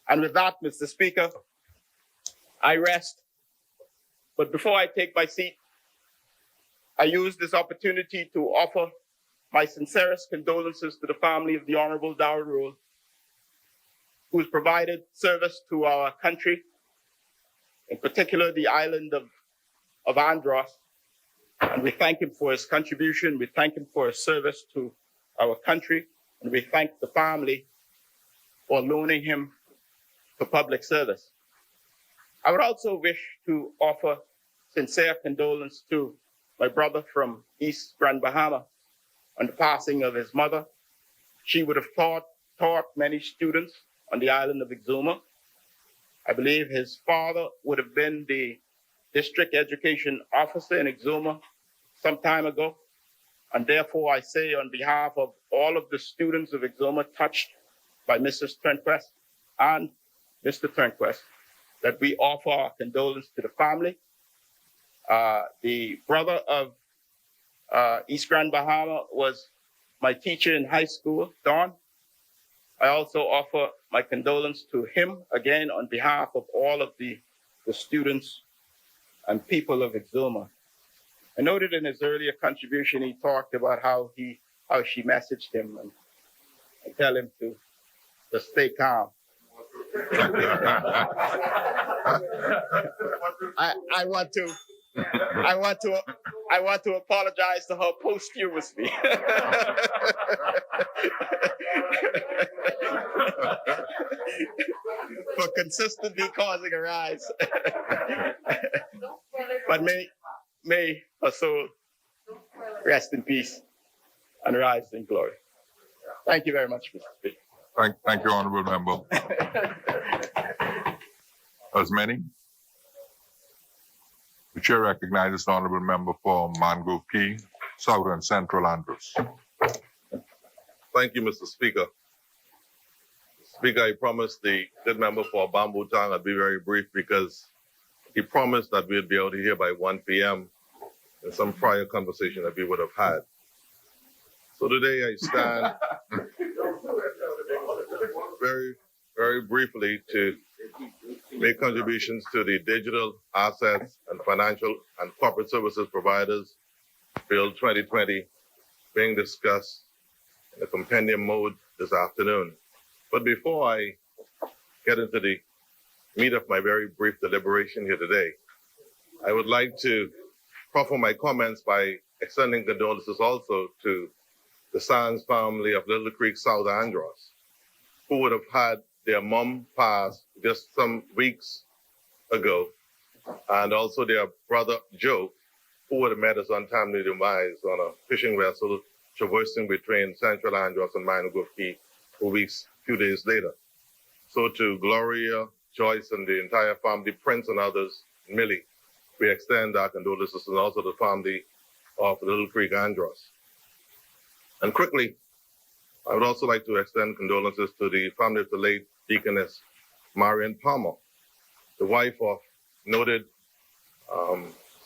And with that, Mr. Speaker, I rest. But before I take my seat, I use this opportunity to offer my sincerest condolences to the family of the Honorable Darrell Rule, who has provided service to our country in particular the island of Andros. And we thank him for his contribution. We thank him for his service to our country. And we thank the family for loaning him to public service. I would also wish to offer sincere condolence to my brother from East Grand Bahama on the passing of his mother. She would have taught many students on the island of Exuma. I believe his father would have been the district education officer in Exuma some time ago. And therefore, I say on behalf of all of the students of Exuma touched by Mrs. Turnquest and Mr. Turnquest, that we offer our condolence to the family. The brother of East Grand Bahama was my teacher in high school, Don. I also offer my condolence to him, again, on behalf of all of the students and people of Exuma. I noted in his earlier contribution, he talked about how she messaged him and tell him to stay calm. I want to apologize to her posthumously. For consistently causing a rise. But may her soul rest in peace and rise in glory. Thank you very much, Mr. Speaker. Thank you, Honorable Member. As many, the chair recognizes the Honorable Member for Mangrove Key, South and Central Andros. Thank you, Mr. Speaker. Speaker, I promised the good member for Bamboo Town I'd be very brief because he promised that we'd be out of here by 1 p.m. in some prior conversation that we would have had. So today I stand very, very briefly to make contributions to the digital assets and financial and corporate services providers Bill 2020 being discussed in a compendium mode this afternoon. But before I get into the meat of my very brief deliberation here today, I would like to proffer my comments by extending condolences also to the Sands family of Little Creek, South Andros, who would have had their mom pass just some weeks ago, and also their brother Joe, who would have met his untimely demise on a fishing vessel traversing between Central Andros and Mangrove Key few days later. So to Gloria, Joyce, and the entire family, Prince and others, Millie, we extend our condolences, and also the family of Little Creek Andros. And quickly, I would also like to extend condolences to the family of the late Deaconess Marian Palmer, the wife of noted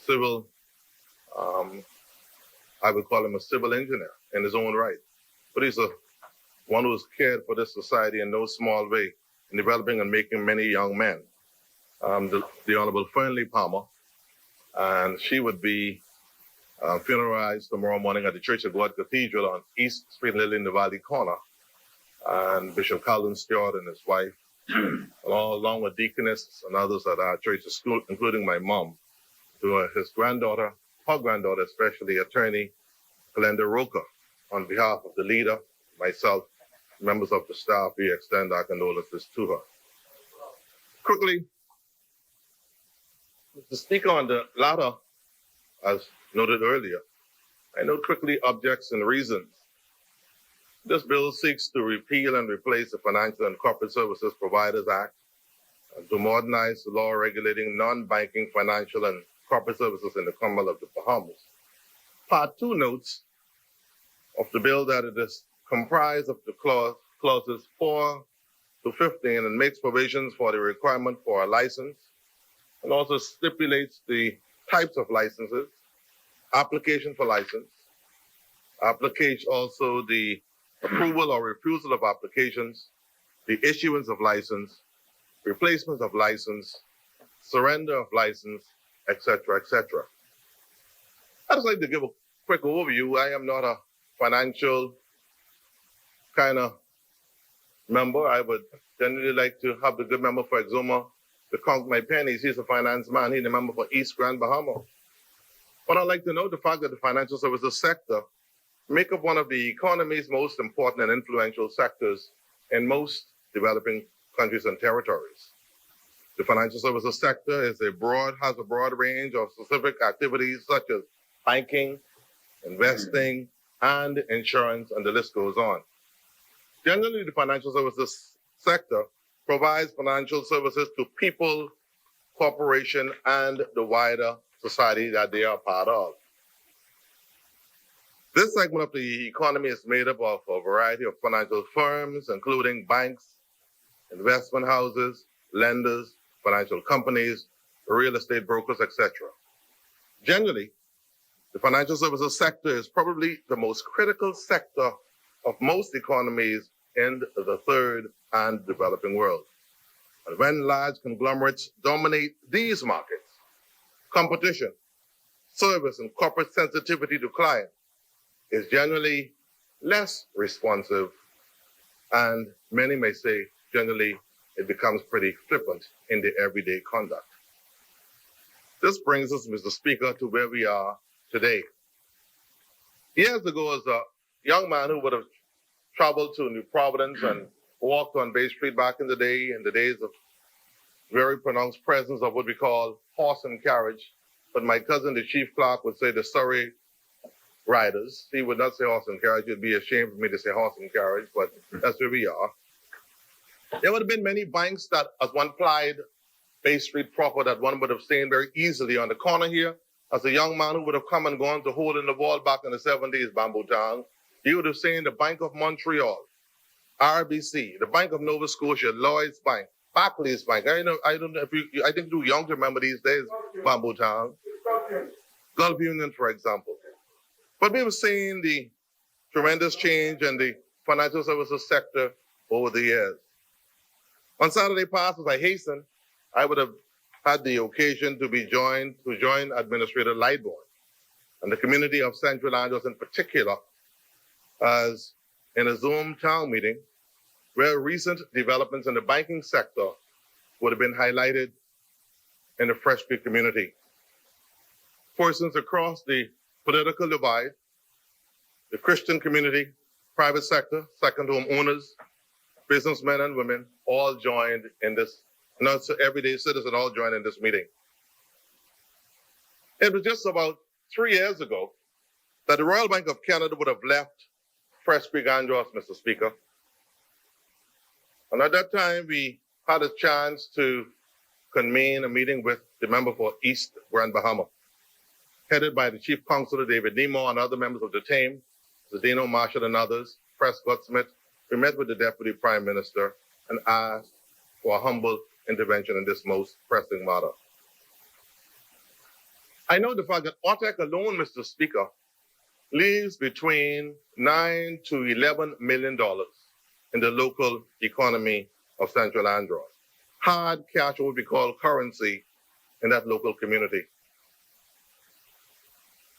civil, I would call him a civil engineer in his own right. But he's one who's cared for this society in no small way in developing and making many young men. The Honorable Fernley Palmer, and she would be funeralized tomorrow morning at the Church of God Cathedral on East Street, Lily in the Valley Corner. And Bishop Calvin Stewart and his wife, along with deaconesses and others at our church, including my mom, to his granddaughter, her granddaughter especially, attorney Glenda Roca. On behalf of the leader, myself, members of the staff, we extend our condolences to her. Quickly, Mr. Speaker, on the latter, as noted earlier, I note quickly objects and reasons. This bill seeks to repeal and replace the Financial and Corporate Services Providers Act and to modernize the law regulating non-banking financial and corporate services in the Commonwealth of the Bahamas. Part 2 notes of the bill that it is comprised of the clauses 4 to 15 and makes provisions for the requirement for a license and also stipulates the types of licenses, application for license, also the approval or refusal of applications, the issuance of license, replacement of license, surrender of license, etc., etc. I'd just like to give a quick overview. I am not a financial kind of member. I would generally like to have the good member for Exuma to count my pennies. He's a finance man. He's a member for East Grand Bahama. But I'd like to note the fact that the financial services sector make up one of the economy's most important and influential sectors in most developing countries and territories. The financial services sector has a broad range of specific activities such as banking, investing, and insurance, and the list goes on. Generally, the financial services sector provides financial services to people, corporation, and the wider society that they are part of. This segment of the economy is made up of a variety of financial firms, including banks, investment houses, lenders, financial companies, real estate brokers, etc. Generally, the financial services sector is probably the most critical sector of most economies in the third and developing world. And when large conglomerates dominate these markets, competition, service, and corporate sensitivity to clients is generally less responsive, and many may say generally it becomes pretty flippant in the everyday conduct. This brings us, Mr. Speaker, to where we are today. Years ago, as a young man who would have traveled to New Providence and walked on Bay Street back in the days of very pronounced presence of what we call horse and carriage, but my cousin, the chief clerk, would say the Surrey riders. He would not say horse and carriage. It would be a shame for me to say horse and carriage, but that's where we are. There would have been many banks that, as one plied Bay Street proper, that one would have seen very easily on the corner here. As a young man who would have come and gone to Hole in the Wall back in the 70s, Bamboo Town, you would have seen the Bank of Montreal, RBC, the Bank of Nova Scotia, Lloyd's Bank, Barclays Bank. I don't know if I think you're young to remember these days, Bamboo Town. Gulf Union, for example. But we were seeing the tremendous change in the financial services sector over the years. On Saturday past, as I hastened, I would have had the occasion to join Administrator Lightbourne and the community of Central Andros in particular, as in a Zoom town meeting where recent developments in the banking sector would have been highlighted in the Fresh Creek community. Persons across the political divide, the Christian community, private sector, second home owners, businessmen and women, all joined in this, not everyday citizens all joined in this meeting. It was just about 3 years ago that the Royal Bank of Canada would have left Fresh Creek Andros, Mr. Speaker. And at that time, we had a chance to convene a meeting with the member for East Grand Bahama, headed by the Chief Counselor, David Nemo, and other members of the team, Zdeno Marshall and others, Prescott Smith. We met with the Deputy Prime Minister and asked for a humble intervention in this most pressing matter. I know the fact that OTEC alone, Mr. Speaker, leaves between $9 to $11 million in the local economy of Central Andros. Hard cash, what we call currency, in that local community.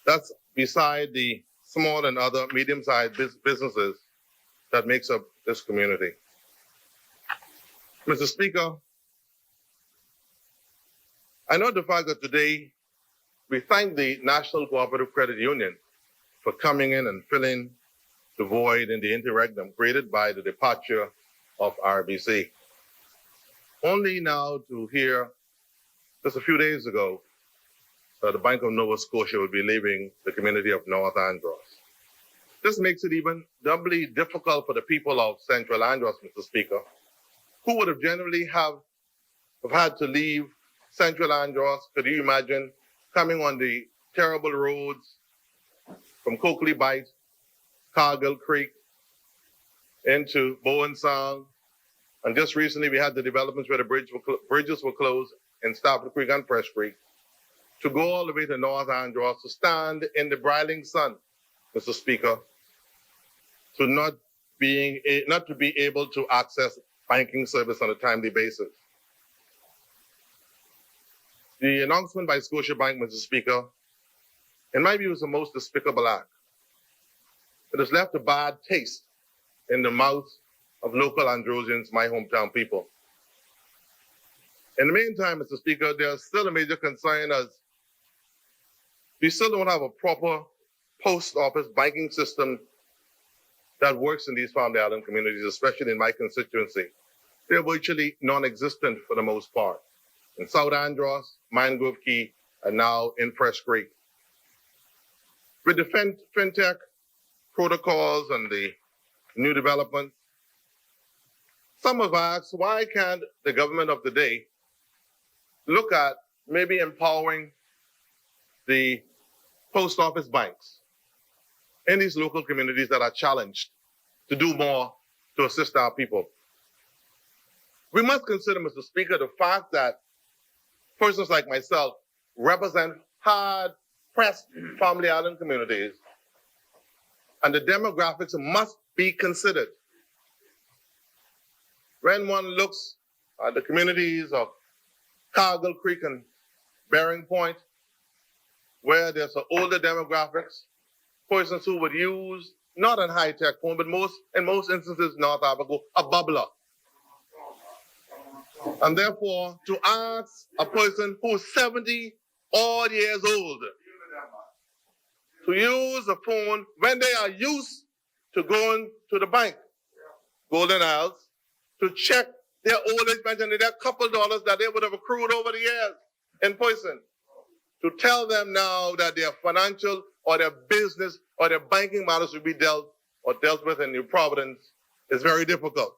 That's beside the small and other medium-sized businesses that makes up this community. Mr. Speaker, I know the fact that today we thank the National Cooperative Credit Union for coming in and filling the void in the interregnum created by the departure of RBC. Only now to hear, just a few days ago, that the Bank of Nova Scotia will be leaving the community of North Andros. This makes it even doubly difficult for the people of Central Andros, Mr. Speaker, who would have generally have had to leave Central Andros. Could you imagine coming on the terrible roads from Coakley Bight, Cargill Creek, into Bowen Sound, and just recently we had the developments where the bridges were closed in Stafford Creek and Fresh Creek, to go all the way to North Andros, to stand in the broiling sun, Mr. Speaker, to not to be able to access banking service on a timely basis. The announcement by Scotiabank, Mr. Speaker, in my view, is the most despicable act. It has left a bad taste in the mouths of local Androsians, my hometown people. In the meantime, Mr. Speaker, there's still a major concern as we still don't have a proper post office banking system that works in these family island communities, especially in my constituency. They're virtually non-existent for the most part. In South Andros, Mangrove Key, and now in Fresh Creek. With the fintech protocols and the new development, some have asked, why can't the government of the day look at maybe empowering the post office banks in these local communities that are challenged to do more to assist our people? We must consider, Mr. Speaker, the fact that persons like myself represent hard-pressed family island communities, and the demographics must be considered. When one looks at the communities of Cargill Creek and Bering Point, where there's an older demographics, persons who would use not a high-tech phone, but in most instances, North Africa, a bubbler. And therefore, to ask a person who's 70-odd years old to use a phone when they are used to going to the bank, Golden Isles, to check their old age pension, their couple dollars that they would have accrued over the years in person, to tell them now that their financial or their business or their banking matters will be dealt with in New Providence is very difficult.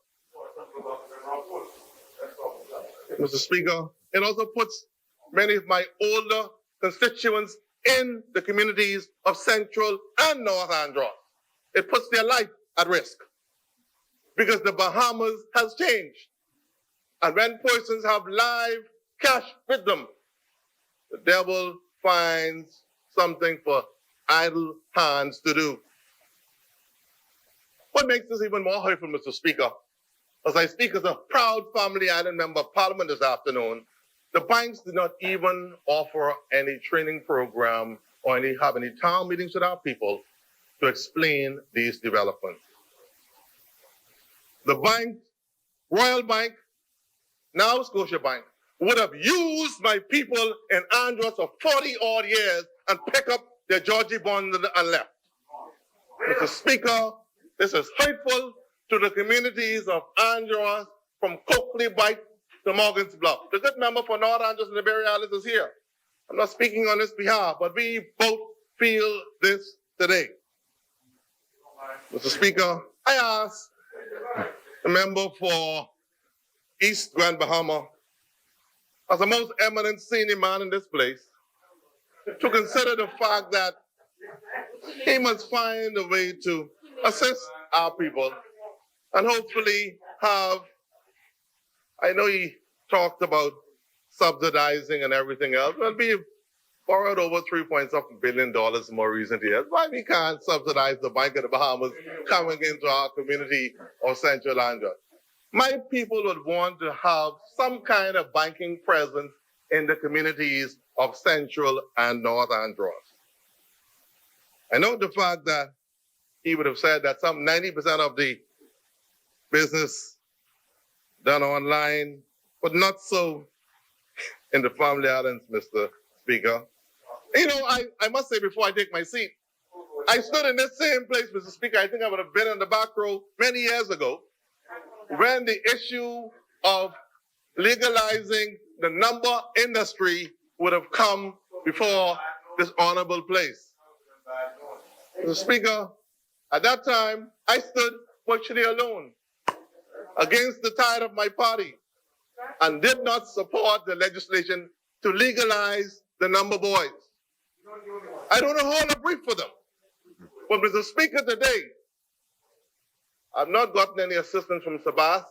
Mr. Speaker, it also puts many of my older constituents in the communities of Central and North Andros. It puts their life at risk because the Bahamas has changed. And when persons have live cash with them, the devil finds something for idle hands to do. What makes this even more hurtful, Mr. Speaker, as I speak as a proud family island member of Parliament this afternoon, the banks did not even offer any training program or have any town meetings with our people to explain these developments. The bank, Royal Bank, now Scotia Bank, would have used my people in Andros for 40-odd years and pick up their Georgie bond and left. Mr. Speaker, this is hurtful to the communities of Andros from Coakley Bight to Morgan's Bluff. The good member for North Andros and the Berry Islands is here. I'm not speaking on his behalf, but we both feel this today. Mr. Speaker, I ask the member for East Grand Bahama, as the most eminent senior man in this place, to consider the fact that he must find a way to assist our people and hopefully have, I know he talked about subsidizing and everything else, but we borrowed over $3.7 billion in more recent years. Why we can't subsidize the Bank of the Bahamas coming into our community of Central Andros? My people would want to have some kind of banking presence in the communities of Central and North Andros. I know the fact that he would have said that some 90% of the business done online, but not so in the family islands, Mr. Speaker. You know, I must say before I take my seat, I stood in this same place, Mr. Speaker. I think I would have been in the back row many years ago when the issue of legalizing the number industry would have come before this honorable place. Mr. Speaker, at that time, I stood virtually alone against the tide of my party and did not support the legislation to legalize the number boys. I don't know how to brief for them. But Mr. Speaker, today, I've not gotten any assistance from Sabas,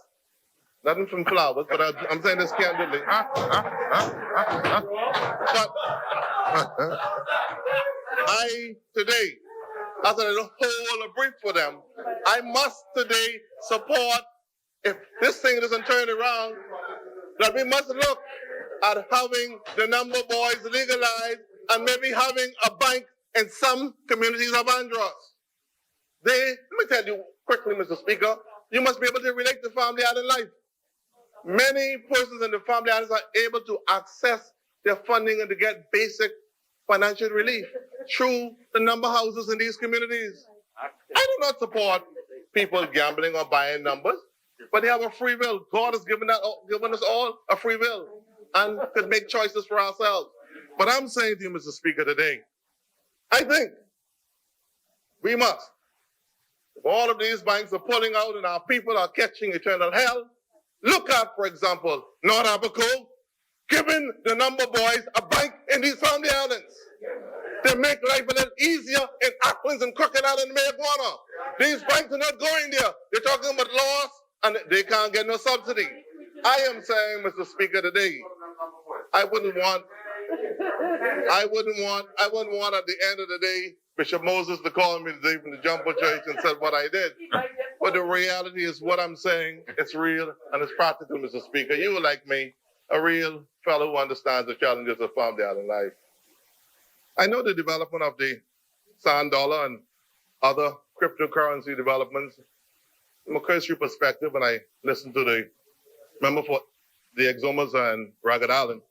nothing from Flowers, but I'm saying this candidly. But I today, as I hold a brief for them, I must today support, if this thing doesn't turn around, that we must look at having the number boys legalized and maybe having a bank in some communities of Andros. Let me tell you quickly, Mr. Speaker, you must be able to relate to family island life. Many persons in the family islands are able to access their funding and to get basic financial relief through the number houses in these communities. I do not support people gambling or buying numbers, but they have a free will. God has given us all a free will and could make choices for ourselves. But I'm saying to you, Mr. Speaker, today, I think we must. If all of these banks are pulling out and our people are catching eternal hell, look at, for example, North Abaco, giving the number boys a bank in these family islands. They make life a little easier in Acklands and Crooked Island and Mayagwana. These banks are not going there. They're talking about loss and they can't get no subsidy. I am saying, Mr. Speaker, today, I wouldn't want at the end of the day Bishop Moses to call me today from the Jumbo Church and said what I did. But the reality is what I'm saying, it's real and it's practical, Mr. Speaker. You, like me, a real fellow who understands the challenges of family island life. I know the development of the sand dollar and other cryptocurrency developments from a cursory perspective when I listened to the member for the Exomas and Ragged Island.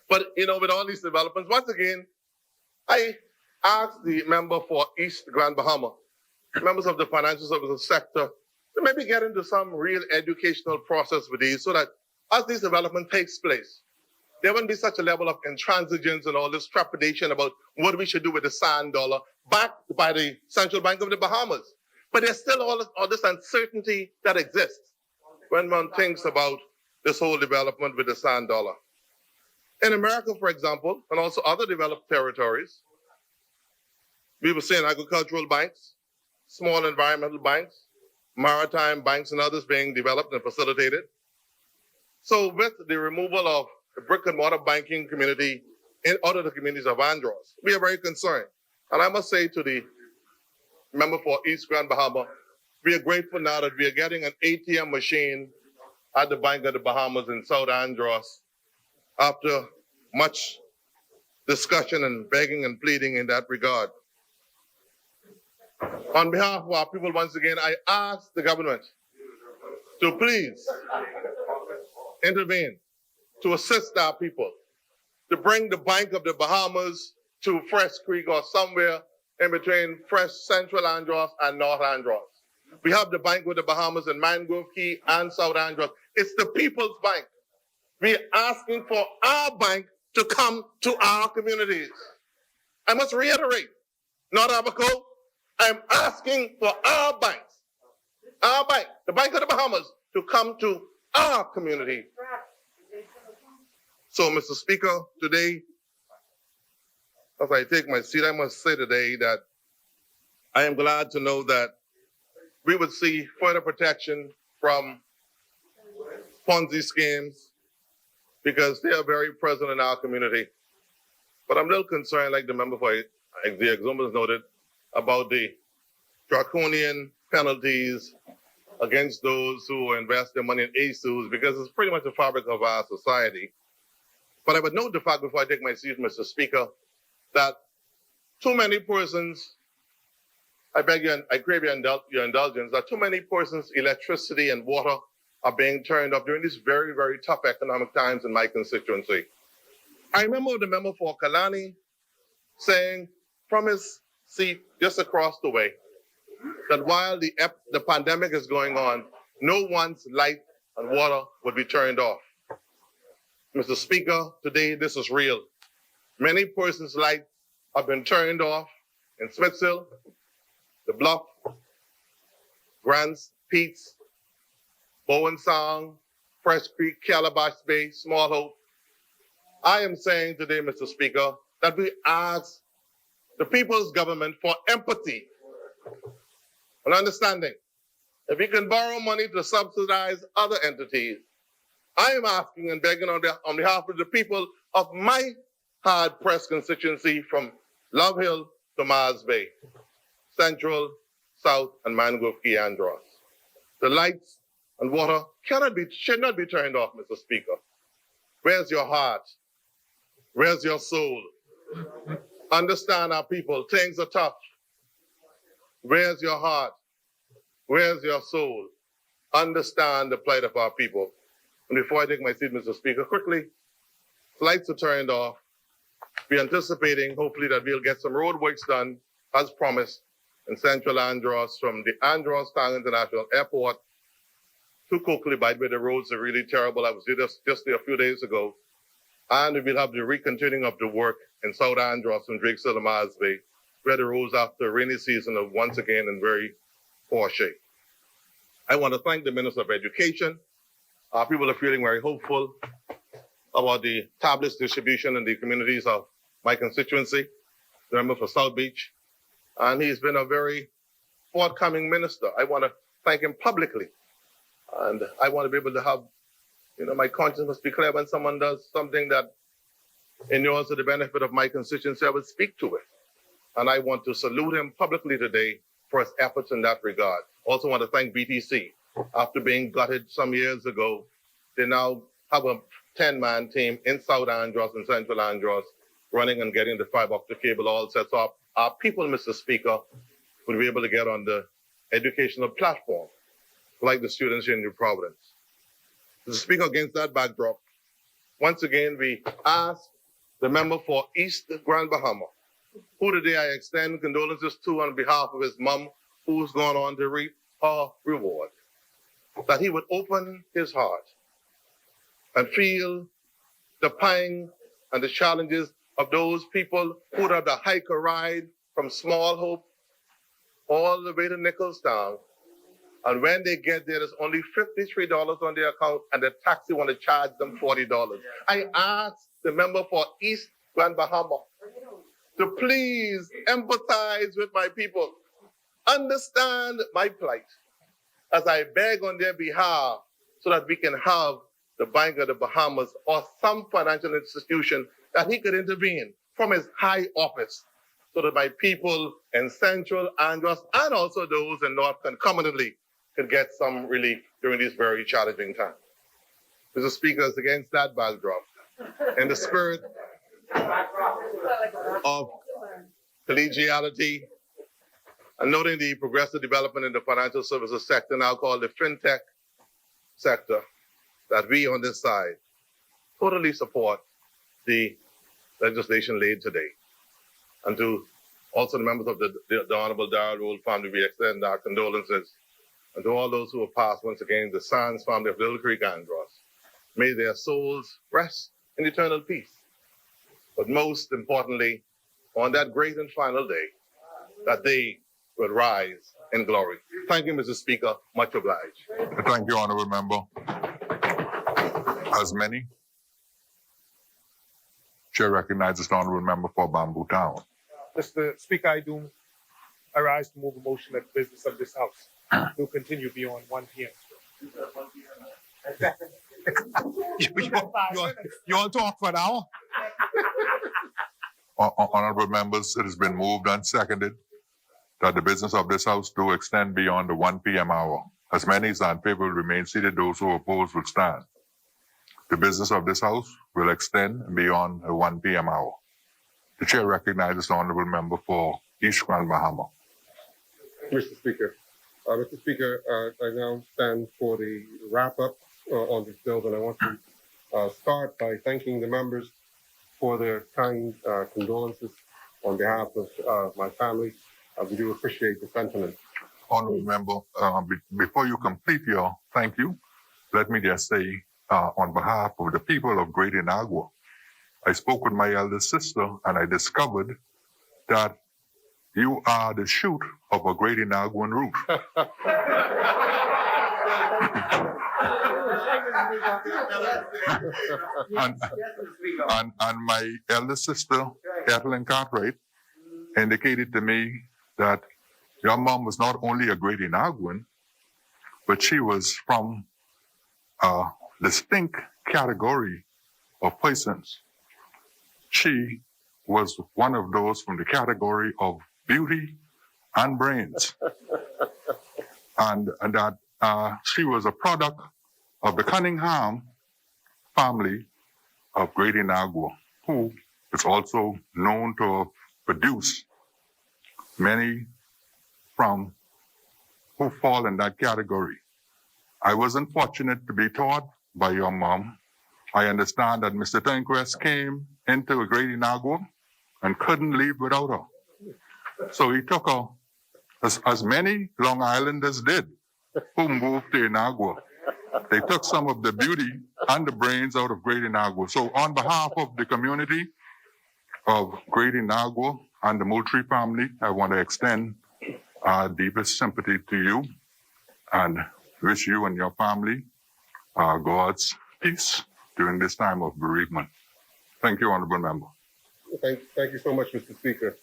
But, you know, with all these developments, once again, I asked the member for East Grand Bahama, members of the financial services sector, to maybe get into some real educational process with these so that as this development takes place, there won't be such a level of intransigence and all this trepidation about what we should do with the sand dollar backed by the Central Bank of the Bahamas. But there's still all this uncertainty that exists when one thinks about this whole development with the sand dollar. In America, for example, and also other developed territories, we were seeing agricultural banks, small environmental banks, maritime banks and others being developed and facilitated. So with the removal of the brick and mortar banking community out of the communities of Andros, we are very concerned. And I must say to the member for East Grand Bahama, we are grateful now that we are getting an ATM machine at the Bank of the Bahamas in South Andros after much discussion and begging and pleading in that regard. On behalf of our people, once again, I ask the government to please intervene to assist our people, to bring the Bank of the Bahamas to Fresh Creek or somewhere in between Fresh Central Andros and North Andros. We have the Bank of the Bahamas in Mangrove Key and South Andros. It's the people's bank. We are asking for our bank to come to our communities. I must reiterate, North Abaco, I'm asking for our bank, the Bank of the Bahamas, to come to our community. So, Mr. Speaker, today, as I take my seat, I must say today that I am glad to know that we would see further protection from Ponzi schemes because they are very present in our community. But I'm a little concerned, like the member for the Exomas noted, about the draconian penalties against those who invest their money in ASUs because it's pretty much the fabric of our society. But I would note the fact before I take my seat, Mr. Speaker, that too many persons, I crave your indulgence, that too many persons' electricity and water are being turned off during these very, very tough economic times in my constituency. I remember the member for Kalani saying from his seat just across the way that while the pandemic is going on, no one's light and water would be turned off. Mr. Speaker, today this is real. Many persons' lights have been turned off in Smithsville, The Bluff, Grants, Pete's, Bowen Sound, Fresh Creek, Calabash Bay, Small Hope. I am saying today, Mr. Speaker, that we ask the people's government for empathy and understanding. If we can borrow money to subsidize other entities, I am asking and begging on behalf of the people of my hard-pressed constituency from Love Hill to Mars Bay, Central, South, and Mangrove Key Andros. The lights and water should not be turned off, Mr. Speaker. Where's your heart? Where's your soul? Understand our people. Things are tough. Where's your heart? Where's your soul? Understand the plight of our people. And before I take my seat, Mr. Speaker, quickly, lights are turned off. We're anticipating, hopefully, that we'll get some road works done, as promised, in Central Andros from the Andros Town International Airport to Coakley. By the way, the roads are really terrible. I was just there a few days ago. And we will have the recontinuing of the work in South Andros from Drakesville to Mars Bay, where the roads after a rainy season are once again in very poor shape. I want to thank the Minister of Education. People are feeling very hopeful about the tablets distribution in the communities of my constituency, the member for South Beach. And he's been a very forthcoming minister. I want to thank him publicly. And I want to be able to have, my conscience must be clear when someone does something that inures to the benefit of my constituency, I would speak to it. And I want to salute him publicly today for his efforts in that regard. Also want to thank BTC. After being gutted some years ago, they now have a 10-man team in South Andros and Central Andros running and getting the fiber optic cable all set up. Our people, Mr. Speaker, will be able to get on the educational platform like the students here in New Providence. Mr. Speaker, against that backdrop, once again, we ask the member for East Grand Bahama, who today I extend condolences to on behalf of his mom, who's gone on to reap her reward, that he would open his heart and feel the pain and the challenges of those people who would have to hike a ride from Small Hope all the way to Nicholstown. And when they get there, there's only $53 on their account, and the taxi want to charge them $40. I ask the member for East Grand Bahama to please empathize with my people, understand my plight, as I beg on their behalf so that we can have the Bank of the Bahamas or some financial institution that he could intervene from his high office so that my people in Central Andros and also those in North concomitantly could get some relief during these very challenging times. Mr. Speaker, it's against that backdrop, in the spirit of collegiality and noting the progressive development in the financial services sector, now called the fintech sector, that we on this side totally support the legislation laid today. And to also the members of the Honorable Darrell Rule family, we extend our condolences. And to all those who have passed, once again, the Sands family of Little Creek Andros, may their souls rest in eternal peace. But most importantly, on that great and final day, that they will rise in glory. Thank you, Mr. Speaker. Much obliged. Thank you, Honorable Member. As many. Chair recognizes the Honorable Member for Bamboo Town. Mr. Speaker, I do arise to move a motion that the business of this House will continue beyond 1 p.m. You all talk for an hour? Honorable members, it has been moved and seconded that the business of this House do extend beyond the 1 p.m. hour. As many as are in favor will remain seated, those who oppose will stand. The business of this House will extend beyond the 1 p.m. hour. The chair recognizes the Honorable Member for East Grand Bahama. Mr. Speaker. Mr. Speaker, I now stand for the wrap-up on this bill, and I want to start by thanking the members for their kind condolences on behalf of my family. We do appreciate the sentiment. Honorable Member, before you complete your thank you, let me just say, on behalf of the people of Great Inagua, I spoke with my eldest sister and I discovered that you are the shoot of a Great Inaguan root. and my eldest sister, Kathleen Cartwright, indicated to me that your mom was not only a Great Inaguan, but she was from a distinct category of persons. She was one of those from the category of beauty and brains. and that she was a product of the Cunningham family of Great Inagua, who is also known to produce many who fall in that category. I was unfortunate to be taught by your mom. I understand that Mr. Tenquest came into Great Inagua and couldn't leave without her. So he took her, as many Long Islanders did who moved to Inagua. They took some of the beauty and the brains out of Great Inagua. So on behalf of the community of Great Inagua and the Moultrie family, I want to extend our deepest sympathy to you and wish you and your family God's peace during this time of bereavement. Thank you, Honorable Member. Thank you so much, Mr. Speaker.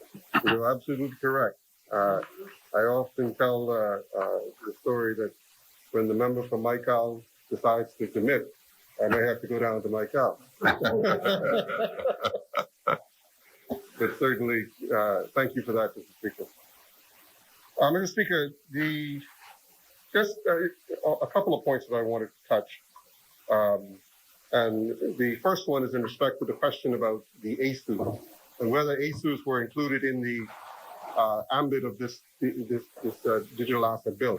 You're absolutely correct. I often tell the story that when the member from Maikal decides to commit, I may have to go down to Maikal. But certainly, thank you for that, Mr. Speaker. Mr. Speaker, just a couple of points that I wanted to touch. And the first one is in respect to the question about the ASUs and whether ASUs were included in the ambit of this digital asset bill.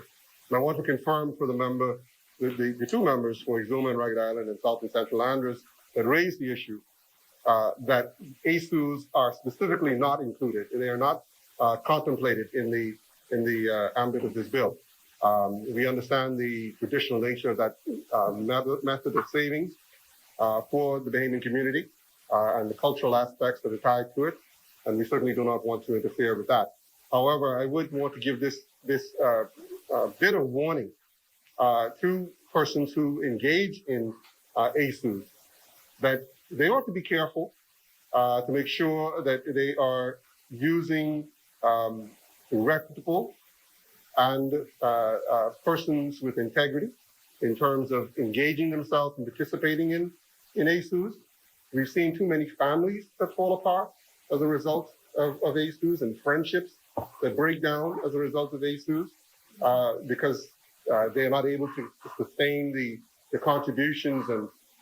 And I want to confirm for the member, the two members for Exuma and Ragged Island and South and Central Andros that raised the issue that ASUs are specifically not included. They are not contemplated in the ambit of this bill. We understand the traditional nature of that method of savings for the Bahamian community and the cultural aspects that are tied to it, and we certainly do not want to interfere with that. However, I would want to give this bit of warning to persons who engage in ASUs that they ought to be careful to make sure that they are using reputable and persons with integrity in terms of engaging themselves and participating in ASUs. We've seen too many families that fall apart as a result of ASUs and friendships that break down as a result of ASUs because they're not able to sustain the contributions.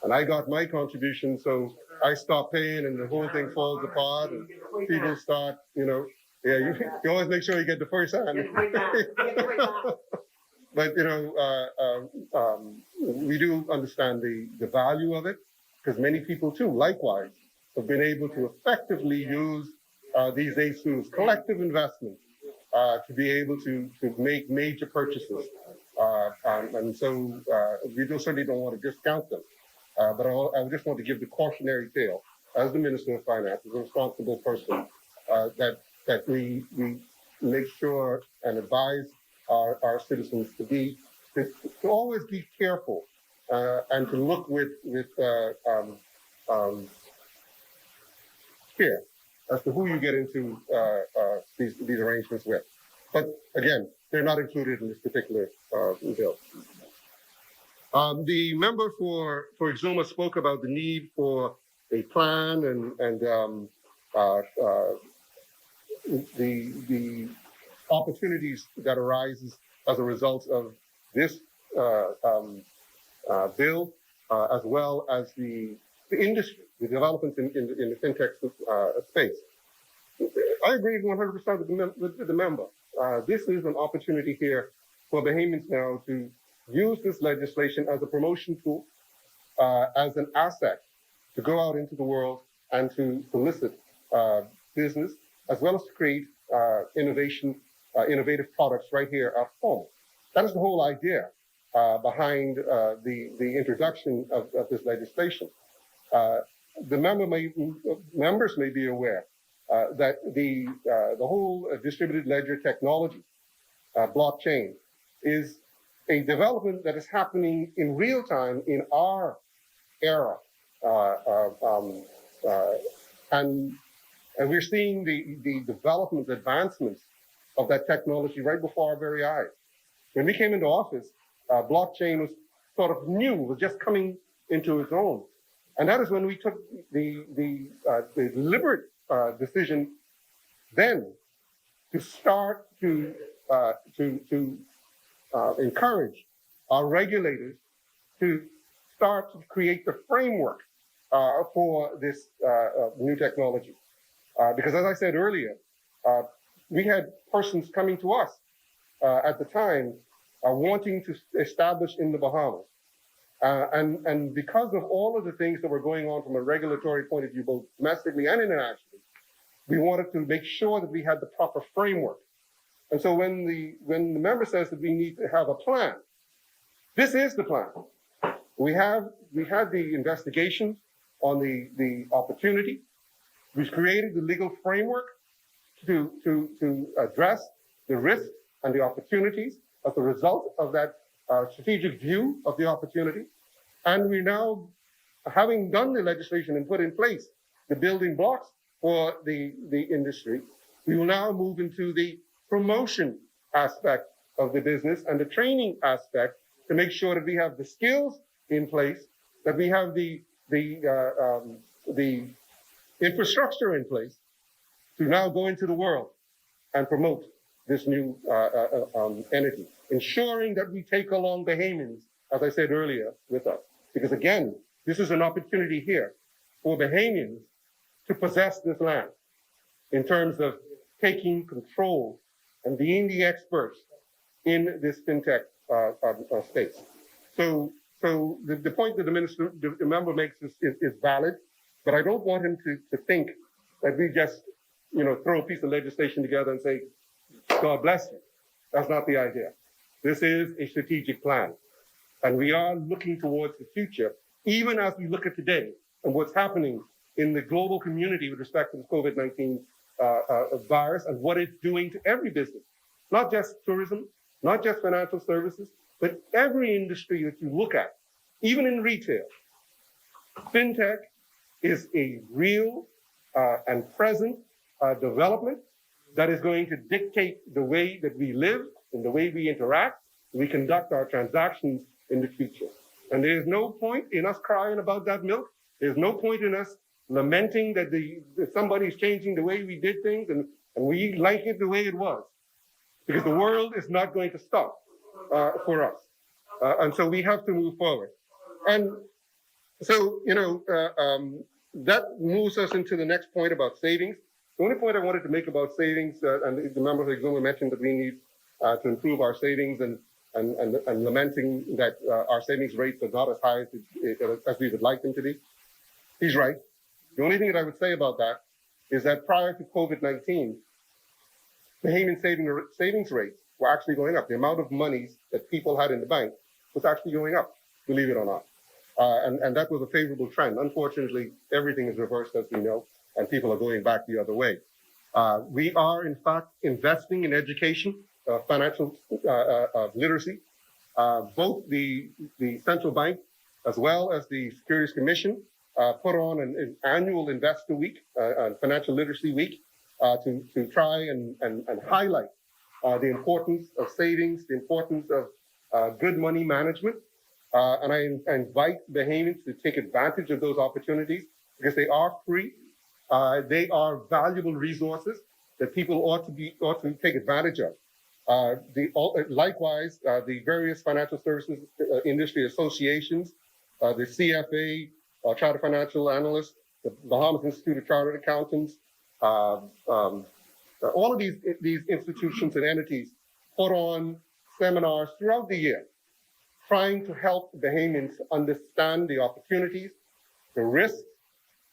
And I got my contribution, so I stopped paying and the whole thing falls apart and people start, you always make sure you get the first hand. But, we do understand the value of it because many people too, likewise, have been able to effectively use these ASUs, collective investments, to be able to make major purchases. And so we certainly don't want to discount them. But I just want to give the cautionary tale as the Minister of Finance, as a responsible person, that we make sure and advise our citizens to always be careful and to look with care as to who you get into these arrangements with. But again, they're not included in this particular bill. The member for Exuma spoke about the need for a plan and the opportunities that arises as a result of this bill, as well as the industry, the developments in the fintech space. I agree 100% with the member. This is an opportunity here for Bahamians now to use this legislation as a promotion tool, as an asset to go out into the world and to solicit business, as well as to create innovative products right here at home. That is the whole idea behind the introduction of this legislation. The members may be aware that the whole distributed ledger technology, blockchain, is a development that is happening in real time in our era. And we're seeing the development, advancements of that technology right before our very eyes. When we came into office, blockchain was sort of new, was just coming into its own. And that is when we took the deliberate decision then to start to encourage our regulators to start to create the framework for this new technology. Because as I said earlier, we had persons coming to us at the time wanting to establish in the Bahamas. And because of all of the things that were going on from a regulatory point of view, both domestically and internationally, we wanted to make sure that we had the proper framework. And so when the member says that we need to have a plan, this is the plan. We had the investigation on the opportunity. We've created the legal framework to address the risks and the opportunities as a result of that strategic view of the opportunity. And we now, having done the legislation and put in place the building blocks for the industry, we will now move into the promotion aspect of the business and the training aspect to make sure that we have the skills in place, that we have the infrastructure in place to now go into the world and promote this new entity, ensuring that we take along Bahamians, as I said earlier, with us. Because again, this is an opportunity here for Bahamians to possess this land in terms of taking control and being the experts in this fintech space. So the point that the member makes is valid, but I don't want him to think that we just, throw a piece of legislation together and say, God bless you. That's not the idea. This is a strategic plan. And we are looking towards the future, even as we look at today and what's happening in the global community with respect to the COVID-19 virus and what it's doing to every business, not just tourism, not just financial services, but every industry that you look at, even in retail. Fintech is a real and present development that is going to dictate the way that we live and the way we interact, we conduct our transactions in the future. And there's no point in us crying about that milk. There's no point in us lamenting that somebody's changing the way we did things and we like it the way it was. Because the world is not going to stop for us. And so we have to move forward. And so, that moves us into the next point about savings. The only point I wanted to make about savings, and the member of the Zoom mentioned that we need to improve our savings and lamenting that our savings rates are not as high as we would like them to be. He's right. The only thing that I would say about that is that prior to COVID-19, Bahamian savings rates were actually going up. The amount of monies that people had in the bank was actually going up, believe it or not. And that was a favorable trend. Unfortunately, everything is reversed, as we know, and people are going back the other way. We are, in fact, investing in education, financial literacy. Both the central bank as well as the Securities Commission put on an annual Investor Week, Financial Literacy Week, to try and highlight the importance of savings, the importance of good money management. And I invite Bahamians to take advantage of those opportunities because they are free. They are valuable resources that people ought to take advantage of. Likewise, the various financial services industry associations, the CFA, Chartered Financial Analysts, the Bahamas Institute of Chartered Accountants, all of these institutions and entities put on seminars throughout the year, trying to help Bahamians understand the opportunities, the risks,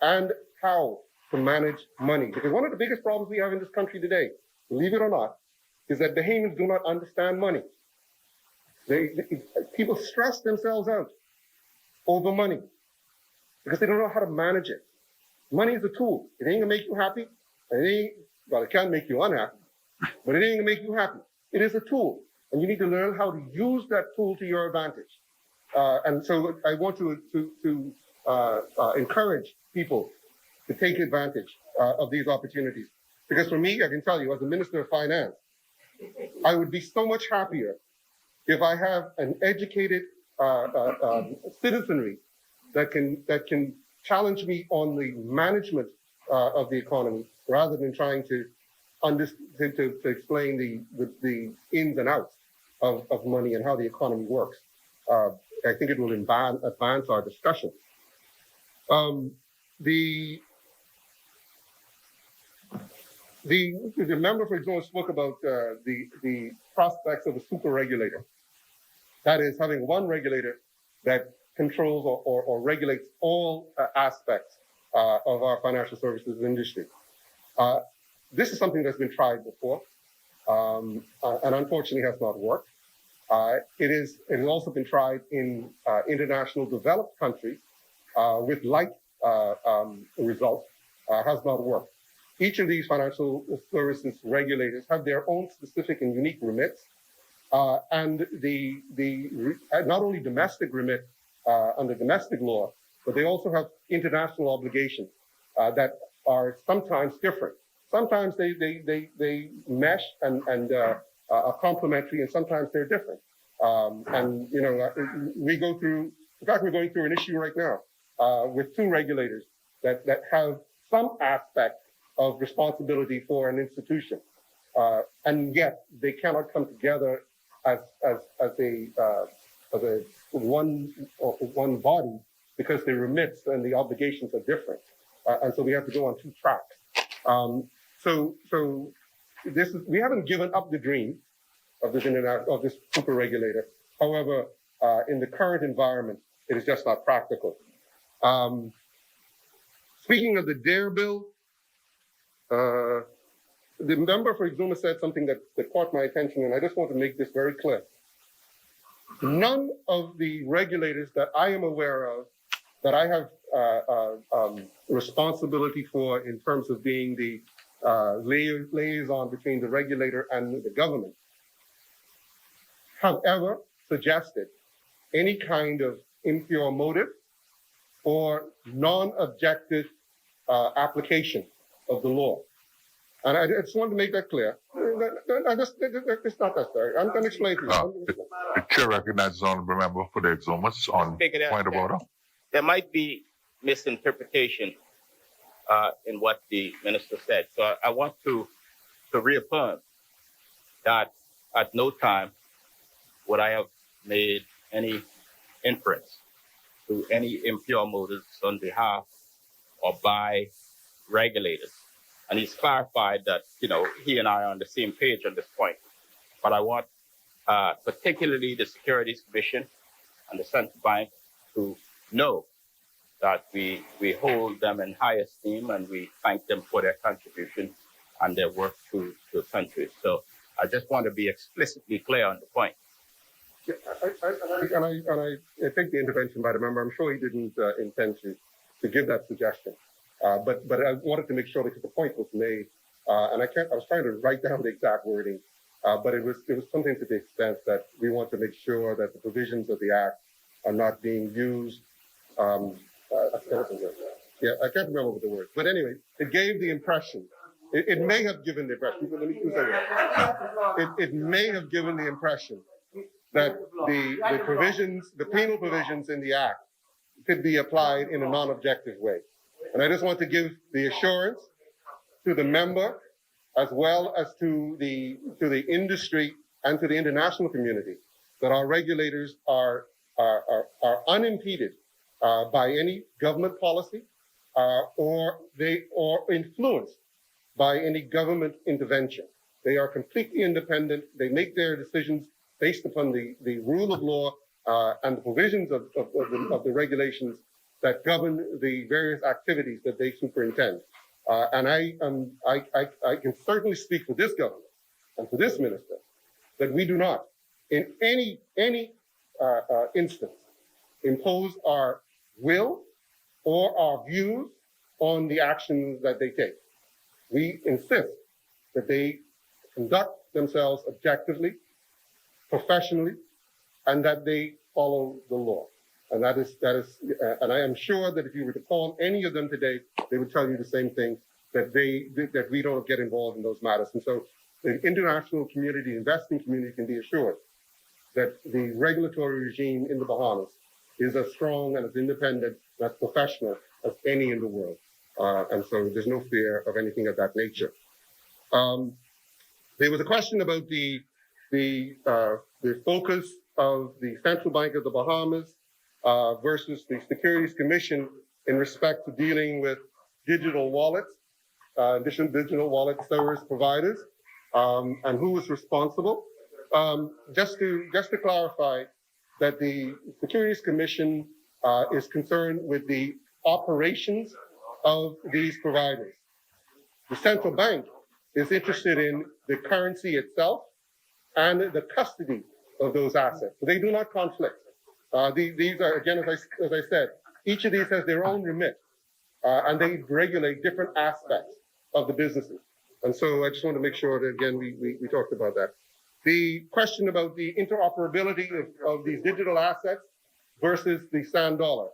and how to manage money. Because one of the biggest problems we have in this country today, believe it or not, is that Bahamians do not understand money. People stress themselves out over money because they don't know how to manage it. Money is a tool. It ain't gonna make you happy. It can make you unhappy, but it ain't gonna make you happy. It is a tool, and you need to learn how to use that tool to your advantage. And so I want to encourage people to take advantage of these opportunities. Because for me, I can tell you, as a Minister of Finance, I would be so much happier if I have an educated citizenry that can challenge me on the management of the economy rather than trying to explain the ins and outs of money and how the economy works. I think it will advance our discussion. The member for example spoke about the prospects of a super regulator. That is having one regulator that controls or regulates all aspects of our financial services industry. This is something that's been tried before, and unfortunately has not worked. It has also been tried in international developed countries with like results, has not worked. Each of these financial services regulators have their own specific and unique remits, and not only domestic remit under domestic law, but they also have international obligations that are sometimes different. Sometimes they mesh and are complementary, and sometimes they're different. And you know, we go through. In fact, we're going through an issue right now with two regulators that have some aspect of responsibility for an institution, and yet they cannot come together as a one body because their remits and the obligations are different, and so we have to go on two tracks. So we haven't given up the dream of this super regulator. However, in the current environment, it is just not practical. Speaking of the DARE bill, the member for Exuma said something that caught my attention, and I just want to make this very clear. None of the regulators that I am aware of, that I have responsibility for in terms of being the liaison between the regulator and the government, have ever suggested any kind of impure motive or non-objective application of the law. And I just want to make that clear. It's not necessary. I'm going to explain to you. The chair recognizes the honorable member for the Exumas on point of order. There might be misinterpretation in what the minister said. So I want to reaffirm that at no time would I have made any inference to any impure motives on behalf or by regulators. And he's clarified that, you know, he and I are on the same page on this point. But I want particularly the Securities Commission and the Central Bank to know that we hold them in high esteem and we thank them for their contribution and their work to the country. So I just want to be explicitly clear on the point. Yeah, I take the intervention by the member. I'm sure he didn't intend to give that suggestion. But I wanted to make sure because the point was made, and I was trying to write down the exact wording, but it was something to the extent that we want to make sure that the provisions of the Act are not being used. I can't remember what the word, but anyway, it gave the impression. It may have given the impression. Let me say that. It may have given the impression that the provisions, the penal provisions in the Act, could be applied in a non-objective way. And I just want to give the assurance to the member, as well as to the industry and to the international community, that our regulators are unimpeded by any government policy or influenced by any government intervention. They are completely independent. They make their decisions based upon the rule of law and the provisions of the regulations that govern the various activities that they superintend. And I can certainly speak for this government and for this minister that we do not, in any instance, impose our will or our views on the actions that they take. We insist that they conduct themselves objectively, professionally, and that they follow the law. And that is, and I am sure that if you were to call any of them today, they would tell you the same thing, that we don't get involved in those matters. And so the international community, investing community can be assured that the regulatory regime in the Bahamas is as strong and as independent and as professional as any in the world. And so there's no fear of anything of that nature. There was a question about the focus of the Central Bank of the Bahamas versus the Securities Commission in respect to dealing with digital wallets, different digital wallet service providers, and who was responsible. Just to clarify that the Securities Commission is concerned with the operations of these providers. The central bank is interested in the currency itself and the custody of those assets. So they do not conflict. These are, again, as I said, each of these has their own remit, and they regulate different aspects of the businesses. And so I just want to make sure that, again, we talked about that. The question about the interoperability of these digital assets versus the sand dollar.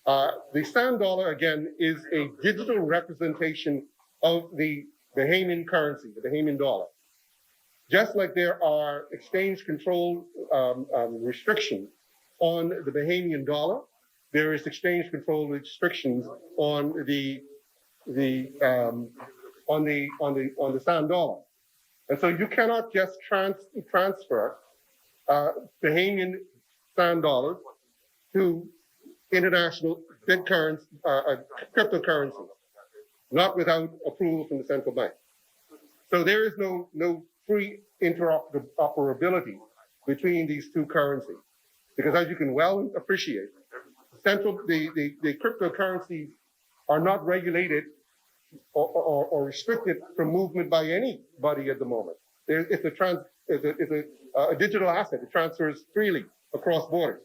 The sand dollar, again, is a digital representation of the Bahamian currency, the Bahamian dollar. Just like there are exchange control restrictions on the Bahamian dollar, there is exchange control restrictions on the sand dollar. And so you cannot just transfer Bahamian sand dollars to international cryptocurrencies, not without approval from the central bank. So there is no free interoperability between these two currencies, because as you can well appreciate, the cryptocurrencies are not regulated or restricted from movement by anybody at the moment. It's a digital asset. It transfers freely across borders,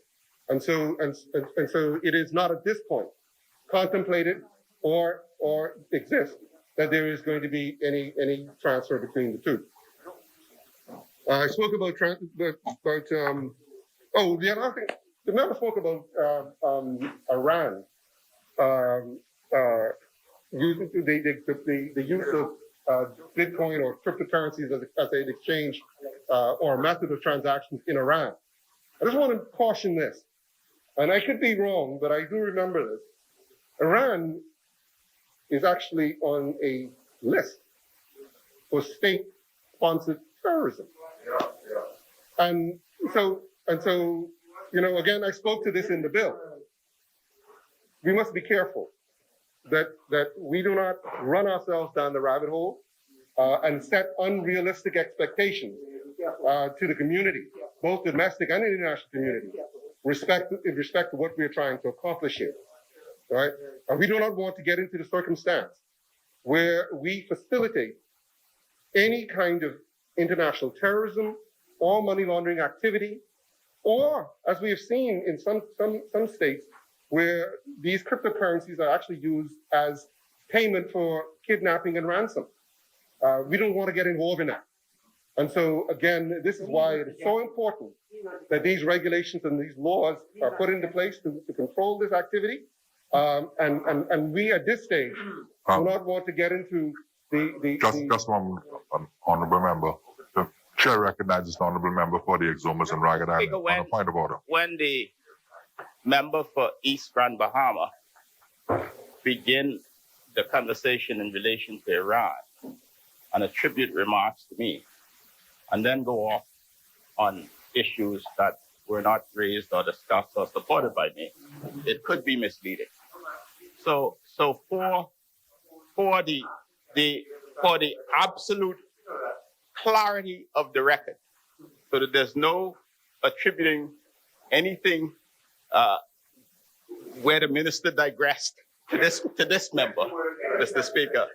and so it is not at this point contemplated or exist that there is going to be any transfer between the two. I spoke about the other thing. The member spoke about Iran using the use of Bitcoin or cryptocurrencies as an exchange or a method of transactions in Iran. I just want to caution this, and I could be wrong, but I do remember this. Iran is actually on a list for state-sponsored terrorism. And so, again, I spoke to this in the bill. We must be careful that we do not run ourselves down the rabbit hole and set unrealistic expectations to the community, both domestic and international community, in respect to what we are trying to accomplish here. Right? We do not want to get into the circumstance where we facilitate any kind of international terrorism or money laundering activity, or as we have seen in some states where these cryptocurrencies are actually used as payment for kidnapping and ransom. We don't want to get involved in that. And so again, this is why it is so important that these regulations and these laws are put into place to control this activity. And we at this stage do not want to get into Just one honorable member. The chair recognizes the honorable member for the Exumas and Ragged Island on a point of order. When the member for East Grand Bahama begin the conversation in relation to Iran and attribute remarks to me, and then go off on issues that were not raised or discussed or supported by me, it could be misleading. So for the absolute clarity of the record, so that there's no attributing anything where the minister digressed to this member, Mr. Speaker.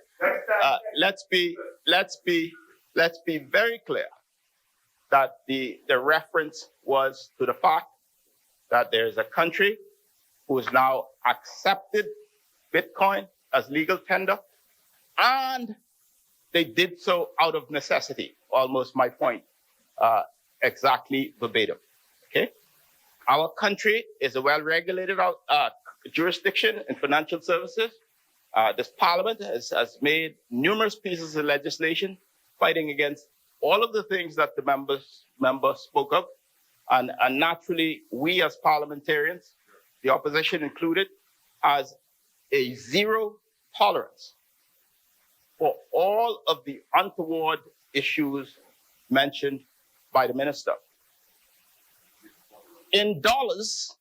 Let's be very clear that the reference was to the fact that there is a country who has now accepted Bitcoin as legal tender, and they did so out of necessity, almost my point, exactly verbatim, okay? Our country is a well-regulated jurisdiction in financial services. This parliament has made numerous pieces of legislation fighting against all of the things that the member spoke of. And naturally, we as parliamentarians, the opposition included, has a zero tolerance for all of the untoward issues mentioned by the minister. In dollars,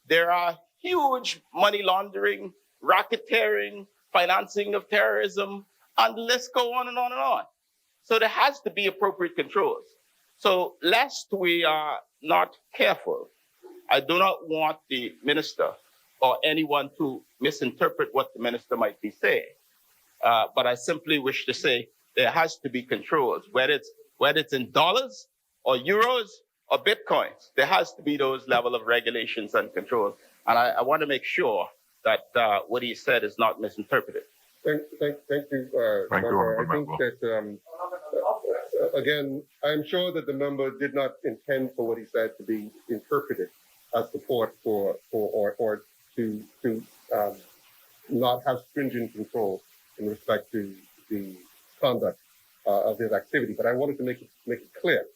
there are huge money laundering, racketeering, financing of terrorism, and the list go on and on and on. So there has to be appropriate controls. So lest we are not careful, I do not want the minister or anyone to misinterpret what the minister might be saying. But I simply wish to say there has to be controls, whether it's in dollars or euros or bitcoins. There has to be those level of regulations and controls. And I want to make sure that what he said is not misinterpreted. Thank you, Thank you, member. I Honourable think that, again, I'm sure that the member did not intend for what he said to be interpreted as support for or to not have stringent control in respect to the conduct of his activity. But I wanted to make it clear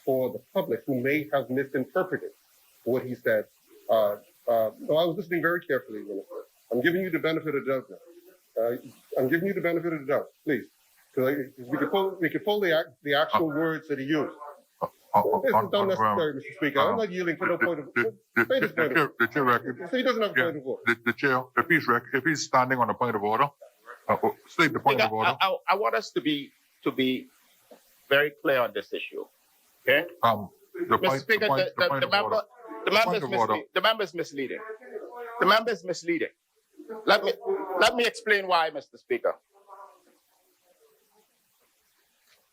for the public who may have misinterpreted what he said. No, I was listening very carefully, Minister. I'm giving you the benefit of the doubt now. I'm giving you the benefit of the doubt, please. Because we could pull the actual words that he used. This is unnecessary, Mr. Speaker. I'm not yielding for no point of order. The chair record. So he doesn't have a point of order. The chair, if he's standing on a point of order, state the point of order. I want us to be very clear on this issue. Okay? Mr. Speaker, the member is misleading. The member is misleading. Let me explain why, Mr. Speaker.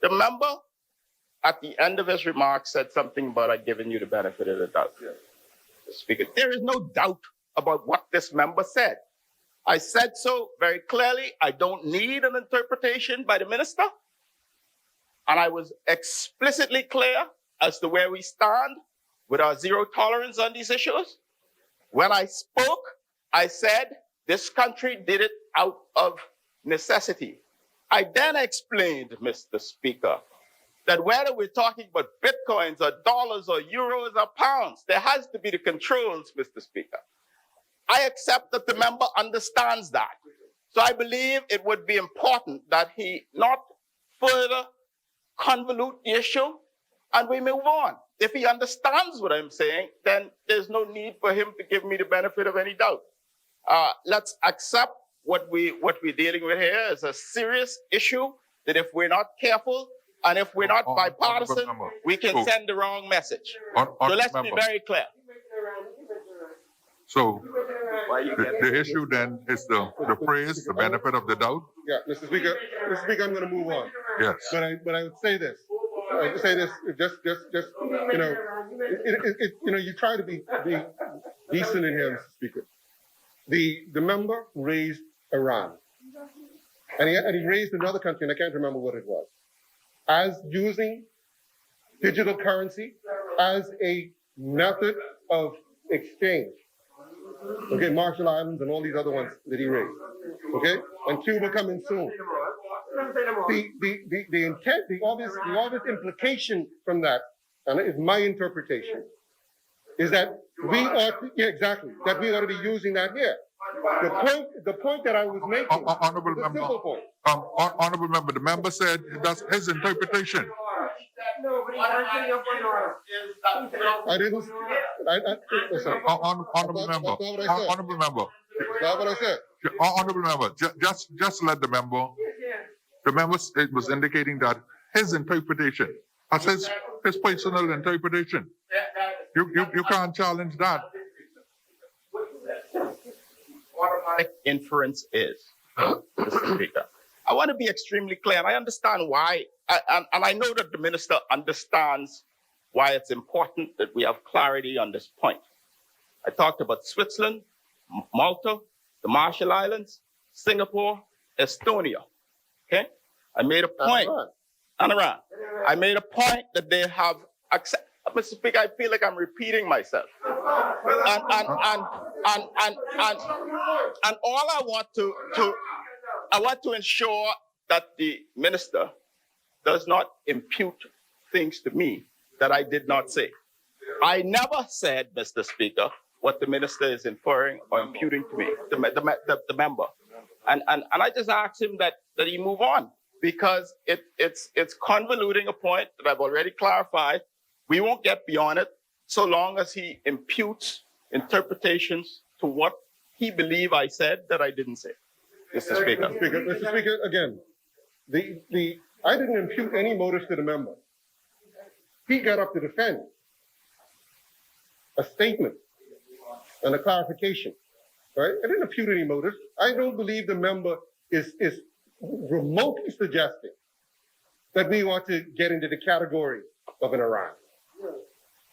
The member, at the end of his remarks, said something about I've given you the benefit of the doubt. Mr. Speaker, there is no doubt about what this member said. I said so very clearly. I don't need an interpretation by the minister. And I was explicitly clear as to where we stand with our zero tolerance on these issues. When I spoke, I said this country did it out of necessity. I then explained, Mr. Speaker, that whether we're talking about bitcoins or dollars or euros or pounds, there has to be the controls, Mr. Speaker. I accept that the member understands that. So I believe it would be important that he not further convolute the issue and we move on. If he understands what I'm saying, then there's no need for him to give me the benefit of any doubt. Let's accept what we're dealing with here is a serious issue that if we're not careful and if we're not bipartisan, we can send the wrong message. So let's be very clear. So the issue then is the phrase, the benefit of the doubt. Yeah, Mr. Speaker, I'm going to move on. Yes. But I would say this. I would say this. Just you try to be decent in here, Mr. Speaker. The member raised Iran, and he raised another country, and I can't remember what it was, as using digital currency as a method of exchange. Okay, Marshall Islands and all these other ones that he raised. Okay, and Cuba coming soon. The intent, the obvious implication from that, and it's my interpretation, is that we ought to, that we ought to be using that here. The point that I was making, Honourable is a member, simple point. Honourable member, the member said that's his interpretation. I didn't. Listen. Honourable member, honourable member. That's what I said. Honourable member, just let the member. The member it was indicating that his interpretation, as his personal interpretation. You can't challenge that. Automatic inference is, Mr. Speaker. I want to be extremely clear, and I understand why, and I know that the minister understands why it's important that we have clarity on this point. I talked about Switzerland, Malta, the Marshall Islands, Singapore, Estonia. Okay? I made a point, and Iran. I made a point that they have accepted. Mr. Speaker, I feel like I'm repeating myself. And all I want to ensure that the minister does not impute things to me that I did not say. I never said, Mr. Speaker, what the minister is inferring or imputing to me, the member. And I just asked him that he move on because it's convoluting a point that I've already clarified. We won't get beyond it so long as he imputes interpretations to what he believed I said that I didn't say. Mr. Speaker. Mr. Speaker, again, I didn't impute any motives to the member. He got up to defend a statement and a clarification, right? I didn't impute any motive. I don't believe the member is remotely suggesting that we want to get into the category of an Iran.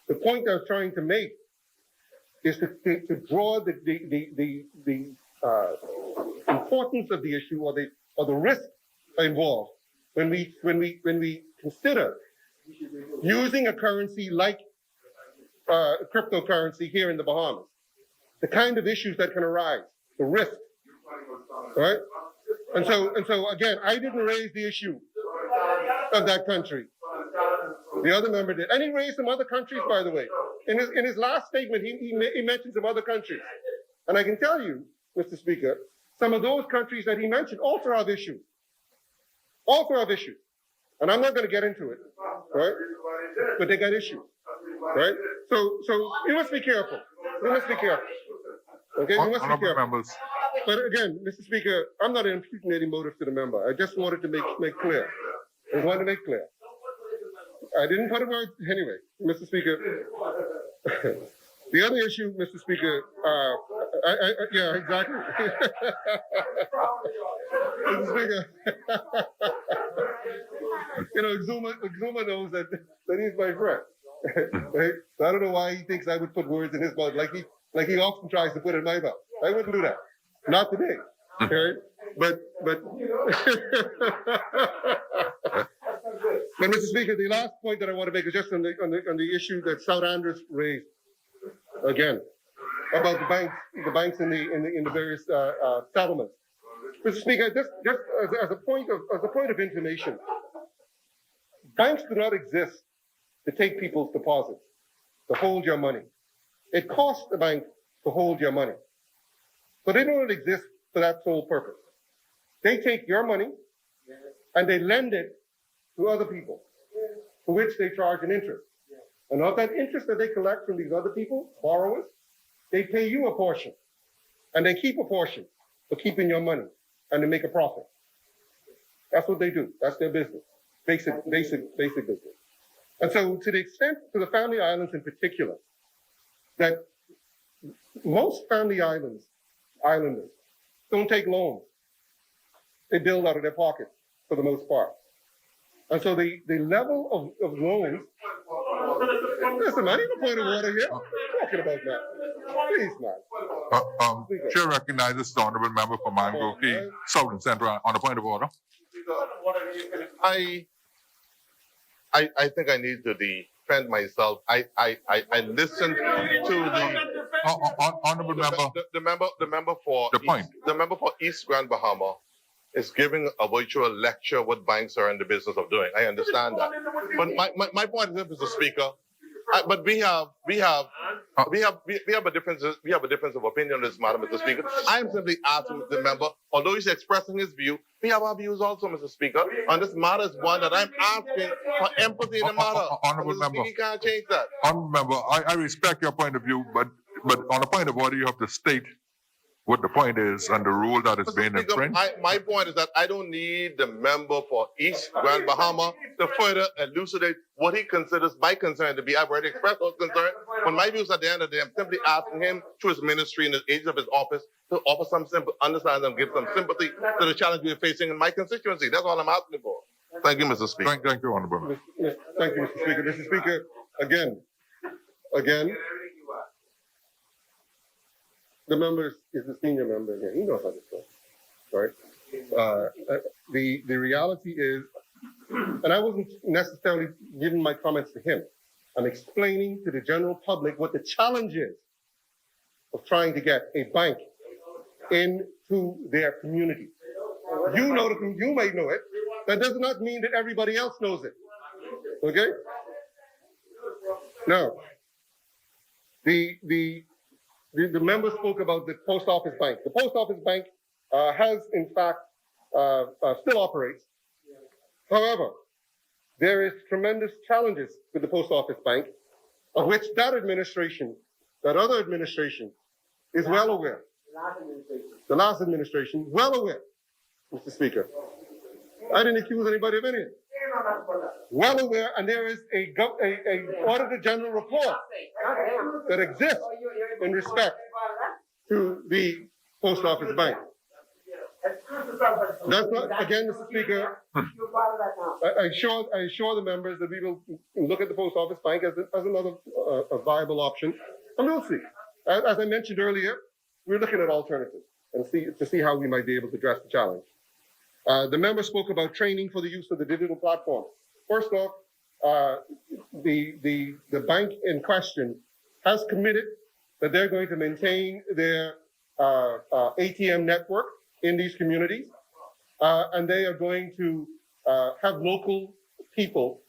The point I was trying to make is to draw the importance of the issue or the risk involved when we consider using a currency like cryptocurrency here in the Bahamas. The kind of issues that can arise, the risk, right? And so again, I didn't raise the issue of that country. The other member did, and he raised some other countries, by the way. In his last statement, he mentioned some other countries, and I can tell you, Mr. Speaker, some of those countries that he mentioned also have issues. Also have issues, and I'm not going to get into it, right? But they got issues, right? So you must be careful. You must be careful. Okay, you must be Honorable careful. members. But again, Mr. Speaker, I'm not imputing any motive to the member. I just wanted to make clear. I wanted to make clear. I didn't put a word anyway, Mr. Speaker. The other issue, Mr. Speaker, yeah, exactly. Mr. Speaker, you know, Exuma knows that he's my friend. Right? So I don't know why he thinks I would put words in his mouth like he often tries to put in my mouth. I wouldn't do that. Not today. Right? But But Mr. Speaker, the last point that I want to make is just on the issue that South Andrews raised again about the banks in the various settlements. Mr. Speaker, just as a point of information, banks do not exist to take people's deposits, to hold your money. It costs the bank to hold your money, but they don't exist for that sole purpose. They take your money and they lend it to other people, for which they charge an interest. And of that interest that they collect from these other people, borrowers, they pay you a portion. And they keep a portion for keeping your money, and they make a profit. That's what they do. That's their business. Basic business. And so to the extent, to the Family Islands in particular, that most Family Islanders don't take loans. They build out of their pockets for the most part. And so the level of loans, listen, I need a point of order here. I'm talking about that. Please, man. Chair recognizes the honorable member for Mangrove Key, Southern Central, on a point of order. I think I need to defend myself. I listened to Honorable member. the member for The point. The member for East Grand Bahama is giving a virtual lecture what banks are in the business of doing. I understand that, but my point is, Mr. Speaker, but we have a difference of opinion on this matter, Mr. Speaker. I am simply asking the member, although he's expressing his view, we have our views also, Mr. Speaker. On this matter is one that I'm asking for empathy in the matter. Honorable member, Speaker, you can't change that. Honorable member, I respect your point of view, but on a point of order, you have to state what the point is and the rule that is being infringed. My point is that I don't need the member for East Grand Bahama to further elucidate what he considers my concern to be. I've already expressed those concerns. When my views at the end of the day, I'm simply asking him through his ministry and the agents of his office to offer some understand and give some sympathy to the challenge we're facing in my constituency. That's all I'm asking for. Thank you, Mr. Speaker. Thank you, Honorable member. Thank you, Mr. Speaker. Mr. Speaker, again, the member is the senior member again. He knows how this goes, right? The reality is, and I wasn't necessarily giving my comments to him. I'm explaining to the general public what the challenge is of trying to get a bank into their community. You know, you may know it. That does not mean that everybody else knows it. Okay? Now, the member spoke about the post office bank. The post office bank has, in fact, still operates. However, there is tremendous challenges with the post office bank, of which that other administration, is well aware. The last administration, well aware, Mr. Speaker. I didn't accuse anybody of anything. Well aware, and there is a Auditor General report that exists in respect to the post office bank. That's not, again, Mr. Speaker, I assure the members that we will look at the post office bank as another a viable option, and we'll see. As I mentioned earlier, we're looking at alternatives and see how we might be able to address the challenge. The member spoke about training for the use of the digital platform. First off, the bank in question has committed that they're going to maintain their ATM network in these communities, and they are going to have local people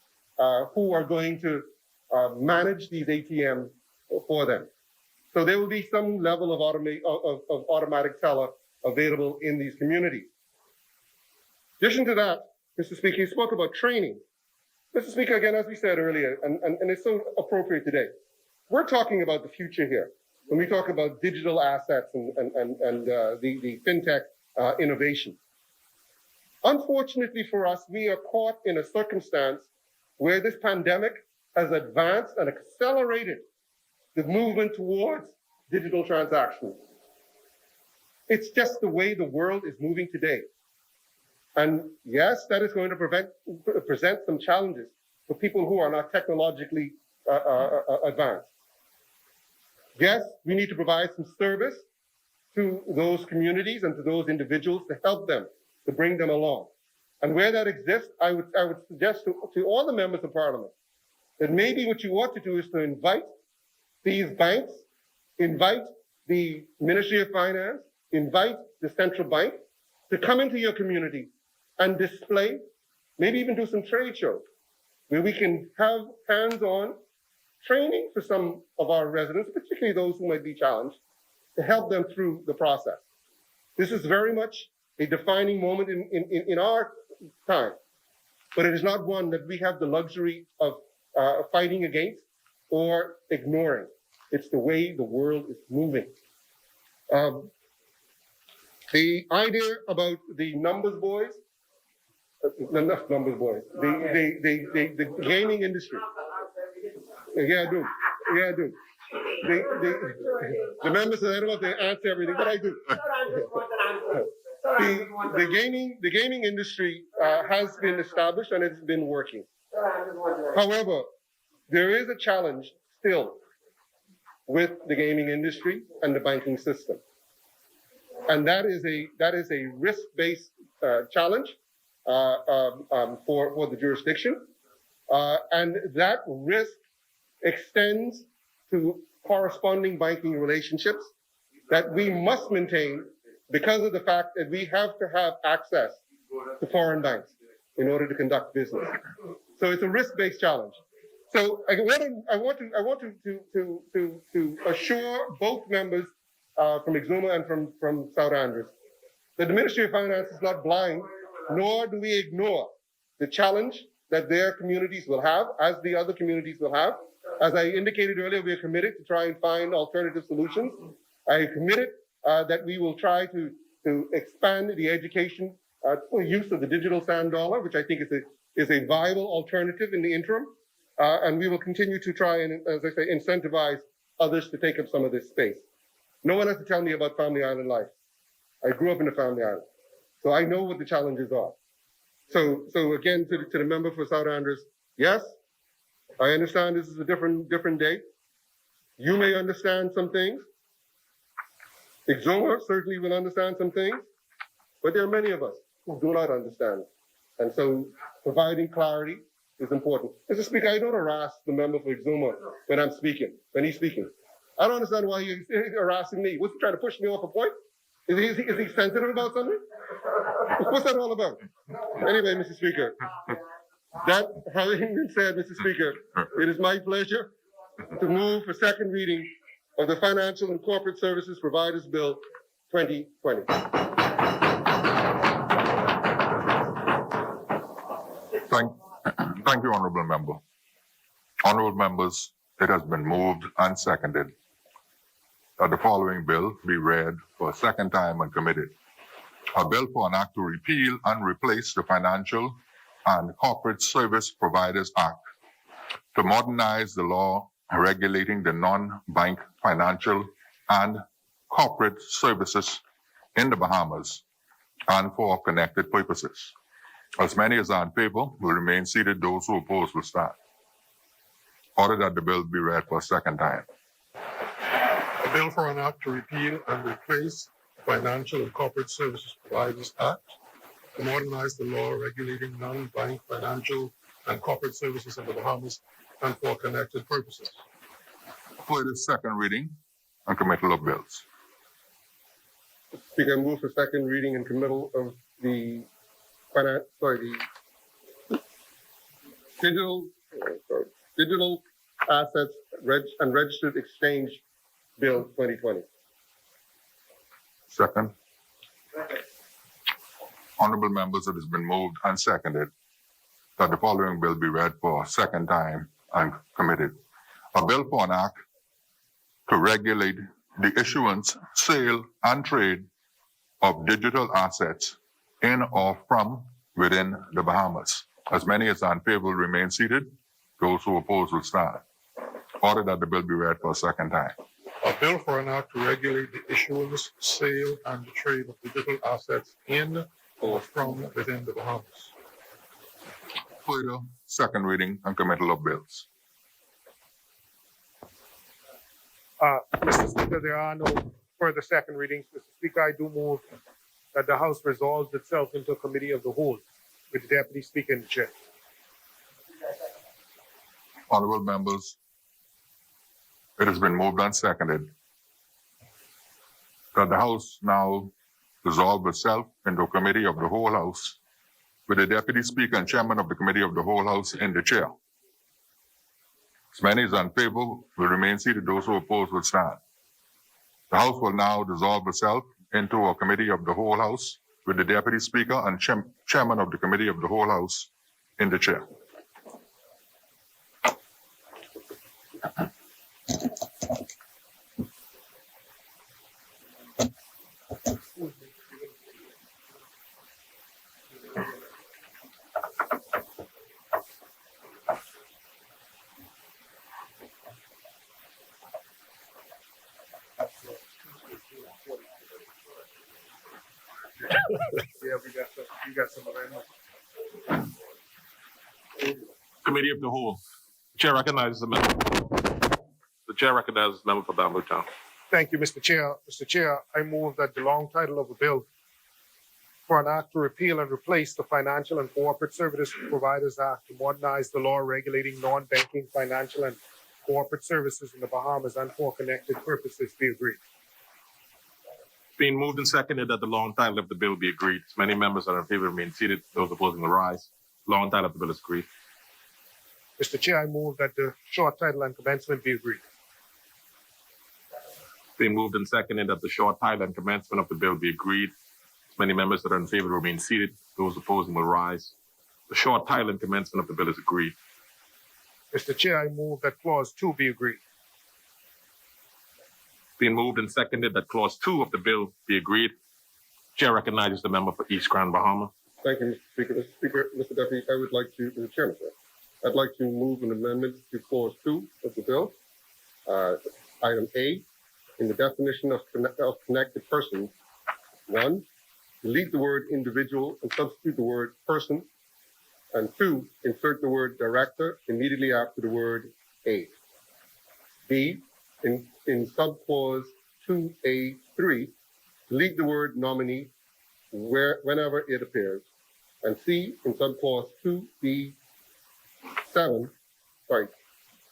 who are going to manage these ATMs for them. So there will be some level of automatic teller available in these communities. In addition to that, Mr. Speaker, you spoke about training. Mr. Speaker, again, as we said earlier, and it's so appropriate today, we're talking about the future here. When we talk about digital assets and the fintech innovation. Unfortunately for us, we are caught in a circumstance where this pandemic has advanced and accelerated the movement towards digital transactions. It's just the way the world is moving today. And yes, that is going to present some challenges for people who are not technologically advanced. Yes, we need to provide some service to those communities and to those individuals to help them, to bring them along. And where that exists, I would suggest to all the members of Parliament that maybe what you ought to do is to invite these banks, invite the Ministry of Finance, invite the central bank to come into your community and display, maybe even do some trade shows where we can have hands-on training for some of our residents, particularly those who might be challenged, to help them through the process. This is very much a defining moment in our time, but it is not one that we have the luxury of fighting against or ignoring. It's the way the world is moving. The idea about the numbers boys, the gaming industry. Yeah, I do. Yeah, I do. The members said I don't have to answer everything, but I do. The gaming industry has been established and it's been working. However, there is a challenge still with the gaming industry and the banking system, and that is a risk-based challenge for the jurisdiction, and that risk extends to corresponding banking relationships that we must maintain because of the fact that we have to have access to foreign banks in order to conduct business. So it's a risk-based challenge. So I want to assure both members from Exuma and from South Andrews that the Ministry of Finance is not blind, nor do we ignore the challenge that their communities will have, as the other communities will have. As I indicated earlier, we are committed to try and find alternative solutions. I am committed that we will try to expand the education use of the digital sand dollar, which I think is a viable alternative in the interim. And we will continue to try and, as I say, incentivize others to take up some of this space. No one has to tell me about Family Island life. I grew up in a family island, so I know what the challenges are. So again, to the member for South Andrews, yes, I understand this is a different day. You may understand some things. Exuma certainly will understand some things, but there are many of us who do not understand. And so providing clarity is important. Mr. Speaker, I don't harass the member for Exuma when he's speaking. I don't understand why he's harassing me. Was he trying to push me off a point? Is he sensitive about something? What's that all about? Anyway, Mr. Speaker, that having been said, Mr. Speaker, it is my pleasure to move for second reading of the Financial and Corporate Services Providers Bill 2020. Thank you, Honourable Member. Honourable Members, it has been moved and seconded that the following bill be read for a second time and committed. A bill for an act to repeal and replace the Financial and Corporate Service Providers Act to modernize the law regulating the non-bank financial and corporate services in the Bahamas and for connected purposes. As many as are in favor will remain seated. Those who oppose will stand. Order that the bill be read for a second time. A bill for an act to repeal and replace Financial and Corporate Services Providers Act to modernize the law regulating non-bank financial and corporate services in the Bahamas and for connected purposes. For the second reading and committal of bills. Speaker, I move for second reading and committal of the Digital Assets and Registered Exchange Bill 2020. Second. Honorable members, it has been moved and seconded that the following bill be read for a second time and committed. A bill for an act to regulate the issuance, sale, and trade of digital assets in or from within the Bahamas. As many as are in favor will remain seated. Those who oppose will stand. Order that the bill be read for a second time. A bill for an act to regulate the issuance, sale, and the trade of digital assets in or from within the Bahamas. Further, second reading and committal of bills. Mr. Speaker, there are no further second readings. Mr. Speaker, I do move that the House resolves itself into a committee of the whole with the Deputy Speaker in the chair. Honorable members, it has been moved and seconded that the House now resolve itself into a committee of the whole House with the Deputy Speaker and Chairman of the Committee of the whole House in the chair. As many as are in favor will remain seated. Those who oppose will stand. The House will now dissolve itself into a committee of the whole House with the Deputy Speaker and Chairman of the Committee of the whole House in the chair. Yeah, we got some amendments. Committee of the Whole. Chair recognizes the member. The chair recognizes the member for Bamboo Town. Thank you, Mr. Chair. Mr. Chair, I move that the long title of a bill for an act to repeal and replace the Financial and Corporate Services Providers Act to modernize the law regulating non-banking financial and corporate services in the Bahamas and for connected purposes be agreed. Being moved and seconded that the long title of the bill be agreed. As many members that are in favor remain seated. Those opposing will rise. Long title of the bill is agreed. Mr. Chair, I move that the short title and commencement be agreed. Being moved and seconded that the short title and commencement of the bill be agreed. As many members that are in favor remain seated. Those opposing will rise. The short title and commencement of the bill is agreed. Mr. Chair, I move that clause 2 be agreed. Being moved and seconded that clause 2 of the bill be agreed. Chair recognizes the member for East Grand Bahama. Thank you, Mr. Speaker. Mr. Speaker, Mr. Deputy, I would like to, Mr. Chairman, sir, I'd like to move an amendment to clause 2 of the bill. Item A, in the definition of connected person, 1, delete the word individual and substitute the word person. And 2, insert the word director immediately after the word A. B, in subclause 2A3, delete the word nominee whenever it appears. And C, in subclause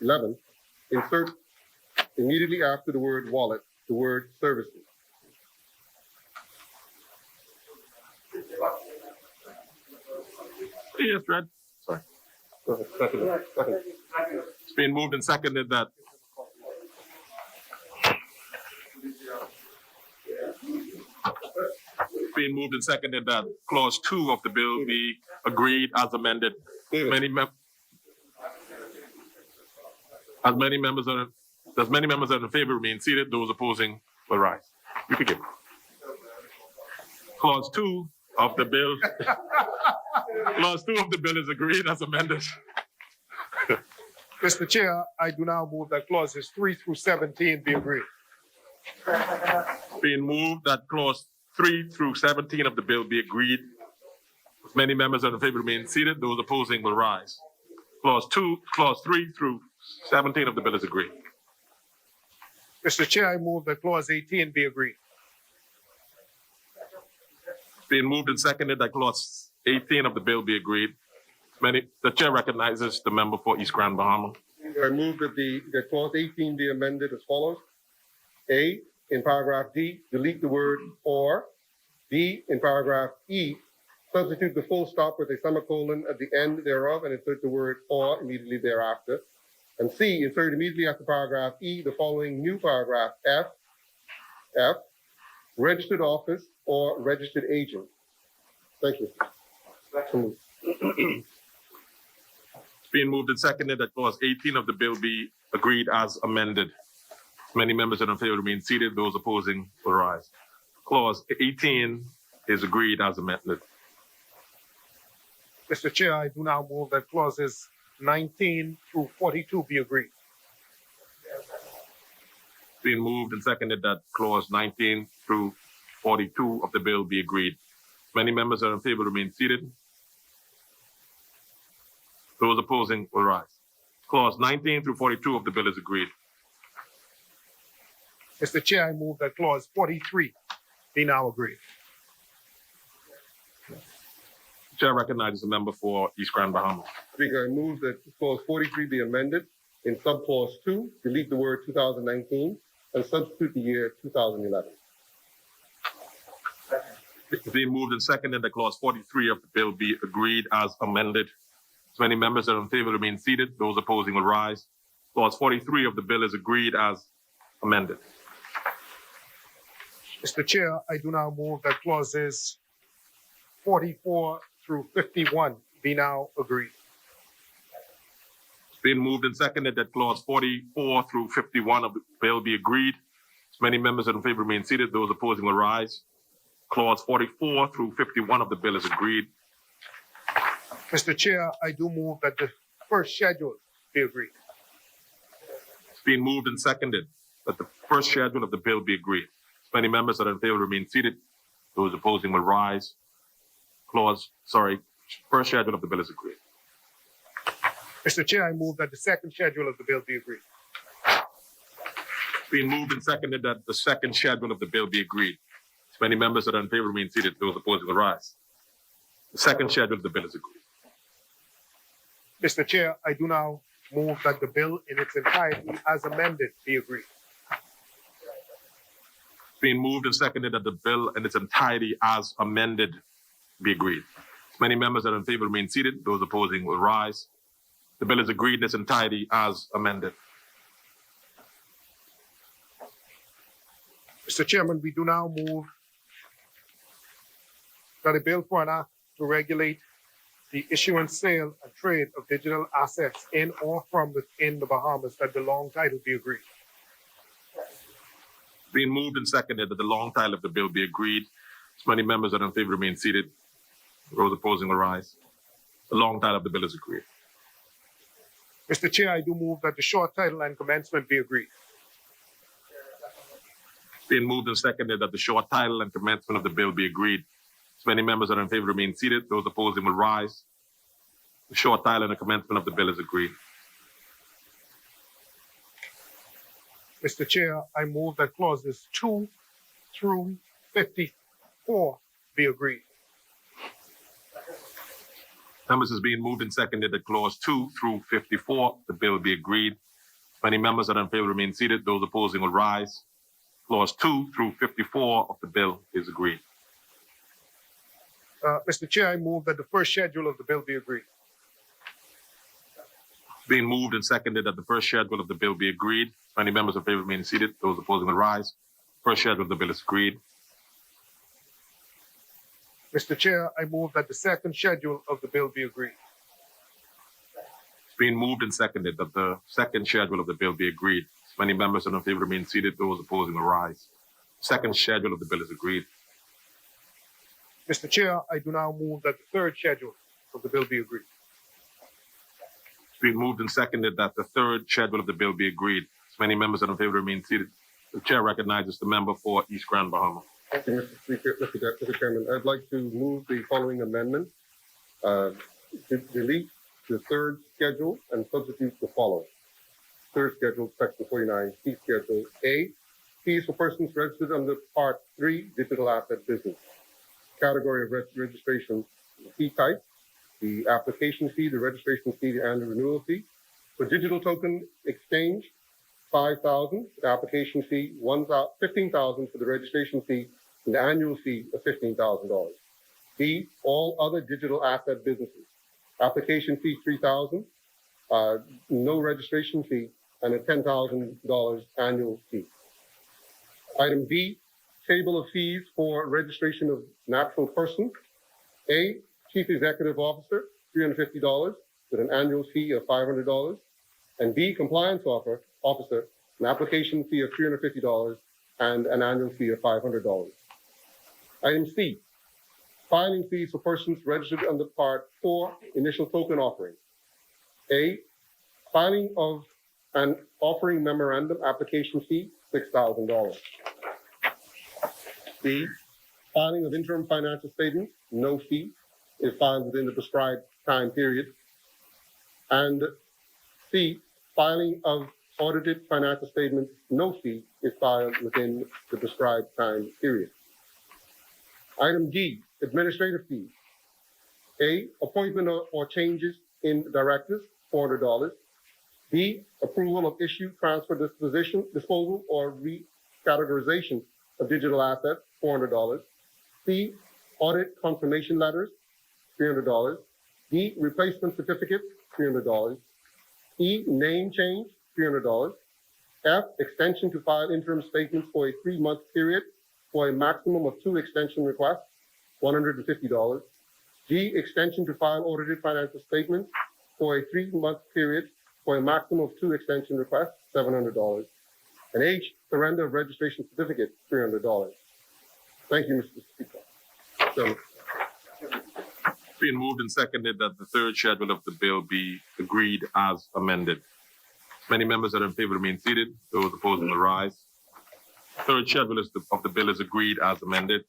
11, insert immediately after the word wallet, the word services. Yes, Red. Sorry. Second. It's being moved and seconded that clause 2 of the bill be agreed as amended. As many members are in favor remain seated. Those opposing will rise. You can give. Clause 2 of the bill. Clause 2 of the bill is agreed as amended. Mr. Chair, I do now move that clauses 3 through 17 be agreed. Being moved that clause 3 through 17 of the bill be agreed. If many members are in favor, remain seated. Those opposing will rise. Clause 3 through 17 of the bill is agreed. Mr. Chair, I move that clause 18 be agreed. Being moved and seconded that clause 18 of the bill be agreed. The chair recognizes the member for East Grand Bahama. I move that clause 18 be amended as follows. A, in paragraph D, delete the word or. B, in paragraph E, substitute the full stop with a semicolon at the end thereof and insert the word or immediately thereafter. And C, insert immediately after paragraph E the following new paragraph F, registered office or registered agent. Thank you. It's being moved and seconded that clause 18 of the bill be agreed as amended. Many members that are in favor remain seated. Those opposing will rise. Clause 18 is agreed as amended. Mr. Chair, I do now move that clauses 19 through 42 be agreed. Being moved and seconded that clause 19 through 42 of the bill be agreed. Many members that are in favor remain seated. Those opposing will rise. Clause 19 through 42 of the bill is agreed. Mr. Chair, I move that clause 43 be now agreed. The chair recognizes the member for East Grand Bahama. Speaker, I move that clause 43 be amended in subclause 2, delete the word 2019 and substitute the year 2011. It's being moved and seconded that clause 43 of the bill be agreed as amended. As many members that are in favor remain seated. Those opposing will rise. Clause 43 of the bill is agreed as amended. Mr. Chair, I do now move that clauses 44 through 51 be now agreed. It's been moved and seconded that clause 44 through 51 of the bill be agreed. As many members that are in favor remain seated. Those opposing will rise. Clause 44 through 51 of the bill is agreed. Mr. Chair, I do move that the first schedule be agreed. It's been moved and seconded that the first schedule of the bill be agreed. As many members that are in favor remain seated. Those opposing will rise. First schedule of the bill is agreed. Mr. Chair, I move that the second schedule of the bill be agreed. It's been moved and seconded that the second schedule of the bill be agreed. As many members that are in favor remain seated. Those opposing will rise. The second schedule of the bill is agreed. Mr. Chair, I do now move that the bill in its entirety as amended be agreed. It's been moved and seconded that the bill in its entirety as amended be agreed. As many members that are in favor remain seated. Those opposing will rise. The bill is agreed in its entirety as amended. Mr. Chairman, we do now move that a bill for an act to regulate the issuance, sale, and trade of digital assets in or from within the Bahamas, that the long title be agreed. Being moved and seconded that the long title of the bill be agreed. As many members that are in favor remain seated. Those opposing will rise. The long title of the bill is agreed. Mr. Chair, I do move that the short title and commencement be agreed. Being moved and seconded that the short title and commencement of the bill be agreed. As many members that are in favor remain seated. Those opposing will rise. The short title and the commencement of the bill is agreed. Mr. Chair, I move that clauses 2 through 54 be agreed. Members, is being moved and seconded that clause 2 through 54, the bill be agreed. As many members that are in favor remain seated. Those opposing will rise. Clause 2 through 54 of the bill is agreed. Mr. Chair, I move that the first schedule of the bill be agreed. Being moved and seconded that the first schedule of the bill be agreed. As many members in favor remain seated. Those opposing will rise. First schedule of the bill is agreed. Mr. Chair, I move that the second schedule of the bill be agreed. It's been moved and seconded that the second schedule of the bill be agreed. As many members that are in favor remain seated. Those opposing will rise. Second schedule of the bill is agreed. Mr. Chair, I do now move that the third schedule of the bill be agreed. It's been moved and seconded that the third schedule of the bill be agreed. As many members that are in favor remain seated. The chair recognizes the member for East Grand Bahama. Thank you, Mr. Speaker. Mr. Chairman, I'd like to move the following amendment. To delete the third schedule and substitute the following. Third schedule, section 49, fee schedule A, fees for persons registered under Part 3, digital asset business. Category of registration, fee type, the application fee, the registration fee, the annual renewal fee. For digital token exchange, 5,000, the application fee, 15,000 for the registration fee, and the annual fee of $15,000. B, all other digital asset businesses. Application fee, 3,000, no registration fee, and a $10,000 annual fee. Item B, table of fees for registration of natural person. A, Chief Executive Officer, $350 with an annual fee of $500. And B, Compliance Officer, an application fee of $350 and an annual fee of $500. Item C, filing fees for persons registered under Part 4, initial token offering. A, filing of an offering memorandum application fee, $6,000. B, filing of interim financial statements, no fee, is filed within the prescribed time period. And C, filing of audited financial statements, no fee, is filed within the prescribed time period. Item D, administrative fees. A, appointment or changes in directors, $400. B, approval of issue, transfer, disposal, or recategorization of digital assets, $400. C, audit confirmation letters, $300. D, replacement certificates, $300. E, name change, $300. F, extension to file interim statements for a 3-month period for a maximum of 2 extension requests, $150. G, extension to file audited financial statements for a 3-month period for a maximum of 2 extension requests, $700. And H, surrender of registration certificate, $300. Thank you, Mr. Speaker. So, It's been moved and seconded that the third schedule of the bill be agreed as amended. Many members that are in favor remain seated. Those opposed will rise. Third schedule of the bill is agreed as amended.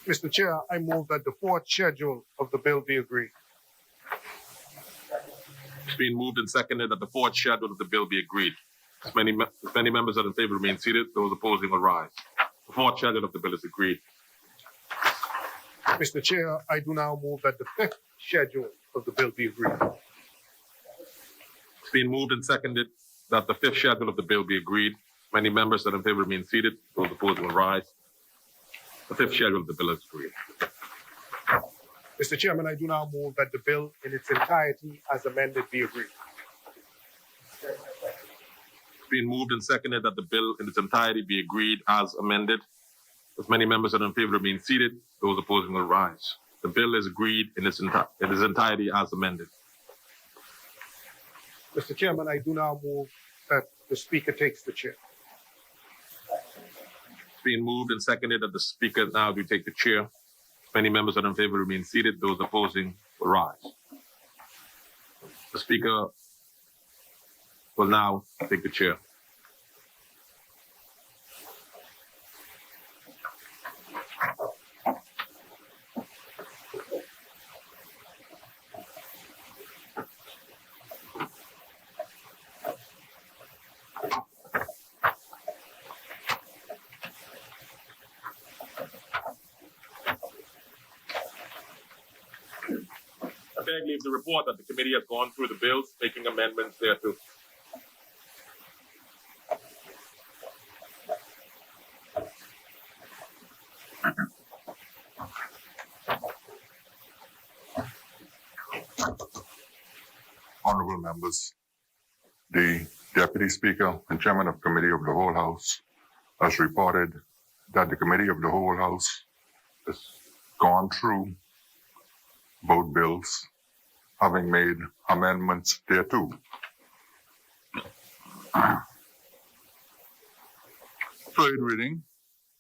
Mr. Chair, I move that the fourth schedule of the bill be agreed. It's been moved and seconded that the fourth schedule of the bill be agreed. As many members that are in favor remain seated. Those opposing will rise. The fourth schedule of the bill is agreed. Mr. Chair, I do now move that the fifth schedule of the bill be agreed. It's been moved and seconded that the fifth schedule of the bill be agreed. Many members that are in favor remain seated. Those opposed will rise. The fifth schedule of the bill is agreed. Mr. Chairman, I do now move that the bill in its entirety as amended be agreed. It's been moved and seconded that the bill in its entirety be agreed as amended. As many members that are in favor remain seated, those opposing will rise. The bill is agreed in its entirety as amended. Mr. Chairman, I do now move that the Speaker takes the chair. It's been moved and seconded that the Speaker now do take the chair. Many members that are in favor remain seated. Those opposing will rise. The Speaker will now take the chair. I beg leave to report that the committee has gone through the bills, making amendments thereto. Honorable members, the Deputy Speaker and Chairman of Committee of the Whole House has reported that the Committee of the Whole House has gone through both bills, having made amendments thereto. Third reading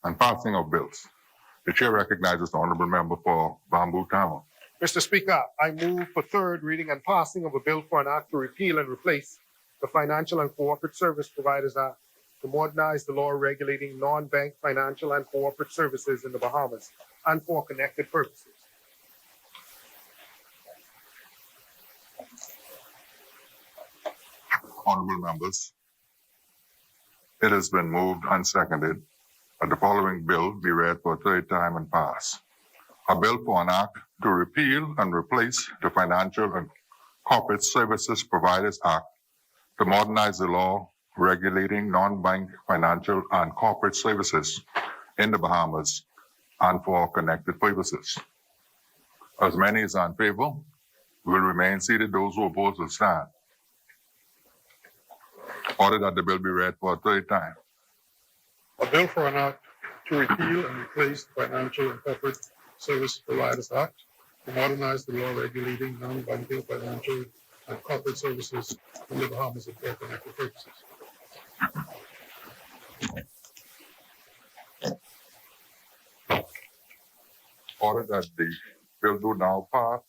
and passing of bills. The chair recognizes the honorable member for Bamboo Tama. Mr. Speaker, I move for third reading and passing of a bill for an act to repeal and replace the Financial and Cooperative Service Providers Act to modernize the law regulating non-bank financial and cooperative services in the Bahamas and for connected purposes. Honorable members, it has been moved and seconded that the following bill be read for a third time and pass. A bill for an act to repeal and replace the Financial and Corporate Services Providers Act to modernize the law regulating non-bank financial and corporate services in the Bahamas and for connected purposes. As many as are in favor will remain seated. Those who oppose will stand. Order that the bill be read for a third time. A bill for an act to repeal and replace the Financial and Corporate Service Providers Act to modernize the law regulating non-banking financial and corporate services in the Bahamas and for connected purposes. Order that the bill do now pass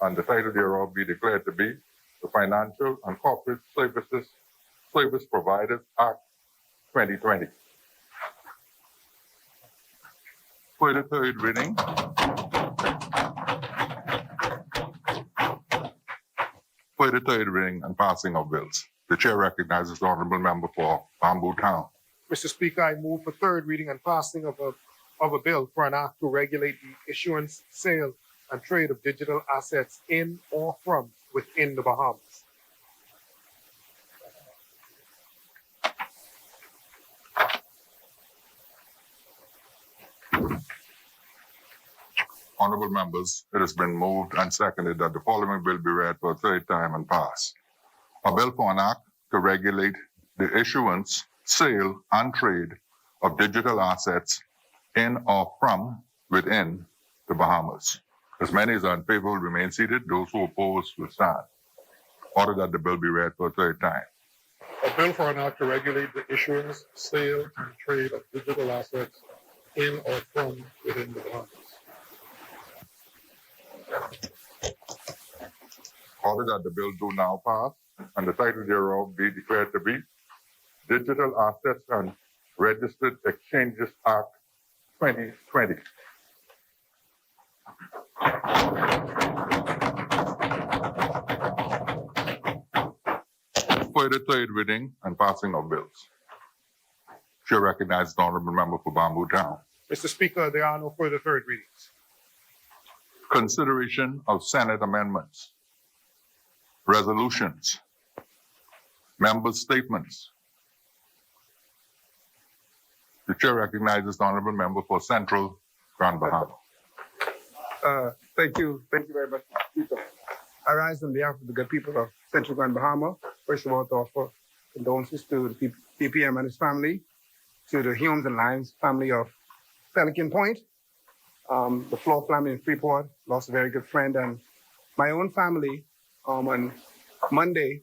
and the title thereof be declared to be the Financial and Corporate Service Providers Act 2020. For the third reading, and passing of bills, the chair recognizes the honorable member for Bamboo Town. Mr. Speaker, I move for third reading and passing of a bill for an act to regulate the issuance, sale, and trade of digital assets in or from within the Bahamas. Honorable members, it has been moved and seconded that the following bill be read for a third time and pass. A bill for an act to regulate the issuance, sale, and trade of digital assets in or from within the Bahamas. As many as are in favor will remain seated. Those who oppose will stand. Order that the bill be read for a third time. A bill for an act to regulate the issuance, sale, and trade of digital assets in or from within the Bahamas. Order that the bill do now pass and the title thereof be declared to be Digital Assets and Registered Exchanges Act 2020. For the third reading and passing of bills, chair recognizes the honorable member for Bamboo Town. Mr. Speaker, there are no further third readings. Consideration of Senate amendments, resolutions, member statements. The chair recognizes the honorable member for Central Grand Bahama. Thank you very much, Speaker. I rise on behalf of the good people of Central Grand Bahama. First of all, to offer condolences to the PPM and his family, to the Humes and Lyons family of Pelican Point, the Floor family in Freeport, lost a very good friend, and my own family on Monday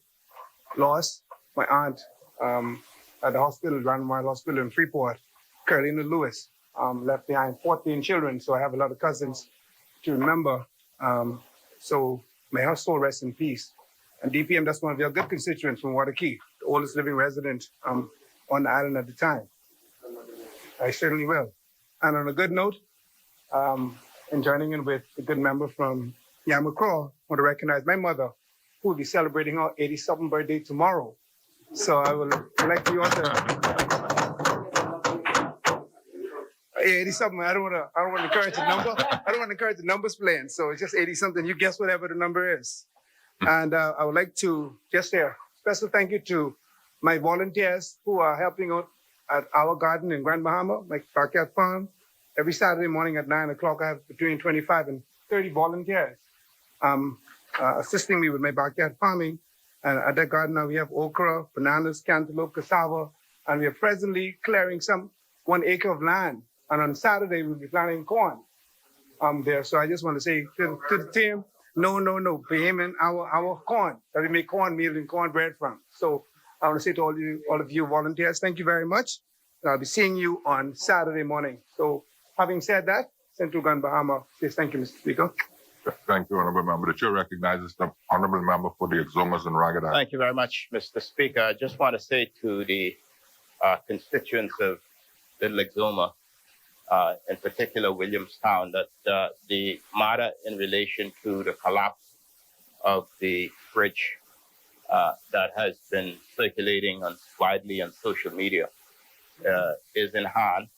lost my aunt at the hospital, Grand Mile Hospital in Freeport, Carolina Lewis, left behind 14 children, so I have a lot of cousins to remember. So may her soul rest in peace. And DPM, that's one of your good constituents from Waterkey, the oldest living resident on the island at the time. I certainly will. And on a good note, and joining in with a good member from Yamacraw, I want to recognize my mother, who will be celebrating her 87th birthday tomorrow. So I would like you all to. 80-something. I don't want to encourage the number. I don't want to encourage the numbers playing. So it's just 80-something. You guess whatever the number is. And I would like to just say a special thank you to my volunteers who are helping out at our garden in Grand Bahama, my backyard farm. Every Saturday morning at 9 o'clock, I have between 25 and 30 volunteers assisting me with my backyard farming. And at that garden now we have okra, bananas, cantaloupe, cassava, and we are presently clearing 1 acre of land. And on Saturday, we'll be planting corn there. So I just want to say to the team, no, payment our corn that we make cornmeal and cornbread from. So I want to say to all of you volunteers, thank you very much. I'll be seeing you on Saturday morning. So having said that, Central Grand Bahama says thank you, Mr. Speaker. Thank you, Honorable Member. The chair recognizes the Honorable Member for the Exumas and Ragged Island. Thank you very much, Mr. Speaker. I just want to say to the constituents of Little Exuma, in particular Williamstown, that the matter in relation to the collapse of the bridge that has been circulating widely on social media is in hand.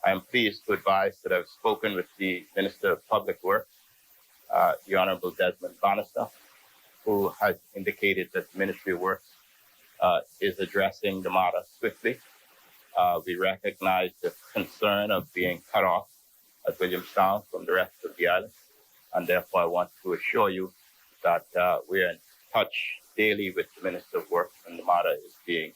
I am pleased to advise that I've spoken with the Minister of Public Works, the Honorable Desmond Bannister, who has indicated that the Ministry of Works is addressing the matter swiftly. We recognize the concern of being cut off at Williamstown from the rest of the island, and therefore I want to assure you that we are in touch daily with the Minister of Works, and the matter is being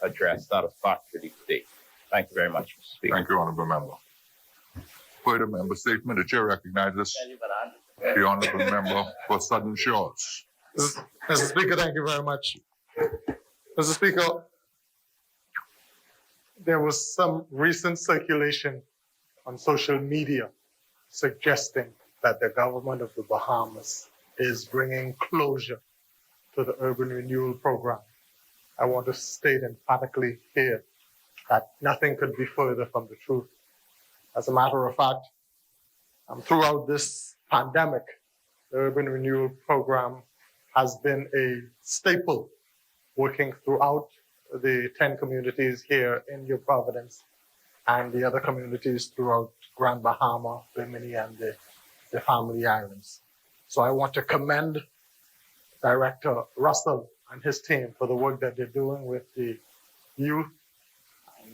addressed satisfactorily today. Thank you very much, Mr. Speaker. Thank you, Honorable Member. Further member statement. The chair recognizes the Honorable Member for Southern Shores. Mr. Speaker, thank you very much. Mr. Speaker, there was some recent circulation on social media suggesting that the government of the Bahamas is bringing closure to the urban renewal program. I want to state emphatically here that nothing could be further from the truth. As a matter of fact, throughout this pandemic, the urban renewal program has been a staple working throughout the 10 communities here in New Providence and the other communities throughout Grand Bahama, Bimini, and the Family Islands. So I want to commend Director Russell and his team for the work that they're doing with the youth,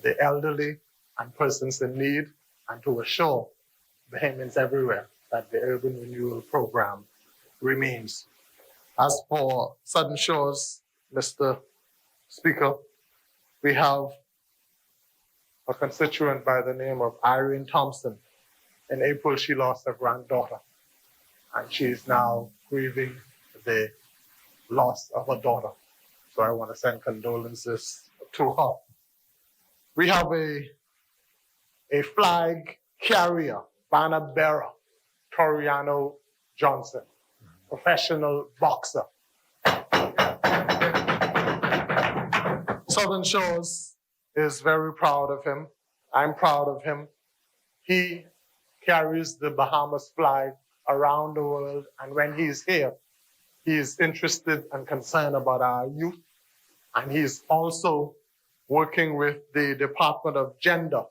the elderly, and persons in need, and to assure Bahamians everywhere that the urban renewal program remains. As for Southern Shores, Mr. Speaker, we have a constituent by the name of Irene Thompson. In April, she lost her granddaughter, and she is now grieving the loss of her daughter. So I want to send condolences to her. We have a flag carrier, banner bearer, Toriano Johnson, professional boxer. Southern Shores is very proud of him. I'm proud of him. He carries the Bahamas flag around the world, and when he's here, he is interested and concerned about our youth, and he's also working with the Department of Gender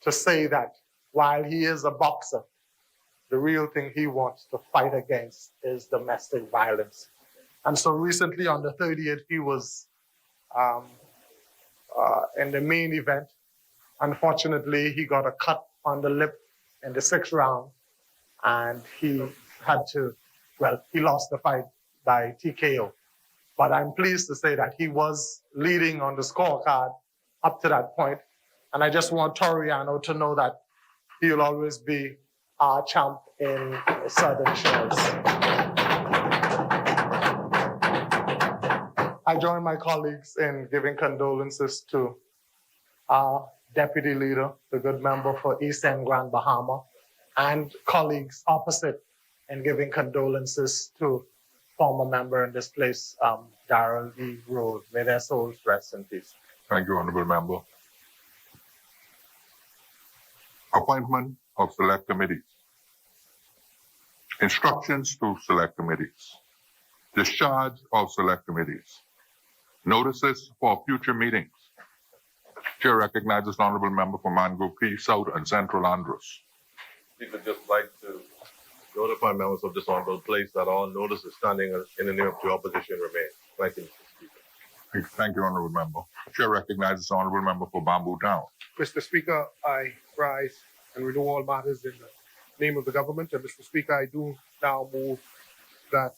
to say that while he is a boxer, the real thing he wants to fight against is domestic violence. And so recently on the 30th, he was in the main event. Unfortunately, he got a cut on the lip in the 6th round, and he lost the fight by TKO. But I'm pleased to say that he was leading on the scorecard up to that point. And I just want Toriano to know that he'll always be our champ in Southern Shores. I join my colleagues in giving condolences to our deputy leader, the good member for East End Grand Bahama, and colleagues opposite in giving condolences to former member in this place, Darrell E. Rose. May their souls rest in peace. Thank you, Honorable Member. Appointment of select committees. Instructions to select committees. Discharge of select committees. Notices for future meetings. Chair recognizes Honorable Member for Mangrove Key, South and Central Andros. We would just like to notify members of this honorable place that all notices standing in the name of the opposition remain. Thank you, Mr. Speaker. Thank you, Honorable Member. Chair recognizes Honorable Member for Bamboo Town. Mr. Speaker, I rise and renew all matters in the name of the government. And Mr. Speaker, I do now move that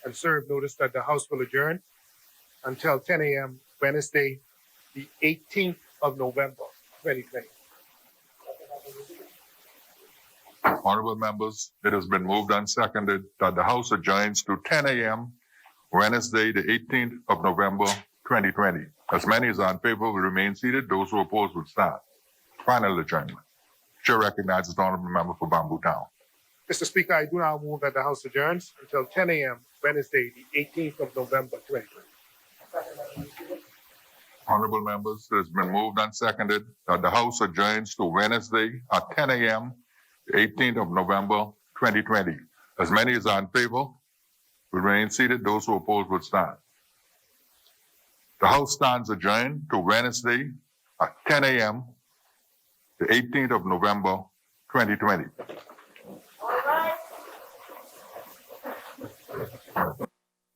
and serve notice that the House will adjourn until 10 a.m. Wednesday, the 18th of November, 2020. Honorable members, it has been moved and seconded that the House adjourns to 10 a.m. Wednesday, the 18th of November, 2020. As many as are in favor will remain seated. Those who oppose will stand. Final adjournment. Chair recognizes the Honorable Member for Bamboo Town. Mr. Speaker, I do now move that the House adjourns until 10 a.m. Wednesday, the 18th of November, 2020. Honorable members, it has been moved and seconded that the House adjourns to Wednesday at 10 a.m., the 18th of November, 2020. As many as are in favor will remain seated. Those who oppose would stand. The House stands adjourned to Wednesday at 10 a.m., the 18th of November, 2020.